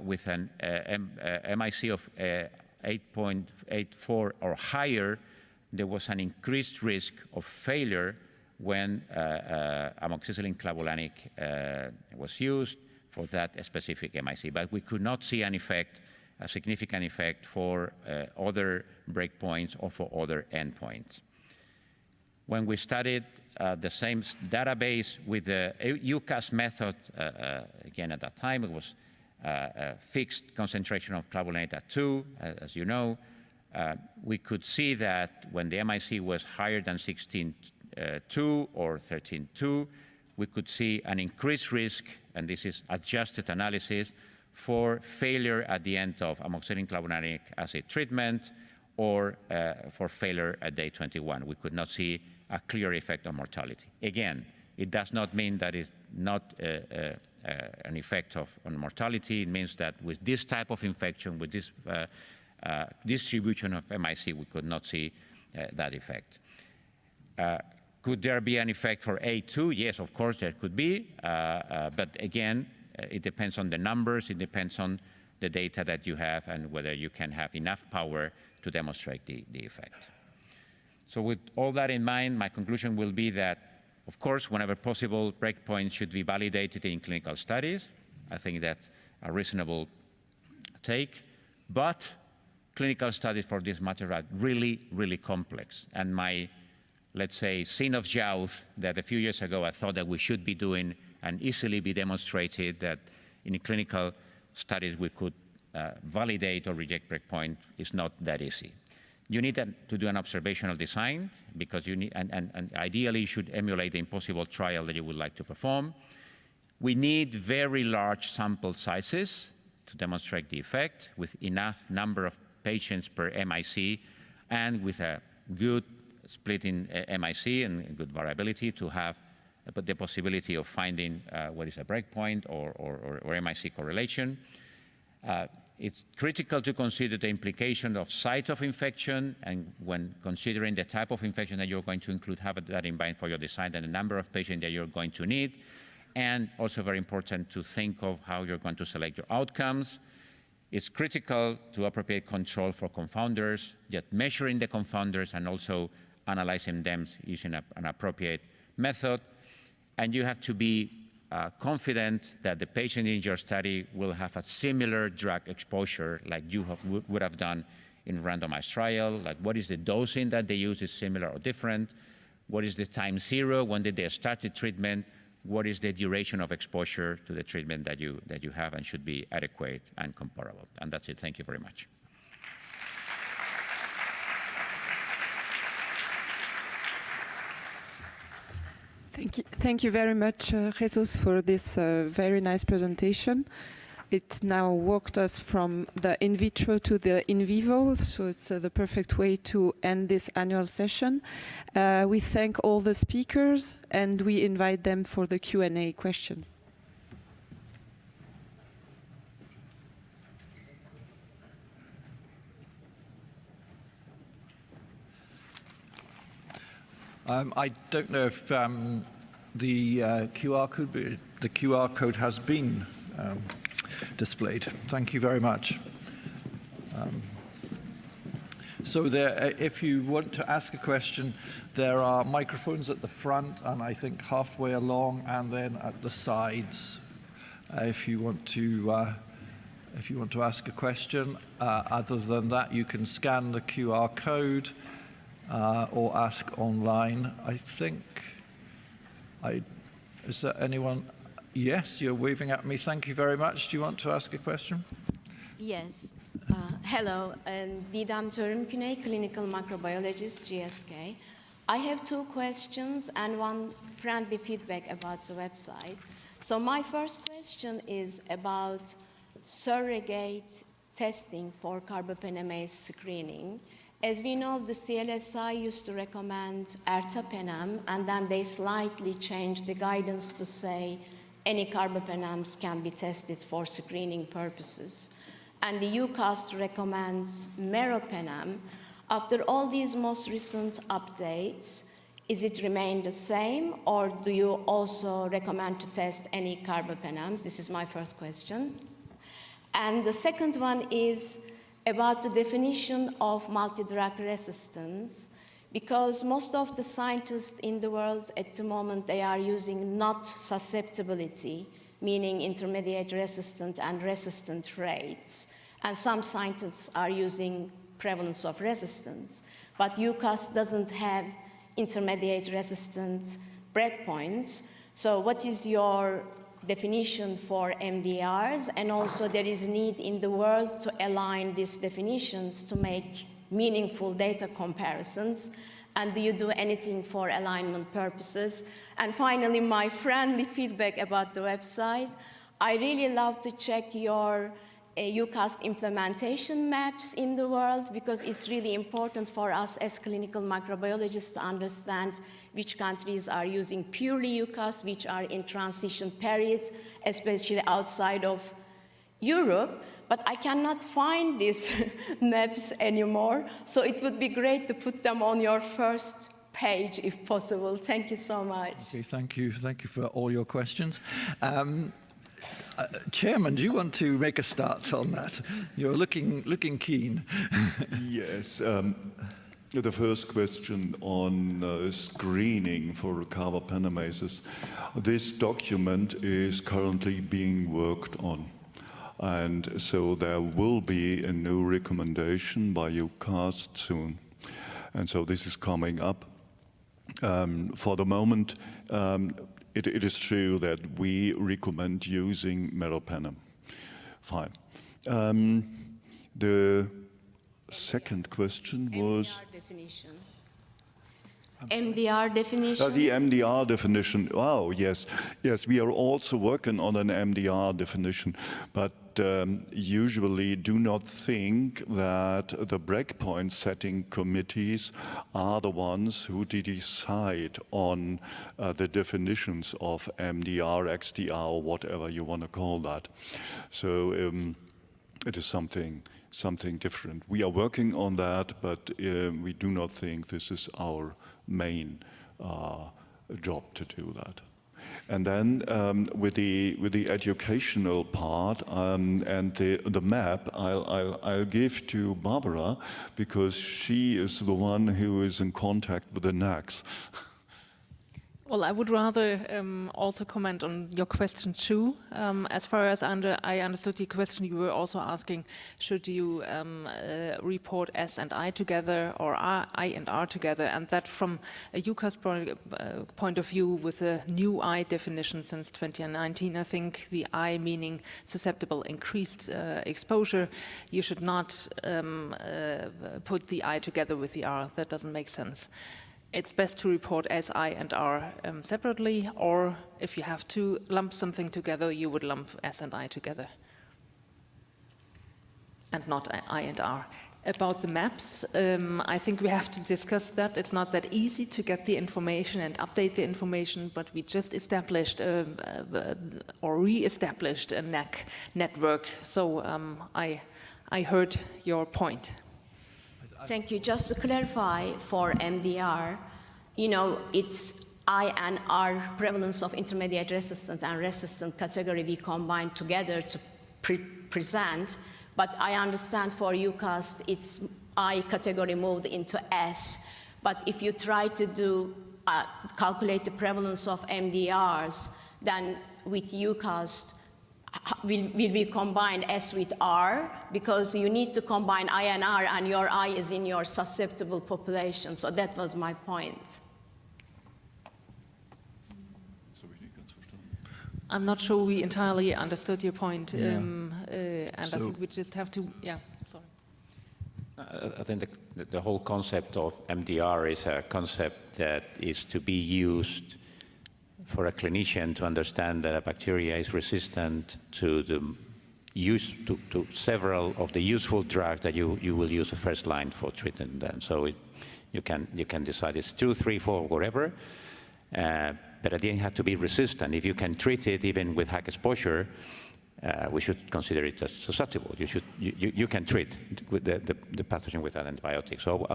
with an MIC of 8.84 or higher, there was an increased risk of failure when amoxicillin clavulanic was used for that specific MIC. But we could not see an effect, a significant effect for other breakpoints or for other endpoints. When we studied the same database with the Eucast method, again at that time it was a fixed concentration of clavulanate at 2, as you know, we could see that when the MIC was higher than 16.2 or 13.2, we could see an increased risk, and this is adjusted analysis, for failure at the end of amoxicillin clavulanic acid treatment or for failure at day 21. We could not see a clear effect on mortality. Again, it does not mean that it's not an effect on mortality. It means that with this type of infection, with this distribution of MIC, we could not see that effect. Could there be an effect for A2? Yes, of course there could be, but again, it depends on the numbers, it depends on the data that you have and whether you can have enough power to demonstrate the effect. So with all that in mind, my conclusion will be that, of course, whenever possible, breakpoints should be validated in clinical studies. I think that's a reasonable take, but clinical studies for this matter are really, really complex. And my, let's say, sin of youth that a few years ago I thought that we should be doing and easily be demonstrated that in clinical studies we could validate or reject breakpoint is not that easy. You need to do an observational design because you need, and ideally you should emulate the impossible trial that you would like to perform. We need very large sample sizes to demonstrate the effect with enough number of patients per MIC and with a good split in MIC and good variability to have the possibility of finding what is a breakpoint or MIC correlation. It's critical to consider the implication of site of infection, and when considering the type of infection that you're going to include, have that in mind for your design and the number of patients that you're going to need. And also very important to think of how you're going to select your outcomes. It's critical to appropriate control for confounders, just measuring the confounders and also analyzing them using an appropriate method. And you have to be confident that the patient in your study will have a similar drug exposure like you would have done in randomized trial, like what is the dosing that they use is similar or different, what is the time zero, when did they start the treatment, what is the duration of exposure to the treatment that you have and should be adequate and comparable. And that's it. Thank you very much. Thank you very much, Jesus, for this very nice presentation. It now walked us from the in vitro to the in vivo, so it's the perfect way to end this annual session. We thank all the speakers and we invite them for the Q&A questions. I don't know if the QR code has been displayed. Thank you very much. So there, if you want to ask a question, there are microphones at the front and I think halfway along and then at the sides. If you want to ask a question, other than that, you can scan the QR code. Or ask online. I think, is there anyone? Yes, you're waving at me. Thank you very much. Do you want to ask a question? Yes. Hello, Didem Törümküney, clinical microbiologist, GSK. I have two questions and one friendly feedback about the website. So my first question is about surrogate testing for carbapenemase screening. As we know, the CLSI used to recommend ertapenem, and then they slightly changed the guidance to say any carbapenems can be tested for screening purposes. And the Eucast recommends meropenem. After all these most recent updates, is it remained the same, or do you also recommend to test any carbapenems? This is my first question. And the second one is about the definition of multi-drug resistance, because most of the scientists in the world at the moment, they are using not susceptibility, meaning intermediate resistant and resistant rates. And some scientists are using prevalence of resistance. But Eucast doesn't have intermediate resistance breakpoints. So what is your definition for MDRs? And also there is a need in the world to align these definitions to make meaningful data comparisons. And do you do anything for alignment purposes? And finally, my friendly feedback about the website. I really love to check your Eucast implementation maps in the world, because it's really important for us as clinical microbiologists to understand which countries are using purely Eucast, which are in transition periods, especially outside of Europe. But I cannot find these maps anymore, so it would be great to put them on your first page if possible. Thank you so much. Okay, thank you for all your questions. Chairman, do you want to make a start on that? You're looking keen. Yes. The first question on screening for carbapenemases. This document is currently being worked on. And so there will be a new recommendation by Eucast soon. And so this is coming up. For the moment, it is true that we recommend using meropenem. Fine. The second question was... MDR definition. MDR definition? The MDR definition. Oh, yes. Yes, we are also working on an MDR definition, but usually do not think that the breakpoint setting committees are the ones who decide on the definitions of MDR, XDR, or whatever you want to call that. So it is something different. We are working on that, but we do not think this is our main job to do that. And then with the educational part and the map, I'll give to Barbara, because she is the one who is in contact with the NACs. Well, I would rather also comment on your question too. As far as I understood your question, you were also asking, should you report S and I together or I and R together? And that from a Eucast point of view, with a new I definition since 2019, I think the I meaning susceptible increased exposure, you should not put the I together with the R. That doesn't make sense. It's best to report S, I, and R separately, or if you have to lump something together, you would lump S and I together, and not I and R. About the maps, I think we have to discuss that. It's not that easy to get the information and update the information, but we just established or re-established a NAC network. So I heard your point. Thank you. Just to clarify for MDR, it's I and R prevalence of intermediate resistance and resistant category we combine together to present. But I understand for Eucast, it's I category moved into S. But if you try to do calculate the prevalence of MDRs, then with Eucast, will we combine S with R? Because you need to combine I and R, and your I is in your susceptible population. So that was my point. I'm not sure we entirely understood your point, and I think we just have to, sorry. I think the whole concept of MDR is a concept that is to be used for a clinician to understand that a bacteria is resistant to to several of the useful drugs that you will use a first line for treatment. And so you can decide it's 2, 3, 4, whatever. But at the end, you have to be resistant. If you can treat it even with high exposure, we should consider it as susceptible. You can treat with the pathogen with an antibiotic. So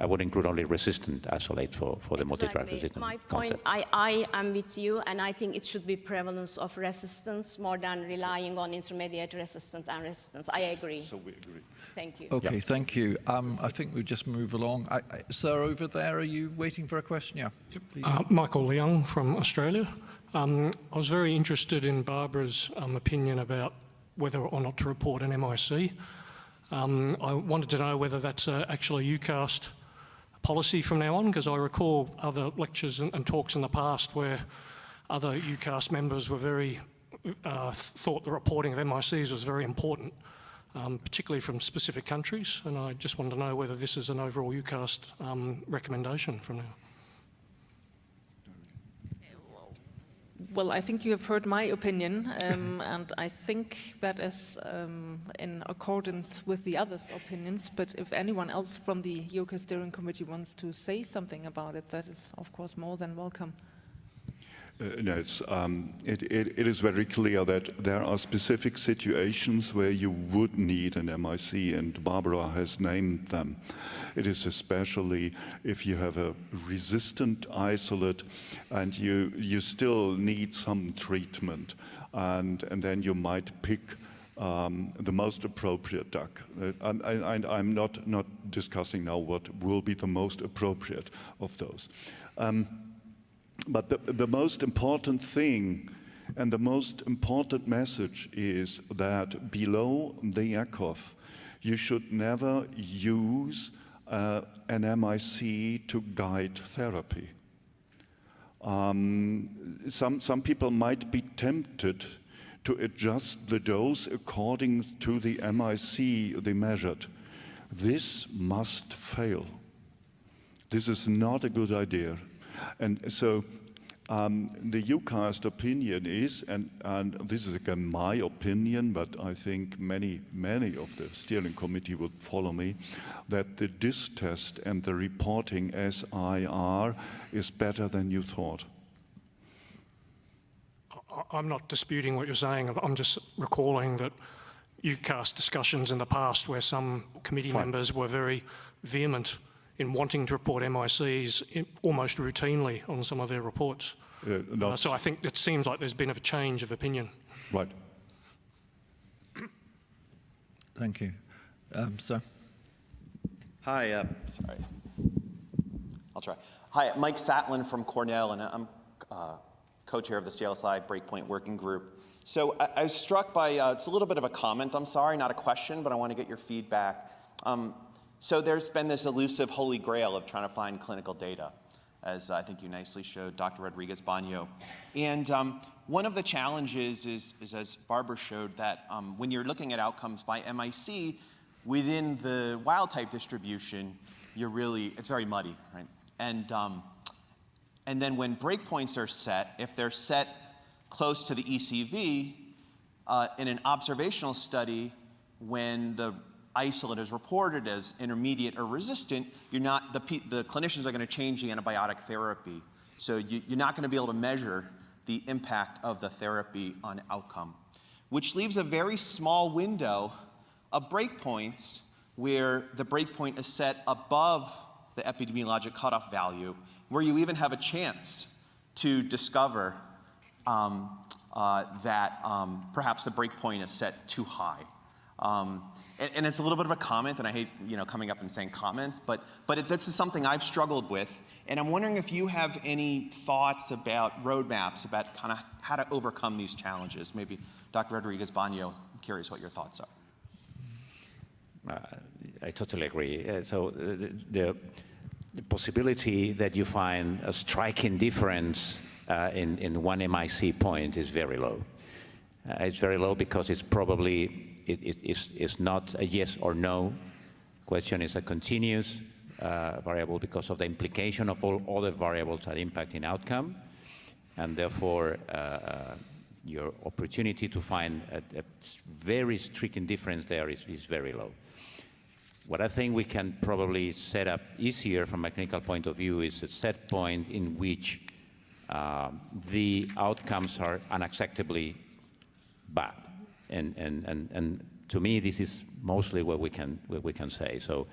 I would include only resistant isolate for the multi-drug resistant My point, concept. I am with you, and I think it should be prevalence of resistance more than relying on intermediate resistance and resistance. I agree. So we agree. Thank you. Okay, thank you. I think we just move along. Sir, over there, are you waiting for a question? Yeah. Yep. Michael Leung from Australia. I was very interested in Barbara's opinion about whether or not to report an MIC. I wanted to know whether that's actually a Eucast policy from now on, because I recall other lectures and talks in the past where other Eucast members were very thought the reporting of MICs was very important, particularly from specific countries, and I just wanted to know whether this is an overall Eucast recommendation from now. Well, I think you have heard my opinion, and I think that is in accordance with the other opinions, but if anyone else from the Eucast Steering Committee wants to say something about it, that is, of course, more than welcome. No, it is very clear that there are specific situations where you would need an MIC, and Barbara has named them. It is especially if you have a resistant isolate and you still need some treatment, and then you might pick the most appropriate duck. I'm not discussing now what will be the most appropriate of those. But the most important thing and the most important message is that below the ECHOF, you should never use an MIC to guide therapy. Some people might be tempted to adjust the dose according to the MIC they measured. This must fail. This is not a good idea. And so the Eucast opinion is, and this is again my opinion, but I think many of the steering committee would follow me, that the DIS test and the reporting SIR is better than you thought. I'm not disputing what you're saying. I'm just recalling that Eucast discussions in the past where some committee members were very vehement in wanting to report MICs almost routinely on some of their reports. So I think it seems like there's been a change of opinion. Right. Thank you. Sir? Hi, sorry. I'll try. Hi, Mike Satlin from Cornell, and I'm co-chair of the CLSI Breakpoint Working Group. So I was struck by, it's a little bit of a comment, I'm sorry, not a question, but I want to get your feedback. So there's been this elusive holy grail of trying to find clinical data, as I think you nicely showed, Dr. Rodriguez-Baño. And one of the challenges is, as Barbara showed, that when you're looking at outcomes by MIC, within the wild type distribution, it's very muddy, right? And then when breakpoints are set, if they're set close to the ECV, in an observational study, when the isolate is reported as intermediate or resistant, the clinicians are going to change the antibiotic therapy. So you're not going to be able to measure the impact of the therapy on outcome, which leaves a very small window of breakpoints where the breakpoint is set above the epidemiologic cutoff value, where you even have a chance to discover that perhaps the breakpoint is set too high. And it's a little bit of a comment, and I hate coming up and saying comments, but this is something I've struggled with, and I'm wondering if you have any thoughts about roadmaps about kind of how to overcome these challenges. Maybe Dr. Rodriguez-Baño, I'm curious what your thoughts are. I totally agree. So the possibility that you find a striking difference in one MIC point is very low. It's very low because it's probably it's not a yes or no question. It's a continuous variable because of the implication of all other variables that impact in outcome, and therefore your opportunity to find a very striking difference there is very low. What I think we can probably set up easier from a clinical point of view is a set point in which the outcomes are unacceptably bad. And to me, this is mostly what we can say. So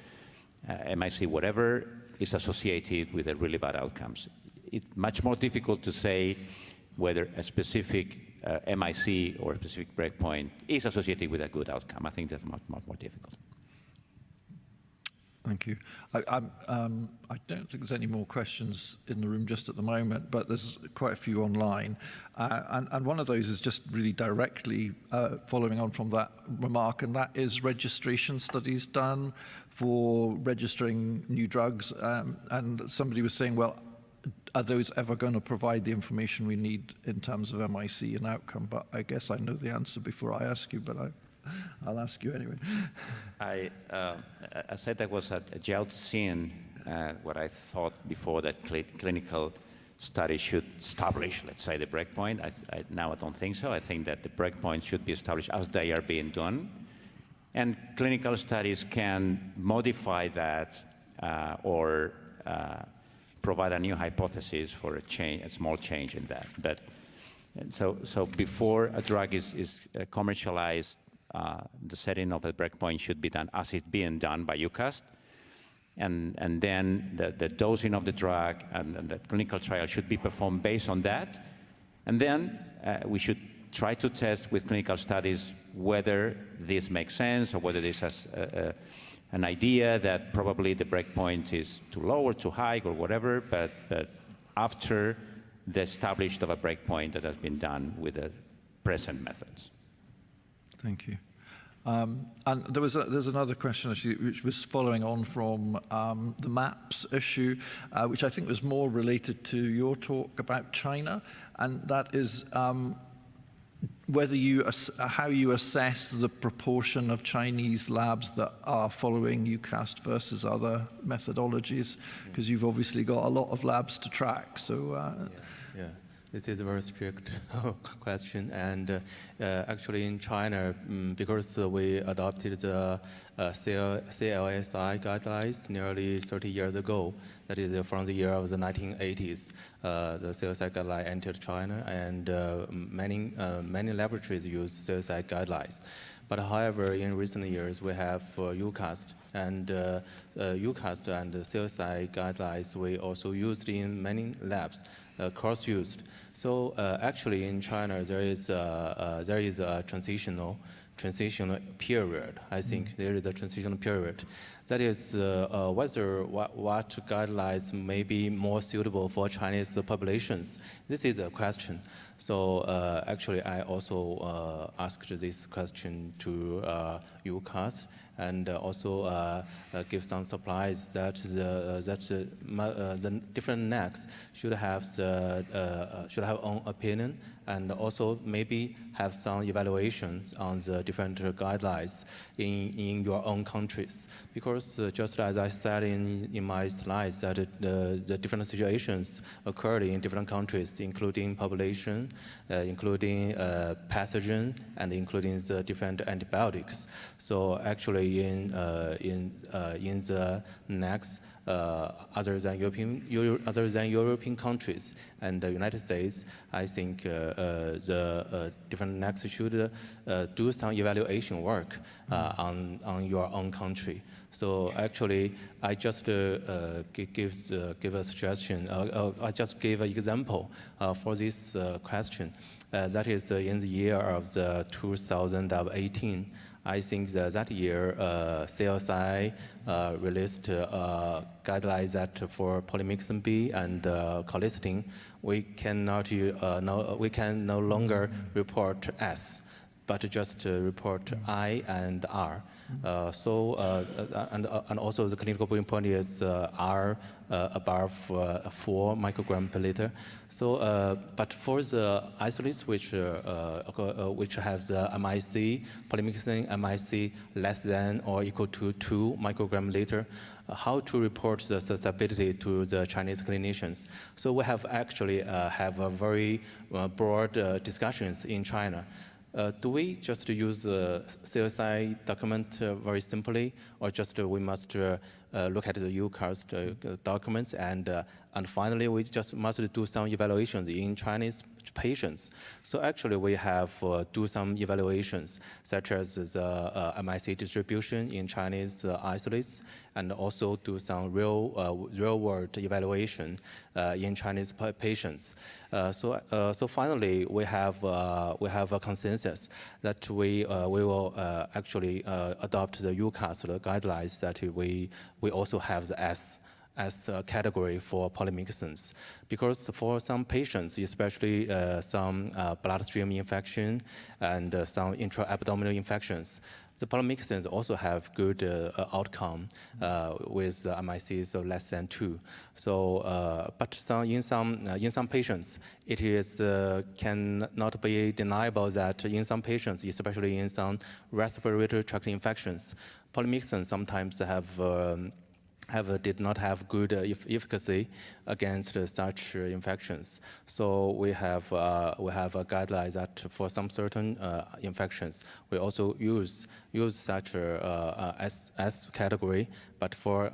MIC, whatever is associated with a really bad outcomes. It's much more difficult to say whether a specific MIC or a specific breakpoint is associated with a good outcome. I think that's much more difficult. Thank you. I don't think there's any more questions in the room just at the moment, but there's quite a few online. And one of those is just really directly following on from that remark, and that is registration studies done for registering new drugs. And somebody was saying, well, are those ever going to provide the information we need in terms of MIC and outcome? But I guess I know the answer before I ask you, but I'll ask you anyway. I said that was at Jiaoxin, what I thought before that clinical studies should establish, let's say, the breakpoint. Now I don't think so. I think that the breakpoints should be established as they are being done. And clinical studies can modify that or provide a new hypothesis for a small change in that. But so before a drug is commercialized, the setting of a breakpoint should be done as it's being done by Eucast. And then the dosing of the drug and the clinical trial should be performed based on that. And then we should try to test with clinical studies whether this makes sense or whether this has an idea that probably the breakpoint is too low or too high or whatever, but after the establishment of a breakpoint that has been done with the present methods. Thank you. And there's another question actually, which was following on from the MAPS issue, which I think was more related to your talk about China, and that is whether how you assess the proportion of Chinese labs that are following Eucast versus other methodologies, because you've obviously got a lot of labs to track. So. Yeah. This is a very strict question, and actually in China, because we adopted the CLSI guidelines nearly 30 years ago, that is from the year of the 1980s, the CLSI guideline entered China, and many laboratories use CLSI guidelines. But however, in recent years, we have Eucast, and Eucast and the CLSI guidelines we also used in many labs. Cross-used. So actually in China there is a transitional period. I think there is a transitional period. That is whether what guidelines may be more suitable for Chinese populations. This is a question. So actually I also asked this question to Eucast, and also give some supplies that the different NACs should have own opinion, and also maybe have some evaluations on the different guidelines in your own countries. Because just as I said in my slides, that the different situations occurred in different countries, including population, including pathogen, and including the different antibiotics. So actually in the next other than European countries and the United States, I think the different NACs should do some evaluation work on your own country. So actually, I just give a suggestion. I just gave an example for this question. That is in the year of the 2018. I think that year CLSI released guidelines that for polymyxin B and colistin, we can no longer report S, but just report I and R. And also the clinical point is R above 4 microgram per liter. So, but for the isolates which have the MIC, polymyxin MIC less than or equal to 2 microgram liter, how to report the susceptibility to the Chinese clinicians. So we have actually have a very broad discussions in China. Do we just use the CLSI document very simply, or just we must look at the Eucast documents, and finally we just must do some evaluations in Chinese such patients. So actually we have do some evaluations, such as the MIC distribution in Chinese isolates, and also do some real-world evaluation in Chinese patients. So finally, we have a consensus that we will actually adopt the Eucast guidelines that we also have the S as a category for polymyxins. Because for some patients, especially some bloodstream infection and some intra-abdominal infections, the polymyxins also have good outcome with MICs of less than 2. So, but in some patients, it is cannot be deniable that in some patients, especially in some respiratory tract infections, polymyxins sometimes did not have good efficacy against such infections. So we have a guideline that for some certain infections, we also use such as category. But for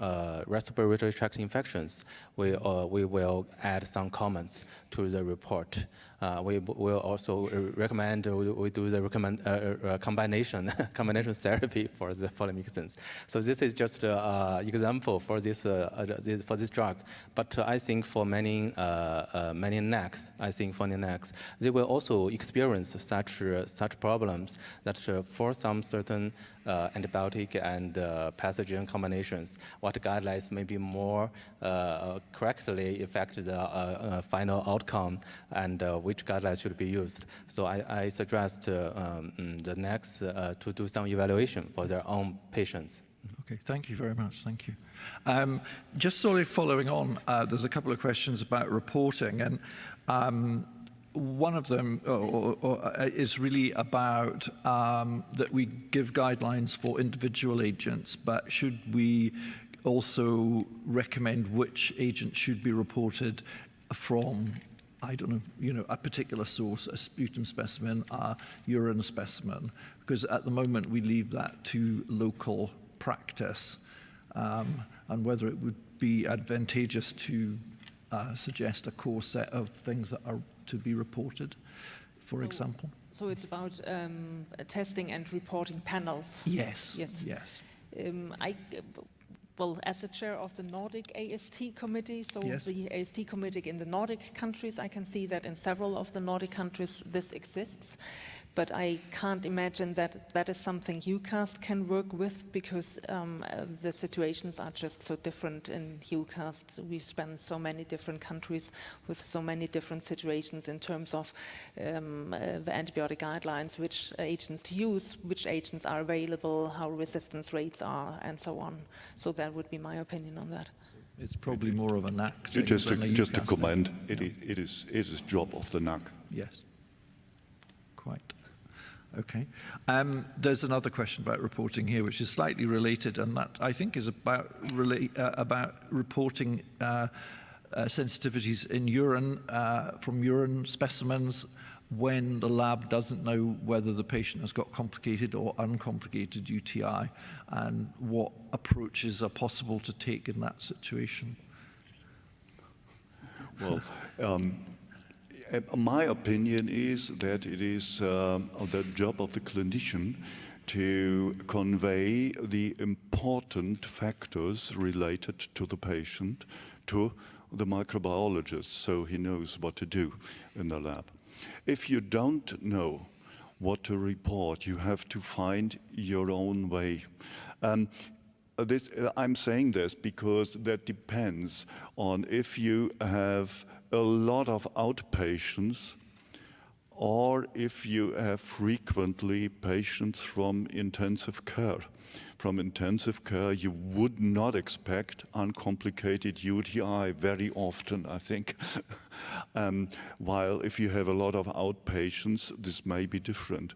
respiratory tract infections, we will add some comments to the report. We will also recommend we do the combination therapy for the polymyxins. So this is just an example for this drug. But I think for many NACs, they will also experience such problems that for some certain antibiotic and pathogen combinations, what guidelines may be more correctly affect the final outcome and which guidelines should be used. So I suggest the NACs to do some evaluation for their own patients. Okay, thank you very much. Thank you. Just sort of following on, there's a couple of questions about reporting, and one of them is really about that we give guidelines for individual agents, but should we also recommend which agent should be reported from, I don't know, a particular source, a sputum specimen, a urine specimen, because at the moment we leave that to local practice, and whether it would be advantageous to suggest a core set of things that are to be reported, for example. So it's about testing and reporting panels. Yes. Yes. Yes. Well, as a chair of the Nordic AST committee, so yes. The AST committee in the Nordic countries, I can see that in several of the Nordic countries this exists. But I can't imagine that that is something Eucast can work with, because the situations are just so different in Eucast. We span so many different countries with so many different situations in terms of the antibiotic guidelines, which agents to use, which agents are available, how resistance rates are, and so on. So that would be my opinion on that. It's probably more of a NAC thing just than a to Eucast comment, thing. it is job of the NAC. Yes, quite. Okay. There's another question about reporting here, which is slightly related, and that I think is about reporting sensitivities in urine from urine specimens when the lab doesn't know whether the patient has got complicated or uncomplicated UTI, and what approaches are possible to take in that situation. Well, my opinion is that it is the job of the clinician to convey the important factors related to the patient to the microbiologist, so he knows what to do in the lab. If you don't know what to report, you have to find your own way. I'm saying this because that depends on if you have a lot of outpatients or if you have frequently patients from intensive care. From intensive care, you would not expect uncomplicated UTI very often, I think. While if you have a lot of outpatients, this may be different.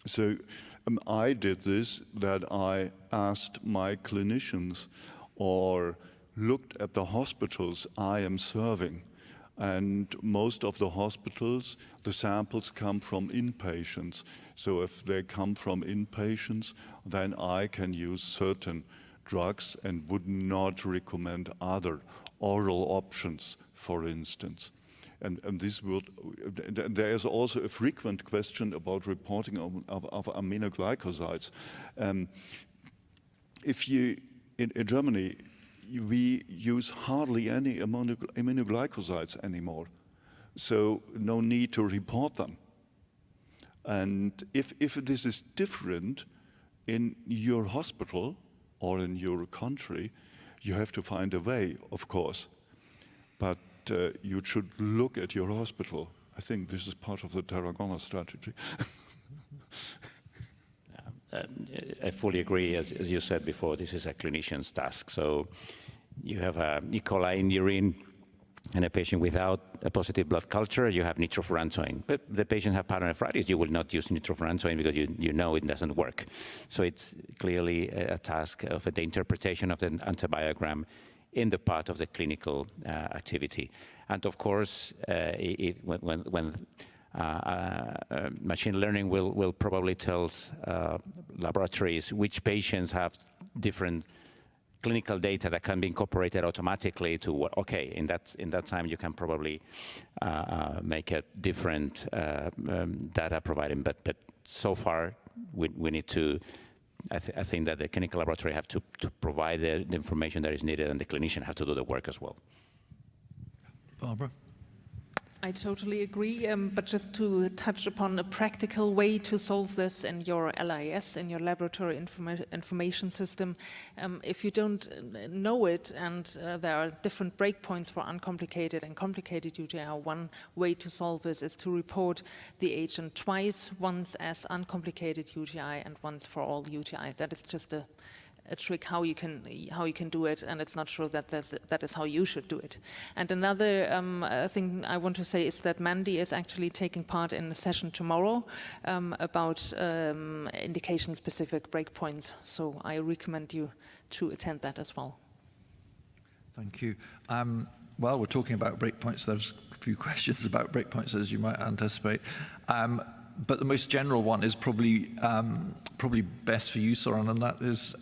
So I did this, that I asked my clinicians or looked at the hospitals I am serving. And most of the hospitals, the samples come from inpatients. So if they come from inpatients, then I can use certain drugs and would not recommend other oral options, for instance. And this would, there is also a frequent question about reporting of aminoglycosides. If you, in Germany, we use hardly any aminoglycosides anymore, so no need to report them. And if this is different in your hospital or in your country, you have to find a way, of course. But you should look at your hospital. I think this is part of the Tarragona strategy. I fully agree. As you said before, this is a clinician's task. So you have a E. coli in the urine and a patient without a positive blood culture, you have nitrofurantoin. But the patient have pyelonephritis, you will not use nitrofurantoin because you know it doesn't work. So it's clearly a task of the interpretation of the antibiogram in the part of the clinical activity. And of course, when machine learning will probably tell laboratories which patients have different clinical data that can be incorporated automatically to what, okay, in that time you can probably make a different data providing, but so far we need to, I think that the clinical laboratory have to provide the information that is needed and the clinician have to do the work as well. Barbara? I totally agree, but just to touch upon a practical way to solve this in your LIS, in your laboratory information system, if you don't know it and there are different breakpoints for uncomplicated and complicated UTI, one way to solve this is to report the agent twice, once as uncomplicated UTI and once for all UTI. That is just a trick how you can do it, and it's not sure that that is how you should do it. And another thing I want to say is that Mandy is actually taking part in a session tomorrow about indication-specific breakpoints. So I recommend you to attend that as well. Thank you. Well, we're talking about breakpoints. There's a few questions about breakpoints, as you might anticipate. But the most general one is probably best for you, Soren, and that is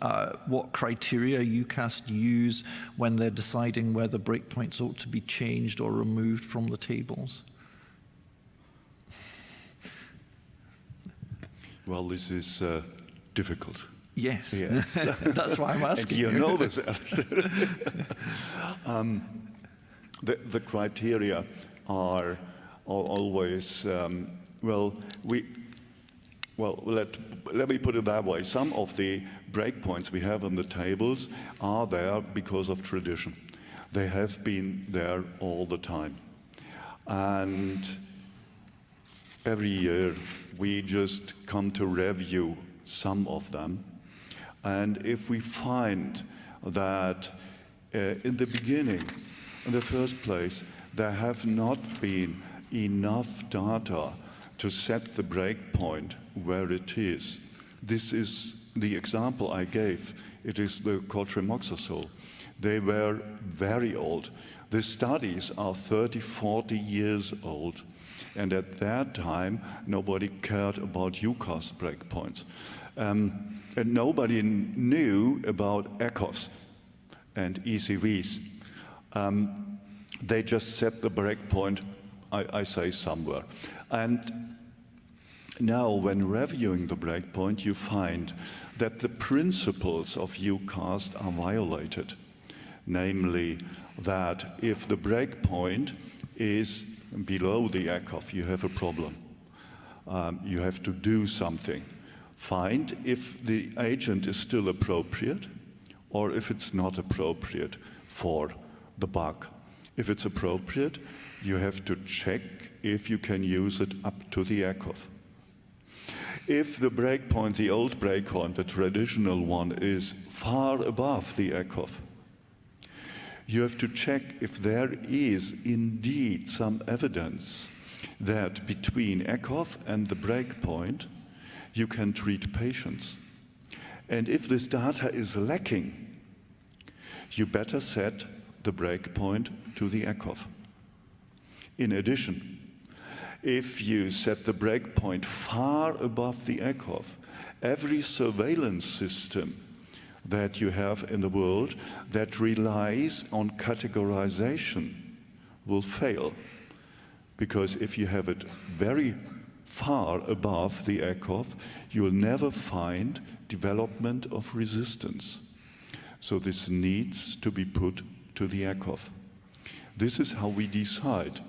what criteria Eucast use when they're deciding whether breakpoints ought to be changed or removed from the tables. Well, this is difficult. Yes. That's why I'm asking you. You know this, Alistair. The criteria are always let me put it that way. Some of the breakpoints we have on the tables are there because of tradition. They have been there all the time. And every year we just come to review some of them. And if we find that in the beginning, in the first place, there have not been enough data to set the breakpoint where it is. This is the example I gave. It is the cotrimoxazole. They were very old. The studies are 30, 40 years old. And at that time, nobody cared about Eucast breakpoints. And nobody knew about ECOFs and ECVs. They just set the breakpoint, I say, somewhere. And now, when reviewing the breakpoint, you find that the principles of Eucast are violated. Namely, that if the breakpoint is below the ECOF, you have a problem. You have to do something. Find if the agent is still appropriate or if it's not appropriate for the bug. If it's appropriate, you have to check if you can use it up to the ECOF. If the breakpoint, the old breakpoint, the traditional one, is far above the ECOF, you have to check if there is indeed some evidence that between ECOF and the breakpoint, you can treat patients. And if this data is lacking, you better set the breakpoint to the ECOF. In addition, if you set the breakpoint far above the ECOF, every surveillance system that you have in the world that relies on categorization will fail, because if you have it very far above the ECOF, you will never find development of resistance. So this needs to be put to the ECOF. This is how we decide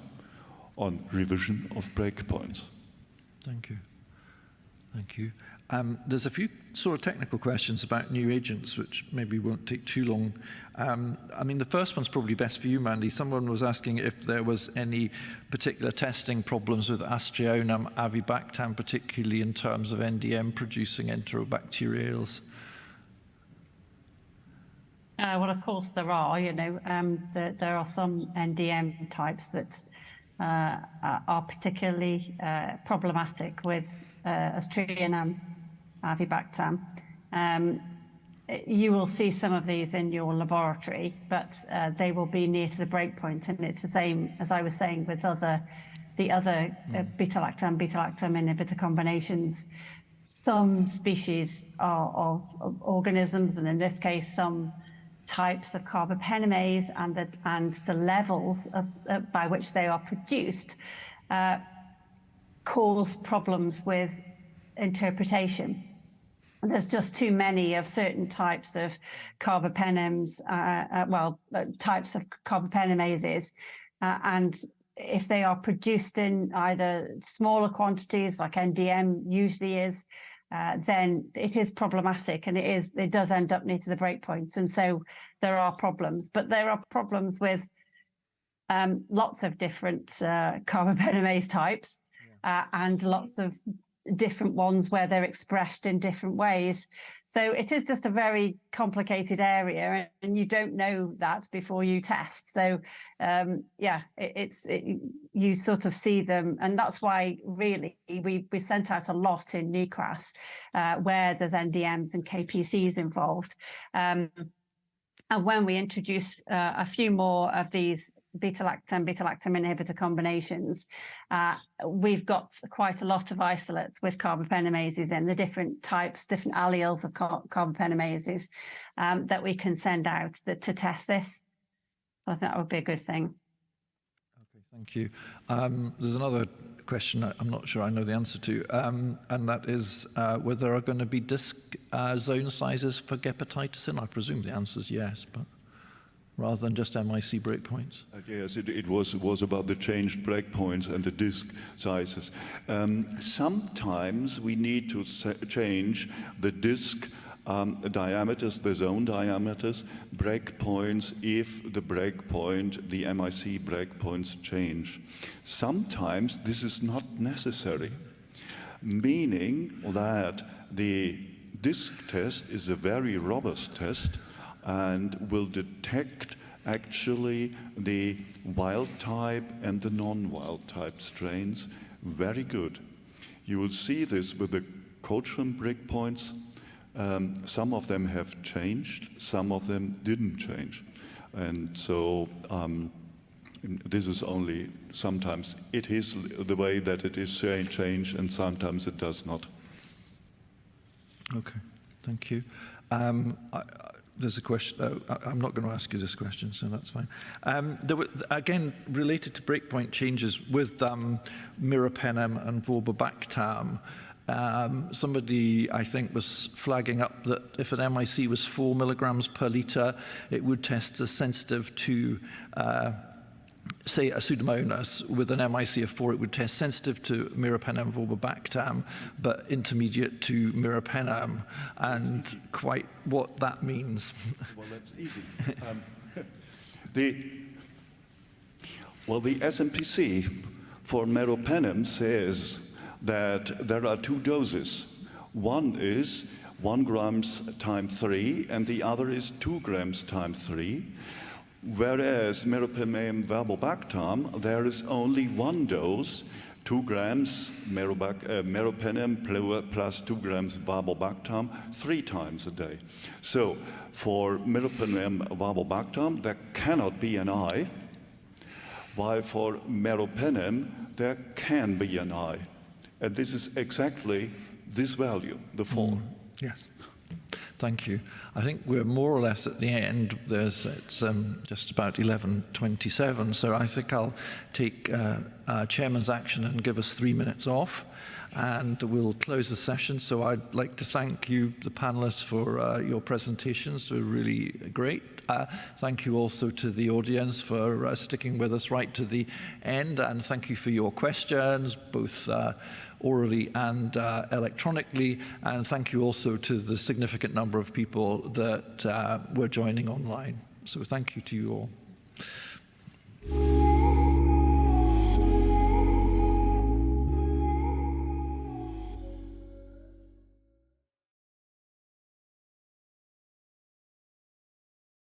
on revision of breakpoints. Thank you. Thank you. There's a few sort of technical questions about new agents, which maybe won't take too long. I mean, the first one's probably best for you, Mandy. Someone was asking if there was any particular testing problems with Astrionam avibactam, particularly in terms of NDM producing enterobacteriales. Well, of course there are. You know, there are some NDM types that are particularly problematic with Astrionam avibactam. You will see some of these in your laboratory, but they will be near to the breakpoint, and it's the same as I was saying with the other beta-lactam inhibitor combinations. Some species are of organisms, and in this case, some types of carbapenemase and the levels by which they are produced cause problems with interpretation. There's just too many of certain types of carbapenems, types of carbapenemases, and if they are produced in either smaller quantities, like NDM usually is, then it is problematic, and it does end up near to the breakpoints, and so there are problems. But there are problems with lots of different carbapenemase types, and lots of different ones where they're expressed in different ways. So it is just a very complicated area, and you don't know that before you test. So you sort of see them, and that's why really we sent out a lot in Eucast where there's NDMs and KPCs involved. And when we introduce a few more of these beta-lactam inhibitor combinations, we've got quite a lot of isolates with carbapenemases in the different types, different alleles of carbapenemases that we can send out to test this. I think that would be a good thing. Okay, thank you. There's another question I'm not sure I know the answer to, and that is whether there are going to be disc zone sizes for gepatitis, I presume the answer is yes, but rather than just MIC breakpoints? Yes, it was about the changed breakpoints and the disk sizes. Sometimes we need to change the disk diameters, the zone diameters, breakpoints, if the breakpoint, the MIC breakpoints change. Sometimes this is not necessary, meaning that the disk test is a very robust test and will detect actually the wild type and the non-wild type strains very good. You will see this with the Coachram breakpoints. Some of them have changed, some of them didn't change. And so this is only, sometimes it is the way that it is changed, and sometimes it does not. Okay, thank you. There's a question, I'm not going to ask you this question, so that's fine. There were, again, related to breakpoint changes with meropenem and vorbibactam, somebody, I think, was flagging up that if an MIC was 4 milligrams per litre, it would test as sensitive to, say, a Pseudomonas. With an MIC of 4, it would test sensitive to meropenem vorbibactam, but intermediate to meropenem, and quite what that means. Well, that's easy. The SMPC for meropenem says that there are 2 doses. One is 1 grams times 3, and the other is 2 grams times 3. Whereas meropenem verbobactam, there is only 1 dose, 2 grams meropenem plus 2 grams verbobactam 3 times a day. So for meropenem verbobactam, there cannot be an I, while for meropenem, there can be an I. And this is exactly this value, the 4. Yes. Thank you. I think we're more or less at the end. It's just about 11:27, so I think I'll take Chairman's action and give us 3 minutes off, and we'll close the session. So I'd like to thank you, the panelists, for your presentations. They were really great. Thank you also to the audience for sticking with us right to the end, and thank you for your questions, both orally and electronically, and thank you also to the significant number of people that were joining online. So thank you to you all.